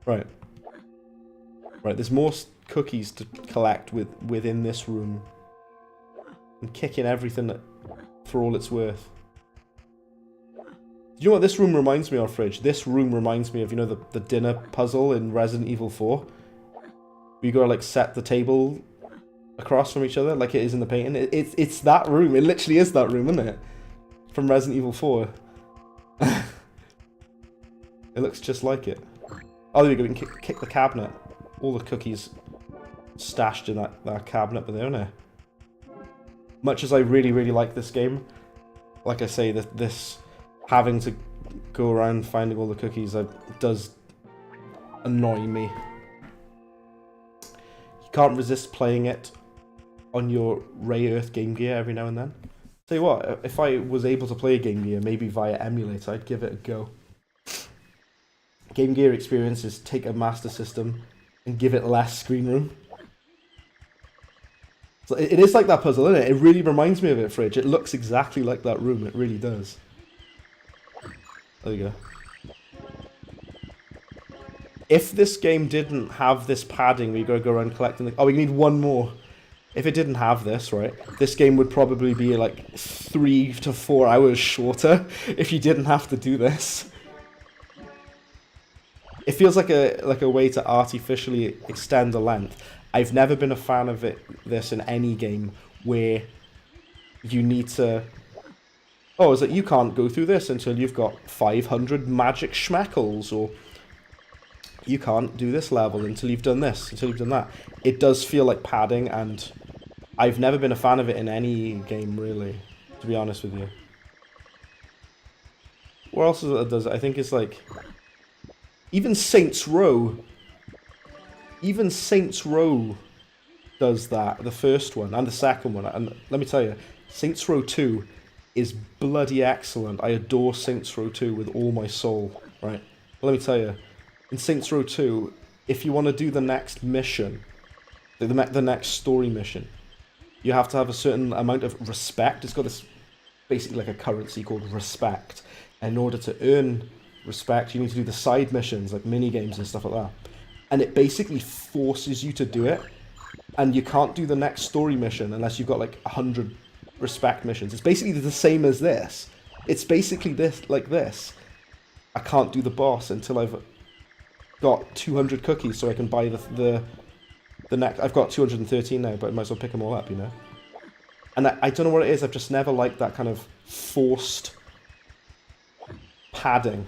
Right. Right, there's more cookies to collect within this room. I'm kicking everything for all it's worth. Do you know what this room reminds me of, Fridge? This room reminds me of, you know, the dinner puzzle in Resident Evil 4? Where you gotta, like, set the table across from each other, like it is in the painting. It's that room. It literally is that room, isn't it? From Resident Evil 4. It looks just like it. Oh, there we go. We can kick the cabinet. All the cookies stashed in that cabinet, but they're in there. Much as I really, really like this game, like I say, this having to go around finding all the cookies does annoy me. you can't resist playing it on your Ray Earth Game Gear every now and then. Tell you what, if I was able to play Game Gear, maybe via emulator, I'd give it a go. Game Gear experience is take a Master System and give it less screen room. So it is like that puzzle, isn't it? It really reminds me of it, Fridge. It looks exactly like that room. It really does. There you go. If this game didn't have this padding where you gotta go around collecting the... Oh, we need one more. If it didn't have this, right, this game would probably be like 3 to 4 hours shorter if you didn't have to do this. It feels like a way to artificially extend the length. I've never been a fan of this in any game where you need to... Oh, is that you can't go through this until you've got 500 magic schmeckles, or you can't do this level until you've done this, until you've done that. It does feel like padding, and I've never been a fan of it in any game, really, to be honest with you. What else is it that does it? I think it's like... Even Saints Row does that, the first one, and the second one. And let me tell you, Saints Row 2 is bloody excellent. I adore Saints Row 2 with all my soul, right? But let me tell you, in Saints Row 2, if you want to do the next mission, the next story mission, you have to have a certain amount of respect. It's got this, basically like a currency called respect. And in order to earn respect, you need to do the side missions, like mini games and stuff like that. And it basically forces you to do it. And you can't do the next story mission unless you've got like 100 respect missions. It's basically the same as this. It's basically this, like this. I can't do the boss until I've got 200 cookies so I can buy the next... I've got 213 now, but I might as well pick them all up, you know? And I don't know what it is, I've just never liked that kind of forced padding.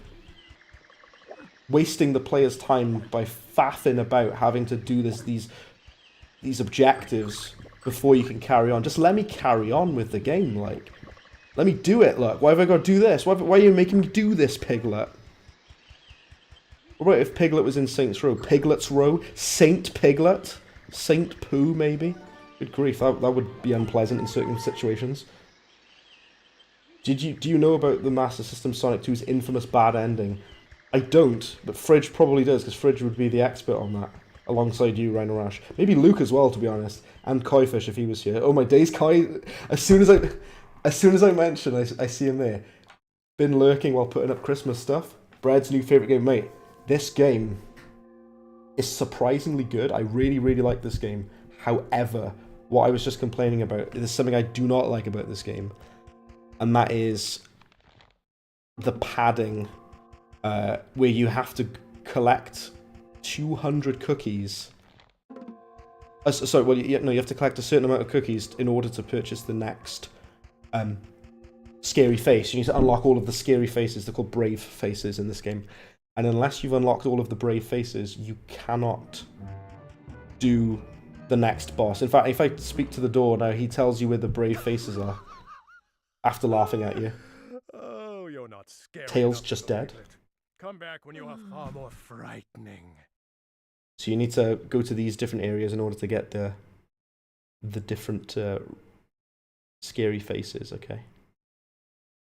Wasting the player's time by faffing about having to do these objectives before you can carry on. Just let me carry on with the game, like. Let me do it, look. Why have I got to do this? Why are you making me do this, Piglet? What about if Piglet was in Saints Row? Piglet's Row? Saint Piglet? Saint Pooh, maybe? Good grief, that would be unpleasant in certain situations. Do you know about the Master System Sonic 2's infamous bad ending? I don't, but Fridge probably does, because Fridge would be the expert on that, alongside you, Rhino Rash. Maybe Luke as well, to be honest, and Koifish if he was here. Oh my days, Kai! As soon as I mention, I see him there. Been lurking while putting up Christmas stuff. Brad's new favourite game, mate. This game is surprisingly good. I really, really like this game. However, what I was just complaining about is something I do not like about this game, and that is the padding, where you have to collect 200 cookies. Sorry, well, you have to collect a certain amount of cookies in order to purchase the next scary face. You need to unlock all of the scary faces. They're called brave faces in this game. And unless you've unlocked all of the brave faces, you cannot do the next boss. In fact, if I speak to the door now, he tells you where the brave faces are. After laughing at you. Oh, you're not scary. Tails just dead. Piglet. Come back when you are far more frightening. So you need to go to these different areas in order to get the different scary faces, okay?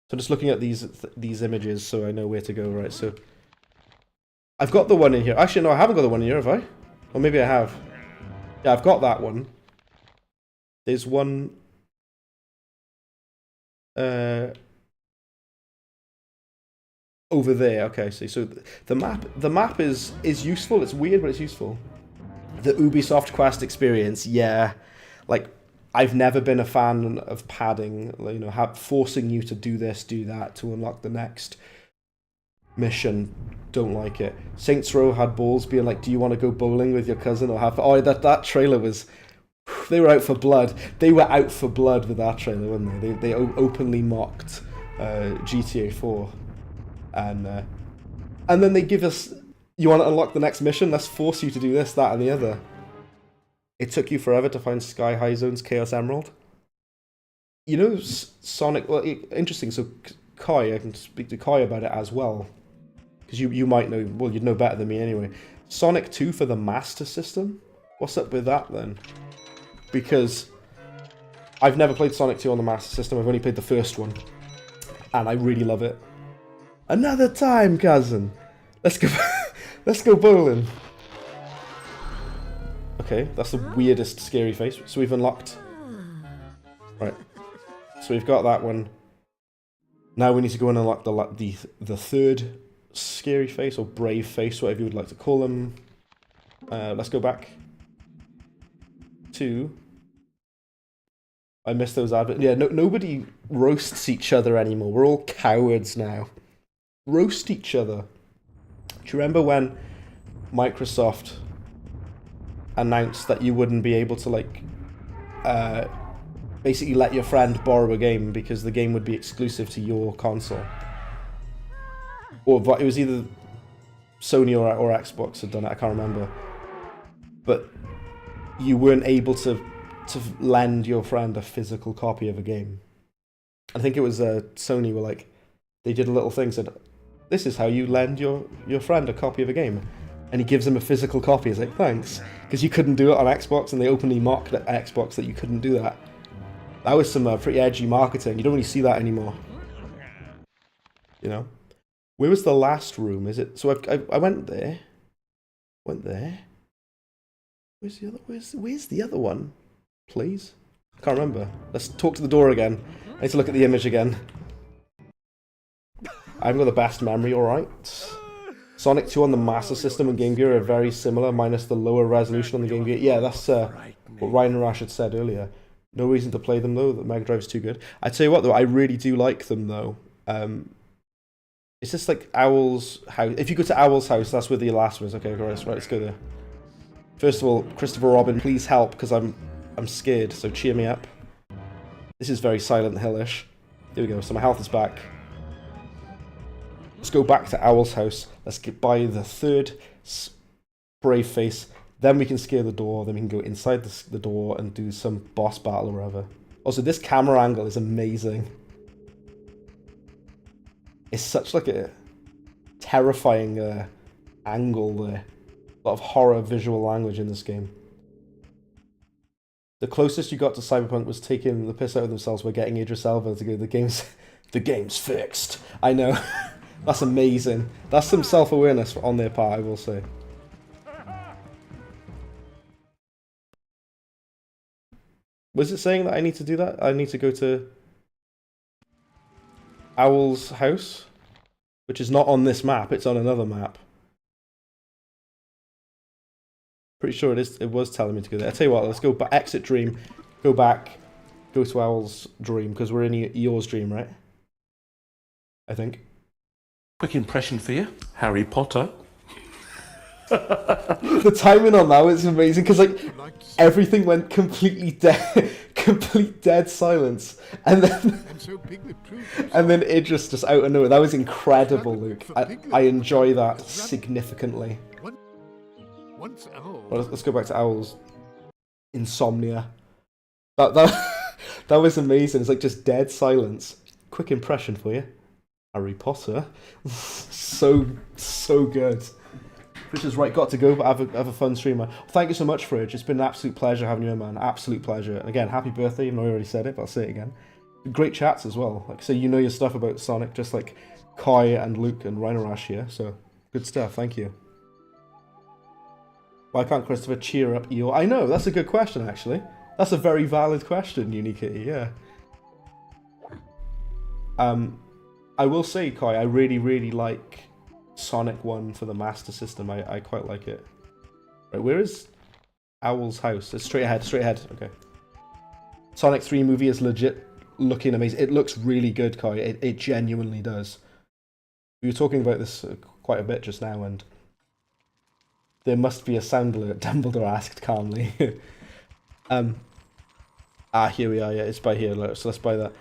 So just looking at these images so I know where to go, right? So I've got the one in here. Actually, no, I haven't got the one in here, have I? Or maybe I have. Yeah, I've got that one. There's one... over there. Okay, see. So the map is useful. It's weird, but it's useful. The Ubisoft Quest experience, yeah. Like, I've never been a fan of padding, you know, forcing you to do this, do that to unlock the next mission. Don't like it. Saints Row had balls being like, do you want to go bowling with your cousin or have... Oh, that trailer was... They were out for blood. They were out for blood with that trailer, weren't they? They openly mocked GTA 4. And then they give us... You want to unlock the next mission? Let's force you to do this, that, and the other. It took you forever to find Sky High Zone's Chaos Emerald. You know, Sonic... Well, interesting. So, Kai, I can speak to Kai about it as well. Because you might know... Well, you'd know better than me anyway. Sonic 2 for the Master System What's up with that then? Because I've never played Sonic 2 on the Master System. I've only played the first one, and I really love it. Another time, cousin. Let's go. Let's go bowling. Okay, that's the weirdest scary face. So we've unlocked. Right. So we've got that one. Now we need to go and unlock the third scary face, or brave face, whatever you would like to call them. Let's go back to... I missed those adverts. Yeah, nobody roasts each other anymore. We're all cowards now. Roast each other. Do you remember when Microsoft announced that you wouldn't be able to, like, basically let your friend borrow a game because the game would be exclusive to your console? Or it was either Sony or Xbox had done it, I can't remember. But you weren't able to lend your friend a physical copy of a game. I think it was Sony were like, they did a little thing, said, this is how you lend your friend a copy of a game. And he gives him a physical copy. He's like, thanks. Because you couldn't do it on Xbox, and they openly mocked at Xbox that you couldn't do that. That was some pretty edgy marketing. You don't really see that anymore. You know? Where was the last room? Is it... So I went there. Went there. Where's the other... Where's the other one? Please? I can't remember. Let's talk to the door again. I need to look at the image again. I haven't got the best memory, alright. Sonic 2 on the Master System and Game Gear are very similar, minus the lower resolution on the Game Gear. Yeah, that's what Ryan and Rash had said earlier. No reason to play them, though. The Mega Drive's too good. I tell you what, though, I really do like them, though. It's just like Owl's house. If you go to Owl's house, that's where the last one is. Okay, right, let's go there. First of all, Christopher Robin, please help, because I'm scared, so cheer me up. This is very Silent Hill-ish. Here we go, so my health is back. Let's go back to Owl's house. Let's get by the third brave face. Then we can scare the door. Then we can go inside the door and do some boss battle or whatever. Also, this camera angle is amazing. It's such like a terrifying angle there. A lot of horror visual language in this game. The closest you got to Cyberpunk was taking the piss out of themselves by getting Idris Elba to go, the game's fixed. I know. That's amazing. That's some self-awareness on their part, I will say. Was it saying that I need to do that? I need to go to Owl's house? Which is not on this map, it's on another map. Pretty sure it was telling me to go there. I tell you what, let's go exit dream, go back, go to Owl's dream, because we're in Eeyore's dream, right? I think. Quick impression for you, Harry Potter. The timing on that was amazing, because like everything went completely dead silence, and then Idris just out of nowhere. That was incredible, Luke. I enjoy that significantly. Well, let's go back to Owl's insomnia. That was amazing. It's like just dead silence. Quick impression for you, Harry Potter. so good. Which is right, got to go, but have a fun stream, man. Thank you so much, Fridge. It's been an absolute pleasure having you in, man. Absolute pleasure. And again, happy birthday, even though I already said it, but I'll say it again. Great chats as well. Like I say, you know your stuff about Sonic, just like Kai and Luke and Rhinorash here, so good stuff, thank you. Why can't Christopher cheer up Eeyore? I know, that's a good question, actually. That's a very valid question, Unikitty, yeah. I will say, Kai, I really like Sonic 1 for the Master System. I quite like it. Right, where is Owl's house? It's straight ahead, okay. Sonic 3 movie is legit looking amazing. It looks really good, Kai. It genuinely does. We were talking about this quite a bit just now, and there must be a sound alert, Dumbledore asked calmly. Here we are, yeah, it's by here, so let's buy that.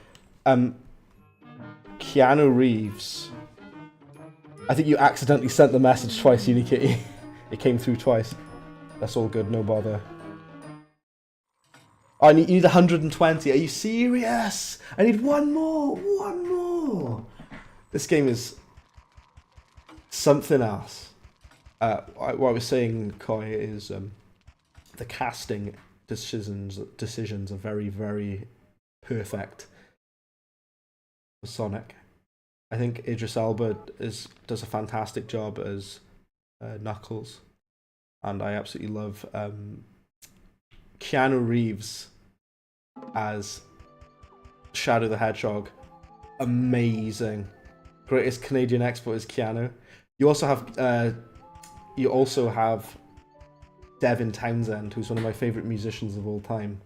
Keanu Reeves. I think you accidentally sent the message twice, Unikitty. It came through twice. That's all good, no bother. Oh, you need 120. Are you serious? I need one more. This game is something else. What I was saying, Kai, is the casting decisions are very, very perfect for Sonic. I think Idris Elba does a fantastic job as Knuckles, and I absolutely love Keanu Reeves as Shadow the Hedgehog. Amazing. Greatest Canadian export is Keanu. You also have Devin Townsend, who's one of my favorite musicians of all time.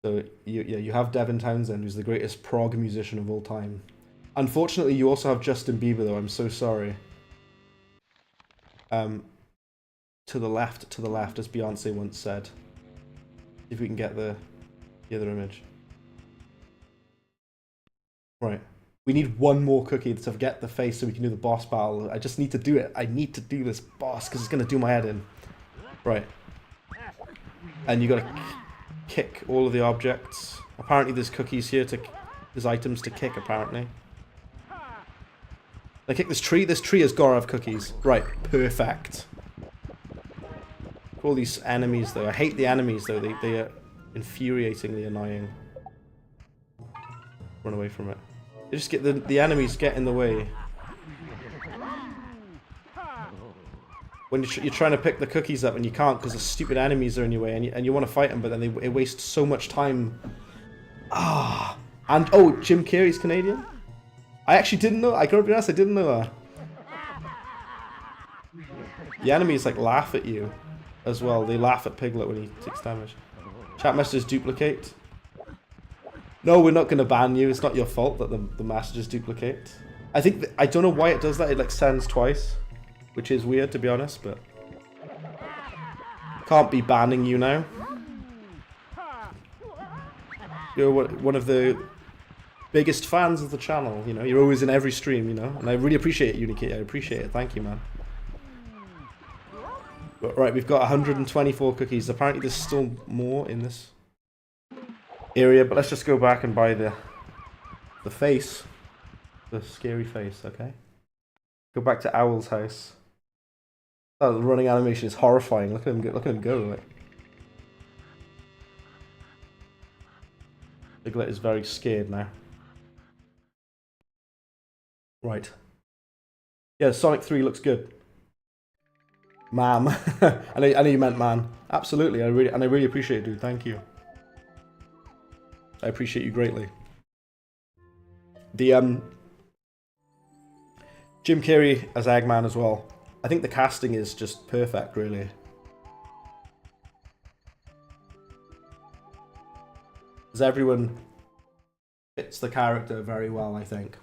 So you have Devin Townsend, who's the greatest prog musician of all time. Unfortunately, you also have Justin Bieber, though. I'm so sorry. To the left, as Beyonce once said. See if we can get the other image. Right. We need one more cookie to get the face so we can do the boss battle. I just need to do it. I need to do this boss because it's going to do my head in. Right. And you got to kick all of the objects. Apparently there's cookies here there's items to kick, apparently. I kick this tree. This tree has got to have cookies. Right. Perfect. All these enemies, though. I hate the enemies, though. They are infuriatingly annoying. Run away from it. They just get the enemies get in the way. When you're trying to pick the cookies up and you can't because the stupid enemies are in your way, and you want to fight them, but then it wastes so much time. And oh, Jim Carrey's Canadian? I actually didn't know. I gotta be honest, I didn't know that. The enemies like laugh at you as well. They laugh at Piglet when he takes damage. Chat messages duplicate. No, we're not going to ban you. It's not your fault that the messages duplicate. I think I don't know why it does that. It like sends twice, which is weird to be honest, but can't be banning you now. You're one of the biggest fans of the channel. You know, you're always in every stream. You know, and I really appreciate it, Unikit. I appreciate it. Thank you, man. But, right, we've got 124 cookies. Apparently, there's still more in this area, but let's just go back and buy the face, the scary face. Okay, go back to Owl's house. Oh, the running animation is horrifying. Look at him go! Look at him go! Like, Piglet is very scared now. Right. Yeah, Sonic 3 looks good. Ma'am. I know you meant man. Absolutely, I really appreciate it, dude. Thank you. I appreciate you greatly. The Jim Carrey as Eggman as well. I think the casting is just perfect, really. As everyone fits the character very well, I think.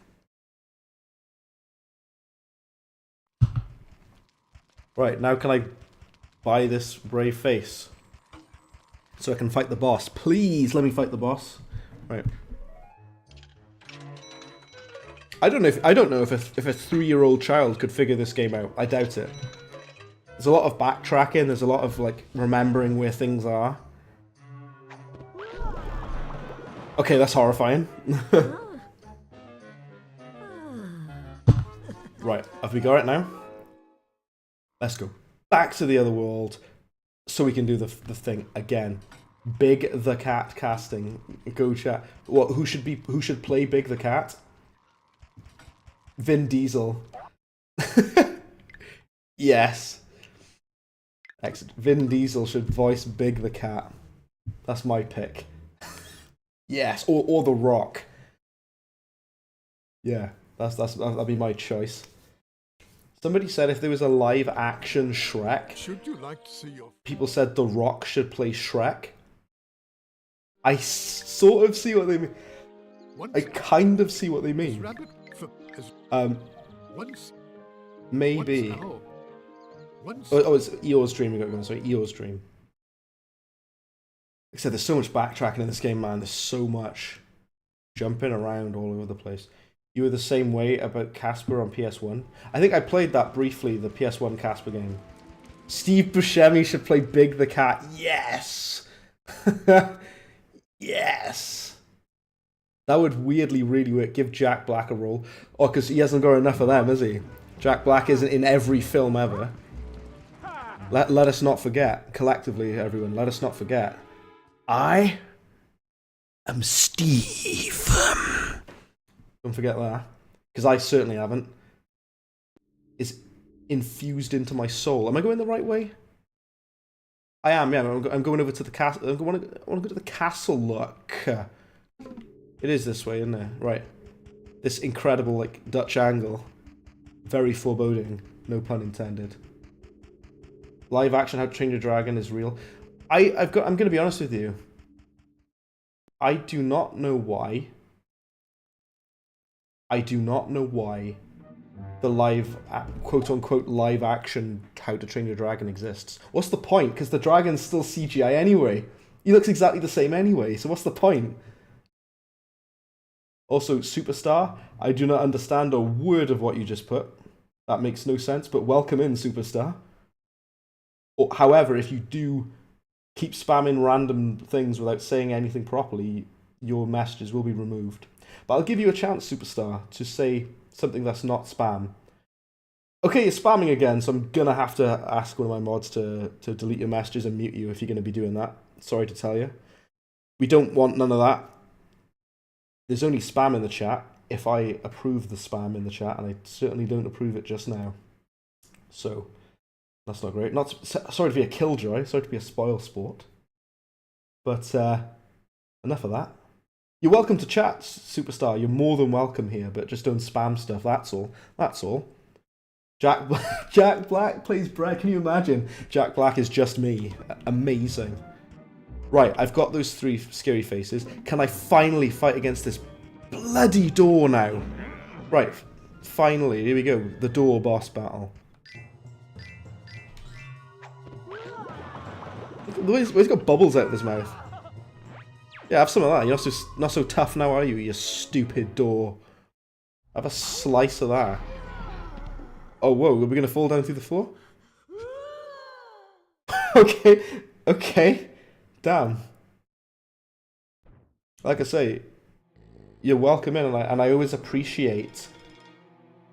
Right, now can I buy this brave face? So I can fight the boss. Please let me fight the boss. Right. I don't know if a 3-year-old child could figure this game out. I doubt it. There's a lot of backtracking, there's a lot of like remembering where things are. Okay, that's horrifying. Right, have we got it now? Let's go back to the other world so we can do the thing again. Big the Cat casting. Go chat. What? Who should play Big the Cat? Vin Diesel. Yes. Excellent. Vin Diesel should voice Big the Cat. That's my pick. Yes, or The Rock. Yeah, that'll be my choice. Somebody said if there was a live action Shrek, should you like to see your... People said The Rock should play Shrek. I sort of see what they mean. I kind of see what they mean. Maybe. Oh, it's Eeyore's Dream we got going. Sorry, Eeyore's Dream. Like I said, there's so much backtracking in this game, man. There's so much jumping around all over the place. You were the same way about Casper on PS1. I think I played that briefly, the PS1 Casper game. Steve Buscemi should play Big the Cat. Yes! Yes! That would weirdly really work. Give Jack Black a role. Oh, because he hasn't got enough of them, has he? Jack Black isn't in every film ever. Let us not forget, collectively, everyone, let us not forget. I am Steve. Don't forget that. Because I certainly haven't. It's infused into my soul. Am I going the right way? I am, yeah. I'm going over to the castle. I want to go to the castle, look. It is this way, isn't it? Right. This incredible, like, Dutch angle. Very foreboding. No pun intended. Live action How to Train Your Dragon is real. I'm going to be honest with you. I do not know why. The live, quote-unquote, live action How to Train Your Dragon exists. What's the point? Because the dragon's still CGI anyway. He looks exactly the same anyway, so what's the point? Also, Superstar, I do not understand a word of what you just put. That makes no sense, but welcome in, Superstar. However, if you do keep spamming random things without saying anything properly, your messages will be removed. But I'll give you a chance, Superstar, to say something that's not spam. Okay, you're spamming again, so I'm going to have to ask one of my mods to delete your messages and mute you if you're going to be doing that. Sorry to tell you. We don't want none of that. There's only spam in the chat if I approve the spam in the chat, and I certainly don't approve it just now. So, that's not great. Sorry to be a killjoy, sorry to be a spoil sport. But, enough of that. You're welcome to chat, Superstar. You're more than welcome here, but just don't spam stuff, that's all. That's all. Jack Black plays Brett, can you imagine? Jack Black is just me. Amazing. Right, I've got those 3 scary faces. Can I finally fight against this bloody door now? Right, finally, here we go. The door boss battle. He's got bubbles out of his mouth. Yeah, have some of that. You're not so tough now, are you, you stupid door? Have a slice of that. Oh, whoa, are we going to fall down through the floor? Okay. Damn. Like I say, you're welcome in, and I always appreciate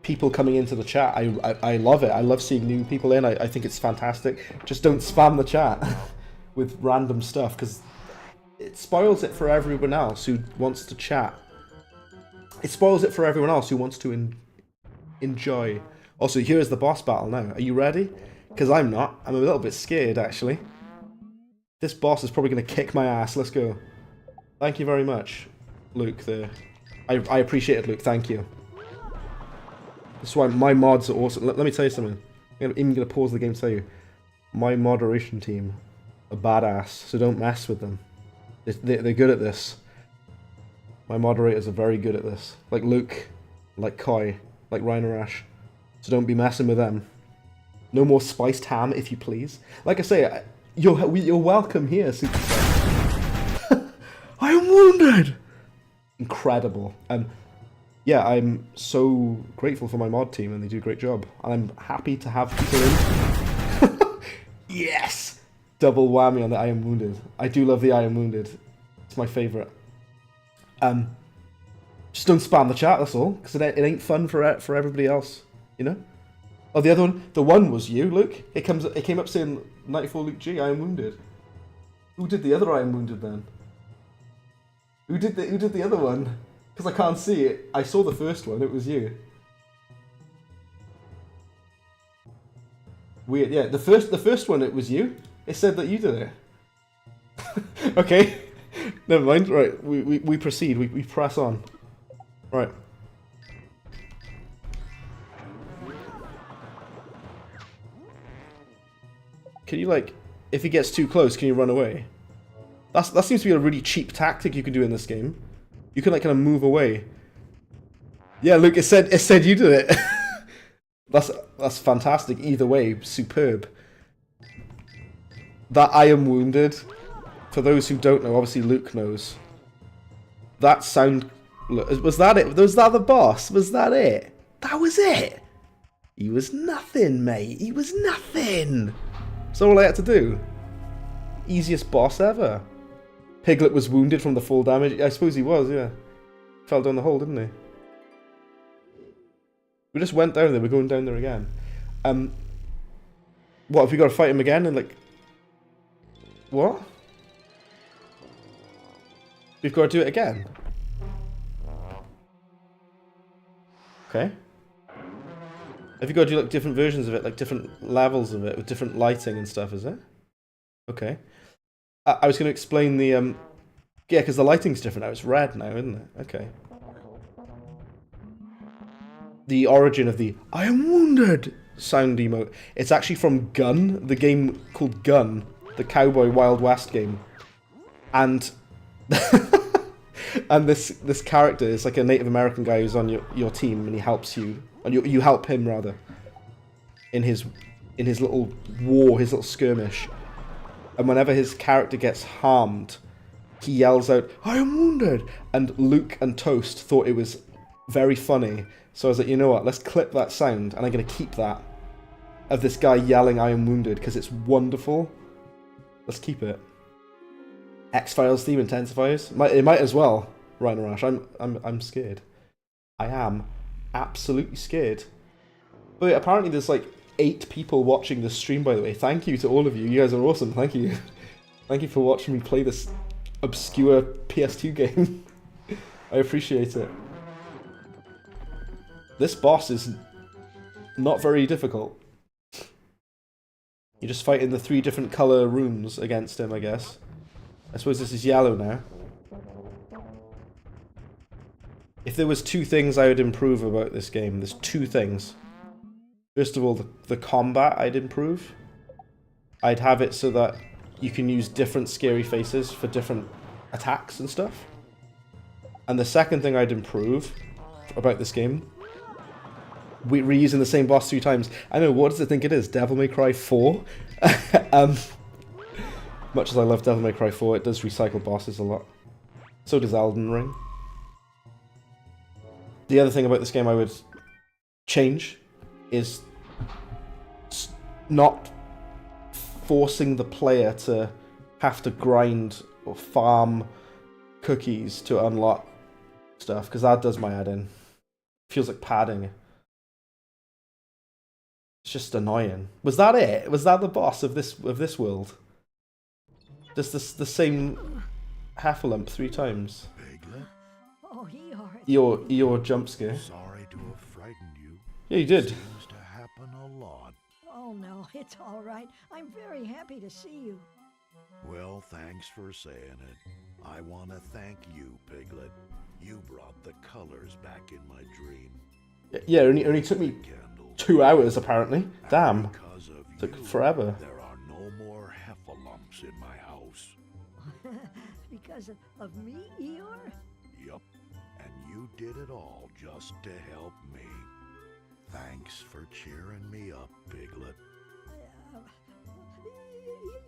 people coming into the chat. I love it. I love seeing new people in. I think it's fantastic. Just don't spam the chat with random stuff, because it spoils it for everyone else who wants to chat. It spoils it for everyone else who wants to enjoy. Also, here's the boss battle now. Are you ready? Because I'm not. I'm a little bit scared, actually. This boss is probably going to kick my ass. Let's go. Thank you very much, Luke. I appreciate it, Luke. Thank you. That's why my mods are awesome. Let me tell you something. I'm even going to pause the game to tell you. My moderation team are badass, so don't mess with them. They're good at this. My moderators are very good at this. Like Luke, like Koi, like Rhinorash. So don't be messing with them. No more spiced ham, if you please. Like I say, you're welcome here, Superstar. I am wounded! Incredible. Yeah, I'm so grateful for my mod team, and they do a great job. And I'm happy to have people in. Yes! Double whammy on the I am wounded. I do love the I am wounded. It's my favourite. Just don't spam the chat, that's all. Because it ain't fun for everybody else. You know? Oh, the other one, the one was you, Luke. It came up saying 94 Luke G, I am wounded. Who did the other I am wounded then? Who did the other one? Because I can't see it. I saw the first one, it was you. Weird, yeah. The first one, it was you. It said that you did it. Okay. Never mind. Right, we proceed. We press on. Right. Can you, like, if he gets too close, can you run away? That seems to be a really cheap tactic you can do in this game. You can, like, kind of move away. Yeah, Luke, it said you did it. That's fantastic. Either way, superb. That I am wounded. For those who don't know, obviously Luke knows. That sound... Was that it? Was that the boss? Was that it? That was it? He was nothing, mate. He was nothing. That's all I had to do. Easiest boss ever. Piglet was wounded from the fall damage. I suppose he was, yeah. Fell down the hole, didn't he? We just went down there. We're going down there again. What, have we got to fight him again and like... What? We've got to do it again? Okay. Have you got to do like different versions of it, like different levels of it, with different lighting and stuff, is it? Okay. I was going to explain the, yeah, because the lighting's different now, it's red now, isn't it? Okay. The origin of the "I am wounded" sound emote. It's actually from Gun, the game called Gun, the Cowboy Wild West game. And and this character is like a Native American guy who's on your team, and he helps you, and you help him rather in his little war, his little skirmish. And whenever his character gets harmed, he yells out, "I am wounded!" And Luke and Toast thought it was very funny. So I was like, you know what, let's clip that sound, and I'm going to keep that. Of this guy yelling, "I am wounded," because it's wonderful. Let's keep it. X-Files theme intensifiers? It might as well, Rhino Rash. I'm scared. I am absolutely scared. But apparently there's like 8 people watching this stream, by the way. Thank you to all of you. You guys are awesome. Thank you. Thank you for watching me play this obscure PS2 game. I appreciate it. This boss is not very difficult. You just fight in the 3 different colour rooms against him, I guess. I suppose this is yellow now. If there was 2 things I would improve about this game, there's 2 things. First of all, the combat I'd improve. I'd have it so that you can use different scary faces for different attacks and stuff. And the second thing I'd improve about this game, we're reusing the same boss 3 times. I know, what does it think it is? Devil May Cry 4? Much as I love Devil May Cry 4, it does recycle bosses a lot. So does Elden Ring. The other thing about this game I would change is not forcing the player to have to grind or farm cookies to unlock stuff, because that does my head in. Feels like padding. It's just annoying. Was that it? Was that the boss of this world? Just the same Heffalump 3 times. Piglet? Oh, Eeyore. Eeyore jump scare. Sorry to have frightened you. Yeah, you did. Seems to happen a lot. Oh, no, it's all right. I'm very happy to see you. Well, thanks for saying it. I want to thank you, Piglet. You brought the colors back in my dream. Yeah, it only took me 2 hours, apparently. Damn. Because of Took you, forever. there are no more Heffalumps in my house. Because of me, Eeyore? Yup. And you did it all just to help me. Thanks for cheering me up, Piglet.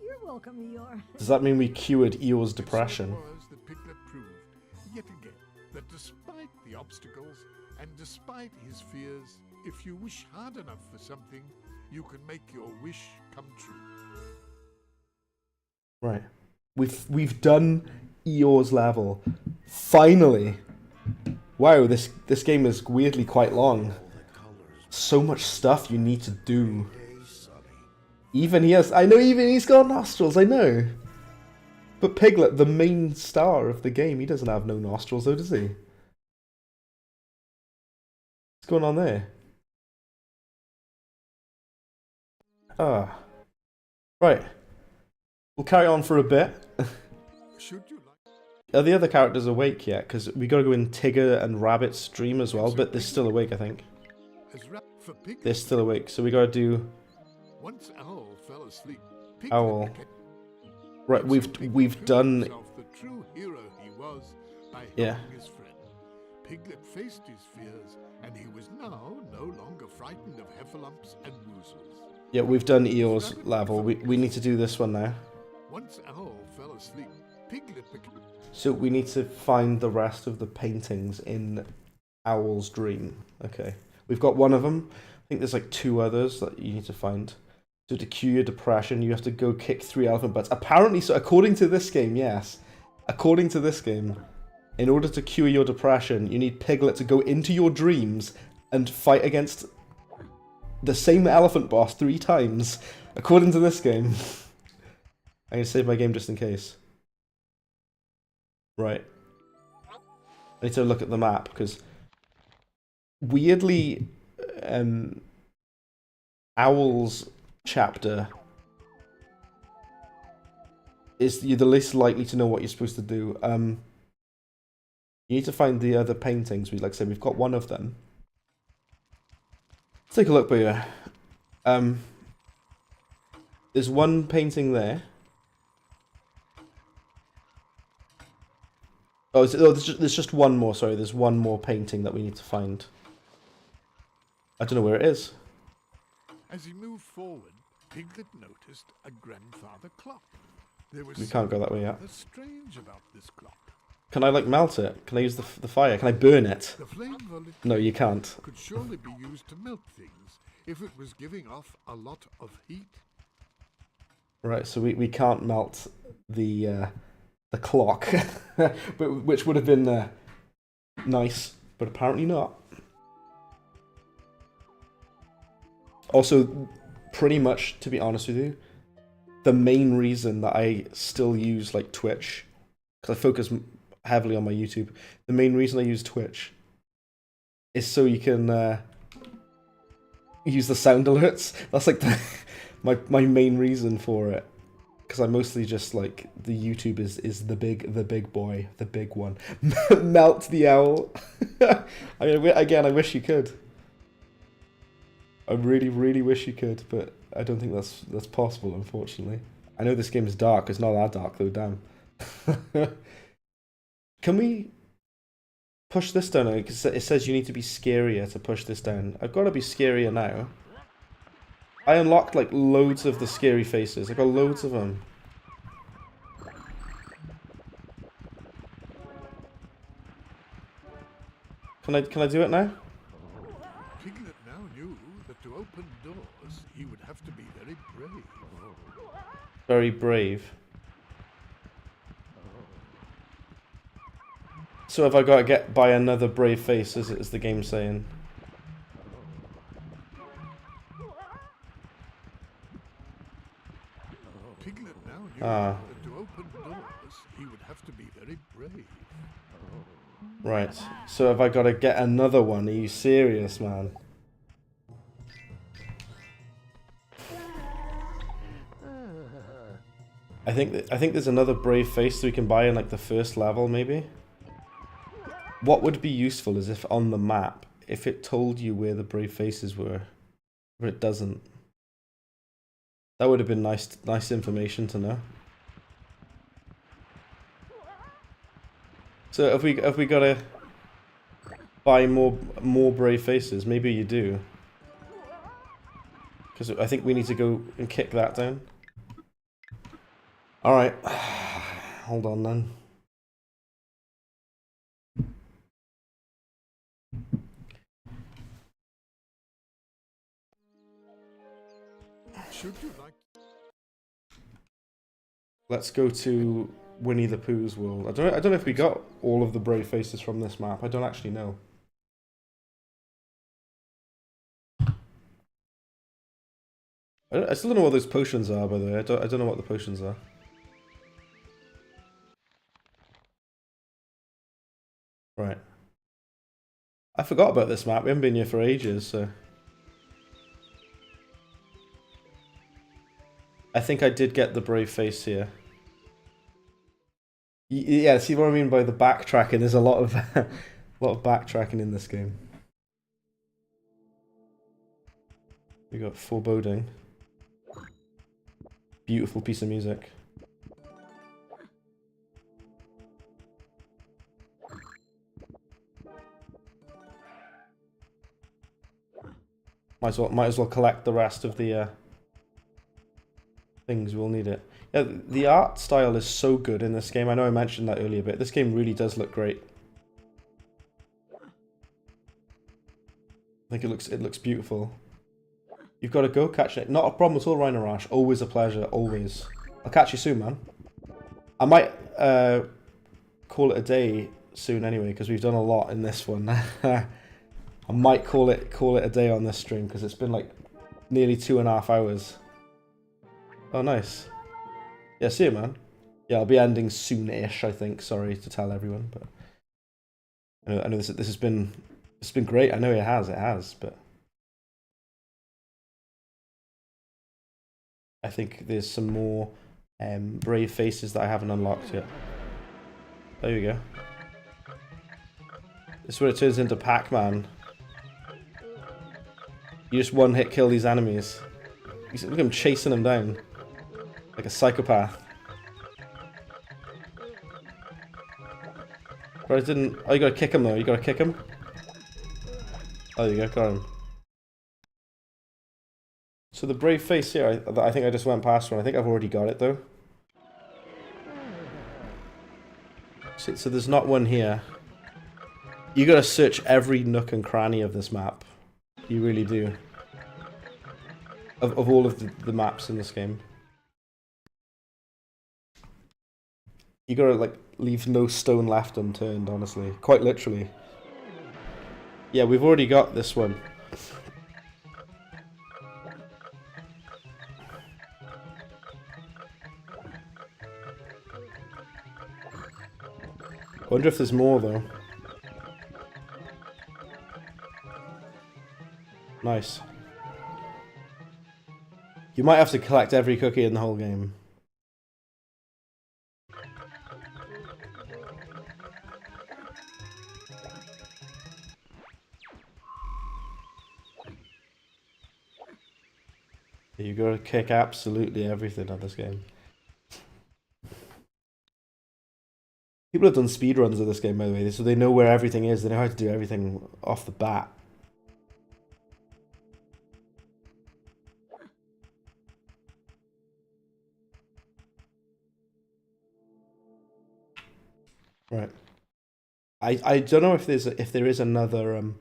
You're welcome, Eeyore. Does that mean we cured Eeyore's depression? So it was that Piglet proved, yet again, that despite the obstacles and despite his fears, if you wish hard enough for something, you can make your wish come true. Right. We've done Eeyore's level. Finally! Wow, this game is weirdly quite long. So much stuff you need to do. Even he's got nostrils, I know. But Piglet, the main star of the game, he doesn't have no nostrils though, does he? What's going on there? Ah. Right. We'll carry on for a bit. Should you like... Are the other characters awake yet? Because we got to go in Tigger and Rabbit's stream as well, but they're still awake, I think. For Piglet, They're still awake, so we got to do once Owl fell asleep, Piglet Owl. became... Right, So we've Piglet done... proved himself the true hero he was by helping Yeah. his friend. Piglet faced his fears, and he was now no longer frightened of heffalumps and woozles. Yeah, we've done Eeyore's level. We need to do this one now. Once Owl fell asleep, Piglet became... So we need to find the rest of the paintings in Owl's dream. Okay. We've got one of them. I think there's like 2 others that you need to find. So to cure your depression, you have to go kick 3 elephant butts. Apparently, so according to this game, yes. According to this game, in order to cure your depression, you need Piglet to go into your dreams and fight against the same elephant boss 3 times. According to this game, I'm gonna save my game just in case. Right. I need to look at the map because weirdly, Owl's chapter is you're the least likely to know what you're supposed to do. You need to find the other paintings. Like I said, we've got one of them. Let's take a look, Booyah. There's one painting there. Oh, there's just one more. Sorry, there's one more painting that we need to find. I don't know where it is. As he moved forward, Piglet noticed a grandfather clock. There was We can't go that way yet. something strange about this clock. Can I like melt it? Can I use the fire? Can I burn it? The flame volley No, you can't. could surely be used to melt things if it was giving off a lot of heat. Right, so we can't melt the clock, but which would have been nice, but apparently not. Also, pretty much, to be honest with you, the main reason that I still use like Twitch, because I focus heavily on my YouTube, the main reason I use Twitch is so you can use the sound alerts. That's like my main reason for it. Because I mostly just like the YouTube is the big boy, the big one. Melt the owl. I mean, again, I wish you could. I really, really wish you could, but I don't think that's possible, unfortunately. I know this game is dark. It's not that dark though. Damn. Can we push this down? Because it says you need to be scarier to push this down. I've got to be scarier now. I unlocked like loads of the scary faces. I got loads of them. Can I do it now? Piglet now knew that to open doors, he would have to be very brave. Very brave. So have I got to get by another brave face, is the game saying? Piglet now knew Ah. that to open doors, he would have to be very brave. Right. So have I got to get another one? Are you serious, man? I think there's another brave face that we can buy in like the first level, maybe. What would be useful is if on the map, if it told you where the brave faces were, but it doesn't. That would have been nice information to know. So have we got to buy more brave faces? Maybe you do. Because I think we need to go and kick that down. Alright. Hold on then. Should you like? Let's go to Winnie the Pooh's world. I don't know if we got all of the brave faces from this map. I don't actually know. I still don't know what those potions are, by the way. I don't know what the potions are. Right. I forgot about this map. We haven't been here for ages, so... I think I did get the brave face here. Yeah, see what I mean by the backtracking? There's a lot of backtracking in this game. We got foreboding. Beautiful piece of music. Might as well collect the rest of the things. We'll need it. Yeah, the art style is so good in this game. I know I mentioned that earlier, but this game really does look great. I think it looks beautiful. You've got to go catch it. Not a problem at all, Rhino Rash. Always a pleasure. Always. I'll catch you soon, man. I might call it a day soon anyway, because we've done a lot in this one. I might call it a day on this stream because it's been like nearly 2.5 hours. Oh, nice. Yeah, see you, man. Yeah, I'll be ending soon-ish, I think. Sorry to tell everyone, but I know this has been great. I know it has, but I think there's some more brave faces that I haven't unlocked yet. There you go. This is where it turns into Pac-Man. You just one-hit kill these enemies. Look at him chasing them down. Like a psychopath. But I didn't... Oh, you gotta kick him though. You gotta kick him. Oh, there you go. Got him. So the brave face here, I think I just went past one. I think I've already got it though. So there's not one here. You gotta search every nook and cranny of this map. You really do. Of all of the maps in this game. You gotta, like, leave no stone left unturned, honestly. Quite literally. Yeah, we've already got this one. I wonder if there's more, though. Nice. You might have to collect every cookie in the whole game. You gotta kick absolutely everything on this game. People have done speedruns of this game, by the way, so they know where everything is. They know how to do everything off the bat. Right. I don't know if there is another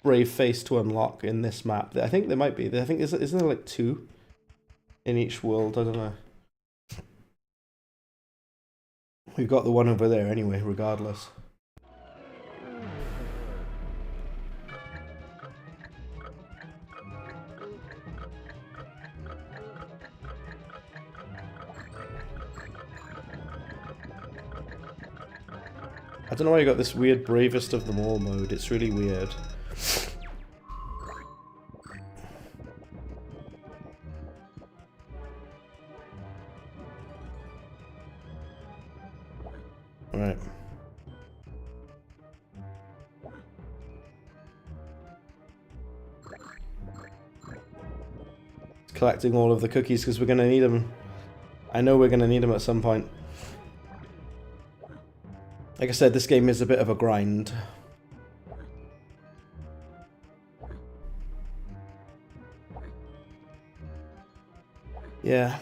brave face to unlock in this map. I think there might be. I think isn't there like 2 in each world? I don't know. We've got the one over there anyway, regardless. I don't know why you got this weird bravest of them all mode. It's really weird. Alright. Collecting all of the cookies because we're going to need them. I know we're going to need them at some point. Like I said, this game is a bit of a grind. Yeah.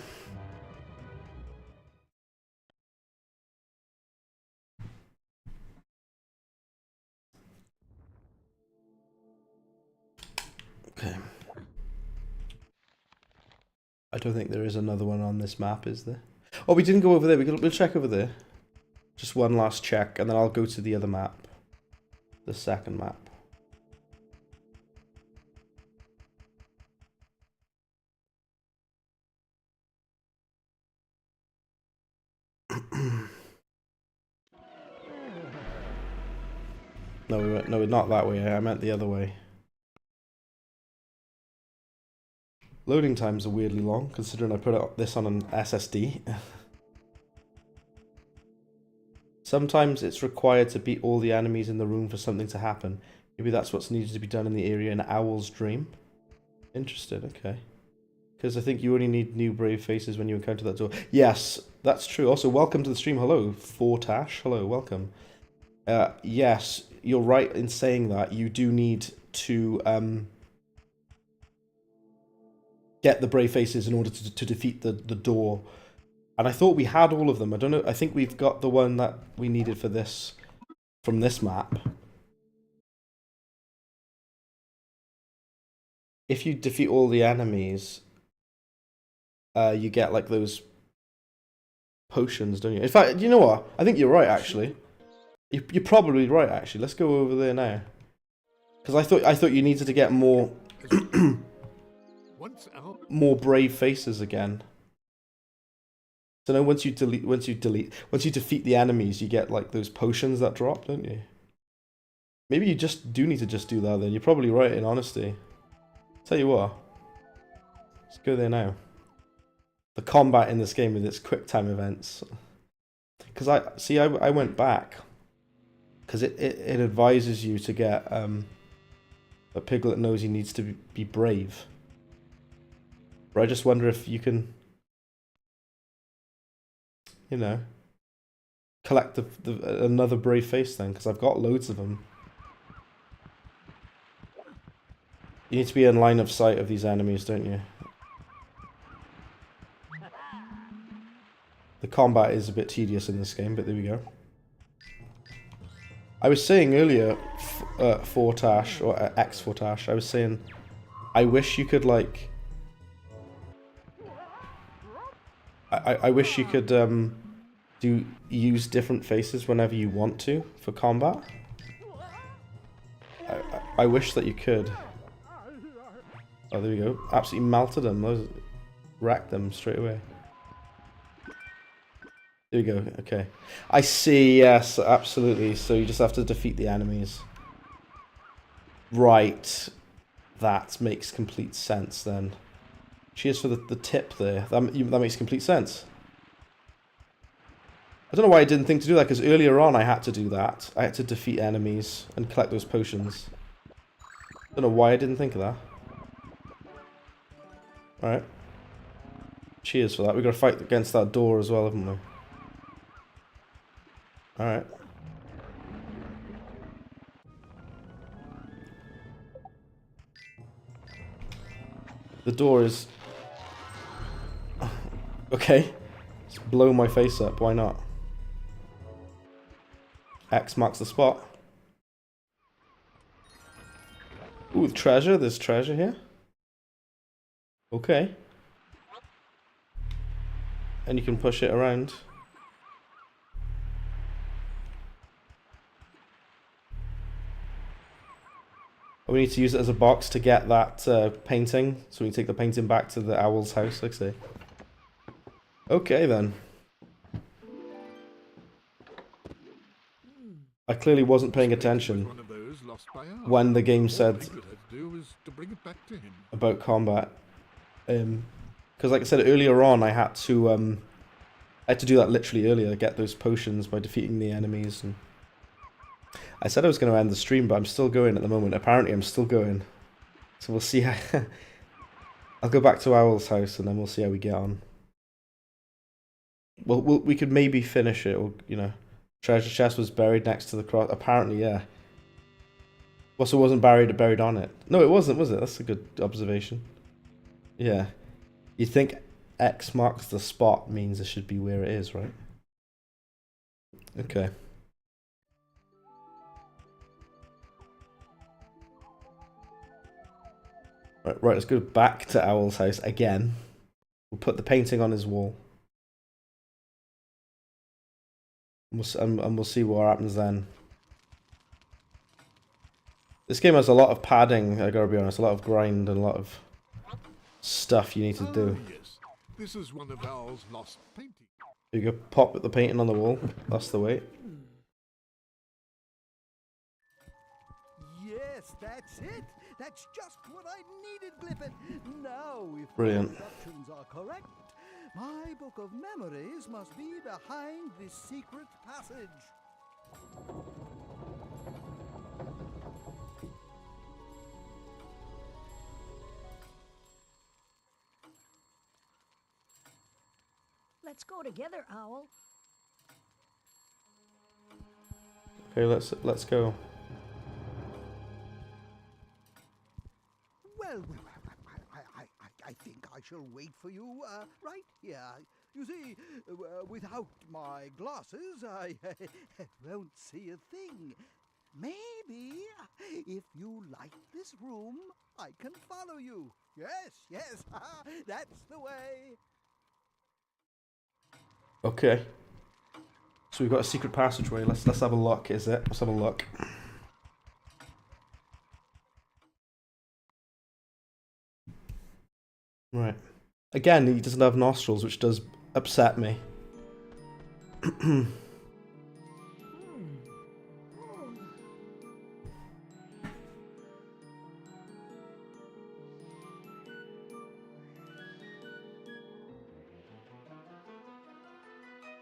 Okay. I don't think there is another one on this map, is there? Oh, we didn't go over there. We'll check over there. Just one last check, and then I'll go to the other map. The second map. No, not that way. I meant the other way. Loading times are weirdly long, considering I put this on an SSD. Sometimes it's required to beat all the enemies in the room for something to happen. Maybe that's what's needed to be done in the area in Owl's Dream. Interesting, okay. Because I think you only need new brave faces when you encounter that door. Yes, that's true. Also, welcome to the stream. Hello, Fortash. Hello, welcome. Yes, you're right in saying that. You do need to get the brave faces in order to defeat the door. And I thought we had all of them. I don't know. I think we've got the one that we needed for this, from this map. If you defeat all the enemies, you get like those potions, don't you? In fact, you know what? I think you're right, actually. You're probably right, actually. Let's go over there now. Because I thought you needed to get more Once Owl more brave faces again. So now once you defeat the enemies, you get like those potions that drop, don't you? Maybe you just do need to just do that then. You're probably right, in honesty. Tell you what. Let's go there now. The combat in this game with its quick time events. Because I went back. Because it advises you to get but Piglet knows he needs to be brave. But I just wonder if you can, you know, collect another brave face then, because I've got loads of them. You need to be in line of sight of these enemies, don't you? The combat is a bit tedious in this game, but there we go. I was saying earlier, Fortash, or ex-Fortash, I was saying, I wish you could, like... I wish you could use different faces whenever you want to for combat. I wish that you could. Oh, there we go. Absolutely melted them. Those wrecked them straight away. There we go. Okay. I see. Yes, absolutely. So you just have to defeat the enemies. Right. That makes complete sense then. Cheers for the tip there. That makes complete sense. I don't know why I didn't think to do that, because earlier on I had to do that. I had to defeat enemies and collect those potions. I don't know why I didn't think of that. Alright. Cheers for that. We've got to fight against that door as well, haven't we? Alright. The door is... Okay. Just blow my face up. Why not? X marks the spot. Ooh, treasure. There's treasure here. Okay. And you can push it around. We need to use it as a box to get that painting. So we can take the painting back to the owl's house, like I say. Okay then. I clearly wasn't paying attention when the game said about combat. Because like I said earlier on, I had to do that literally earlier, get those potions by defeating the enemies. And I said I was going to end the stream, but I'm still going at the moment. Apparently I'm still going. So we'll see how... I'll go back to Owl's house and then we'll see how we get on. Well, we could maybe finish it, or, you know... Treasure chest was buried next to the cross. Apparently, yeah. Well, so it wasn't buried on it. No, it wasn't, was it? That's a good observation. Yeah. You think X marks the spot means it should be where it is, right? Okay. Right, let's go back to Owl's house again. We'll put the painting on his wall. And we'll see what happens then. This game has a lot of padding, I gotta be honest, a lot of grind and a lot of stuff you need to do. Yes. This is one of Owl's lost paintings. You go pop the painting on the wall, that's the way. Yes, that's it. That's just what I needed, Glippet. Now, if Brilliant. my deductions are correct, my book of memories must be behind this secret passage. Let's go together, Owl. Okay, let's go. Well, I think I shall wait for you right here. You see, without my glasses, I won't see a thing. Maybe, if you like this room, I can follow you. Yes, that's the way. Okay. So we've got a secret passageway. Let's have a look, is it? Let's have a look. Right. Again, he doesn't have nostrils, which does upset me.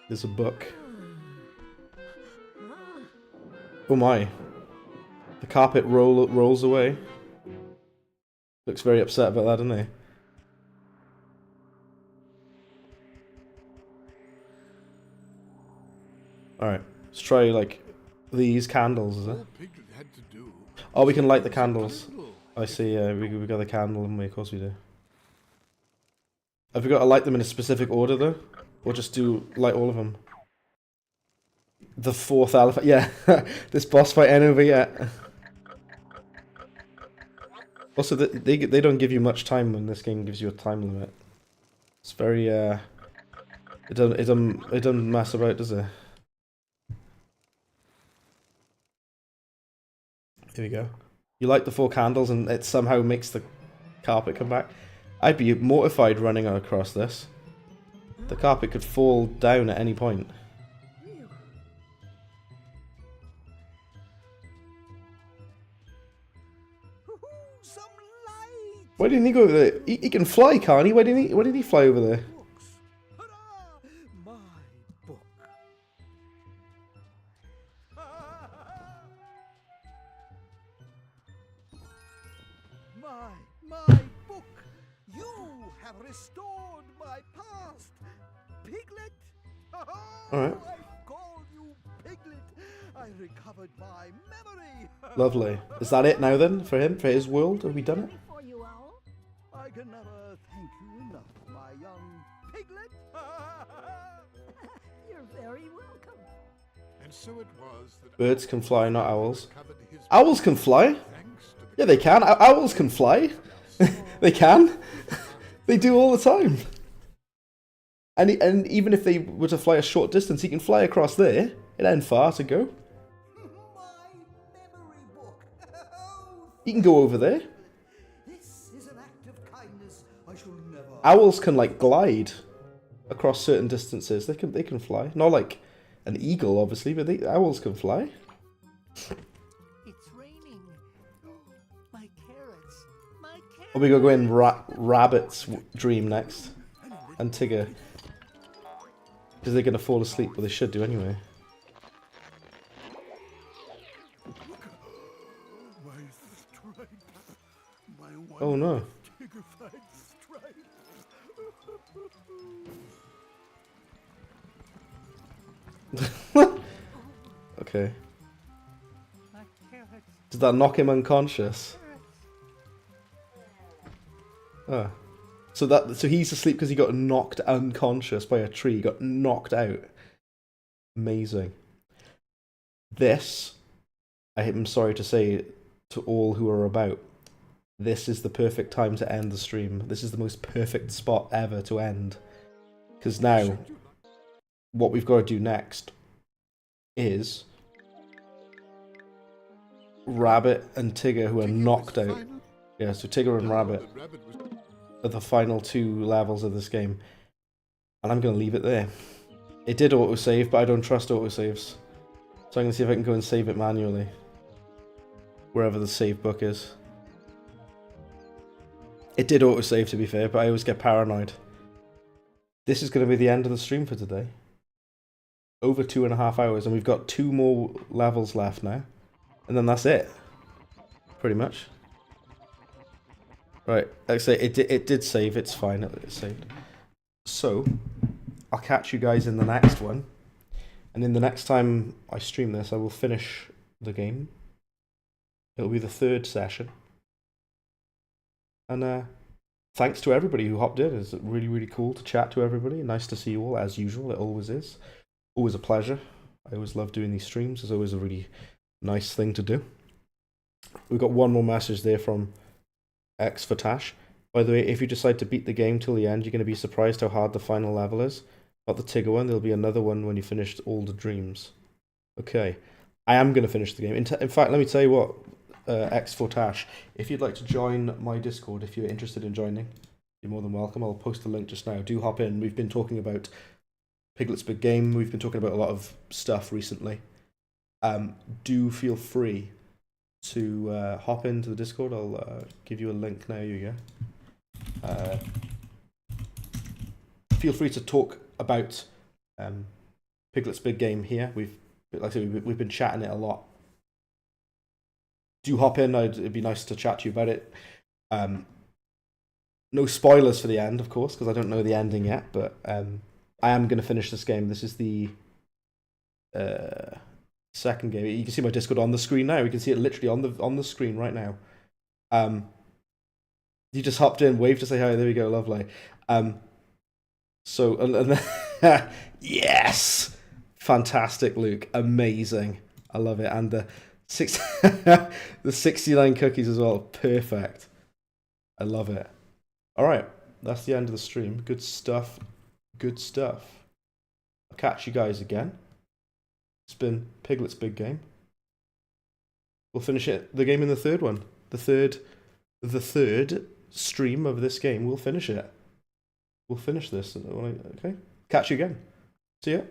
There's a book. Oh my. The carpet rolls away. Looks very upset about that, doesn't he? Alright, let's try, like, these candles, is it? All Piglet had to do Oh, we was can light the use a candles. candle. I see, yeah, we got the candle, haven't we? Of course we do. Have we got to light them in a specific order, though? Or just do, light all of them? The fourth elephant, yeah. This boss fight ain't over yet. Also, they don't give you much time when this game gives you a time limit. It's very, it doesn't mess about, does it? Here we go. You light the 4 candles and it somehow makes the carpet come back. I'd be mortified running across this. The carpet could fall down at any point. Some light! Why didn't he go over there? He can fly, can't he? Why didn't he fly over there? Books. Hurrah! My book. My book. You have restored my past. Piglet. Alright. I called you Piglet. I recovered my memory. Lovely. Is that it now then for him? For his world? Have we done it? For you, Owl. I can never thank you enough, my young Piglet. You're very welcome. And so it was that Birds can fly, not owls. covered his Owls can fly? thanks to the Yeah, they can. Owls can fly. They can. They do all the time. And even if they were to fly a short distance, he can fly across there. It ain't far to go. my memory book. He can go over there. This is an act of kindness I shall never. Owls can like glide across certain distances. They can fly. Not like an eagle, obviously, but owls can fly. It's raining. My carrots. My carrots. Or we go in Rabbit's dream next. And Tigger. Because they're going to fall asleep, but they should do anyway. my stripes, my one Oh no. dignified stripes. Okay. My carrots. Did that knock him unconscious? Ah. So he's asleep because he got knocked unconscious by a tree. He got knocked out. Amazing. This, I am sorry to say to all who are about, this is the perfect time to end the stream. This is the most perfect spot ever to end. Because now, what we've got to do next is Rabbit and Tigger, who are knocked out. Yeah, so Tigger and Rabbit are the final 2 levels of this game. And I'm going to leave it there. It did autosave, but I don't trust autosaves. So I'm going to see if I can go and save it manually. Wherever the save book is. It did autosave, to be fair, but I always get paranoid. This is going to be the end of the stream for today. Over 2.5 hours, and we've got 2 more levels left now. And then that's it. Pretty much. Right, like I say, it did save, it's fine, it saved. So, I'll catch you guys in the next one. And in the next time I stream this, I will finish the game. It'll be the 3rd session. And thanks to everybody who hopped in. It's really, really cool to chat to everybody. Nice to see you all, as usual, it always is. Always a pleasure. I always love doing these streams, it's always a really nice thing to do. We've got one more message there from X for Tash. By the way, if you decide to beat the game till the end, you're going to be surprised how hard the final level is. Not the Tigger one, there'll be another one when you finish all the dreams. Okay, I am going to finish the game. In fact, let me tell you what, X for Tash, if you'd like to join my Discord, if you're interested in joining, you're more than welcome. I'll post the link just now. Do hop in. We've been talking about Piglet's Big Game. We've been talking about a lot of stuff recently. Do feel free to hop into the Discord. I'll give you a link now. Here you go. Feel free to talk about Piglet's Big Game here. Like I said, we've been chatting it a lot. Do hop in. It'd be nice to chat to you about it. No spoilers for the end, of course, because I don't know the ending yet. But I am going to finish this game. This is the second game. You can see my Discord on the screen now. You can see it literally on the screen right now. You just hopped in, waved to say hi. There we go, lovely. So and yes, fantastic, Luke, amazing. I love it, and the 69 cookies as well, perfect. I love it. All right, that's the end of the stream. Good stuff. Good stuff. I'll catch you guys again. It's been Piglet's Big Game. We'll finish the game in the third one. The third stream of this game. We'll finish it. We'll finish this. Okay. Catch you again. See ya.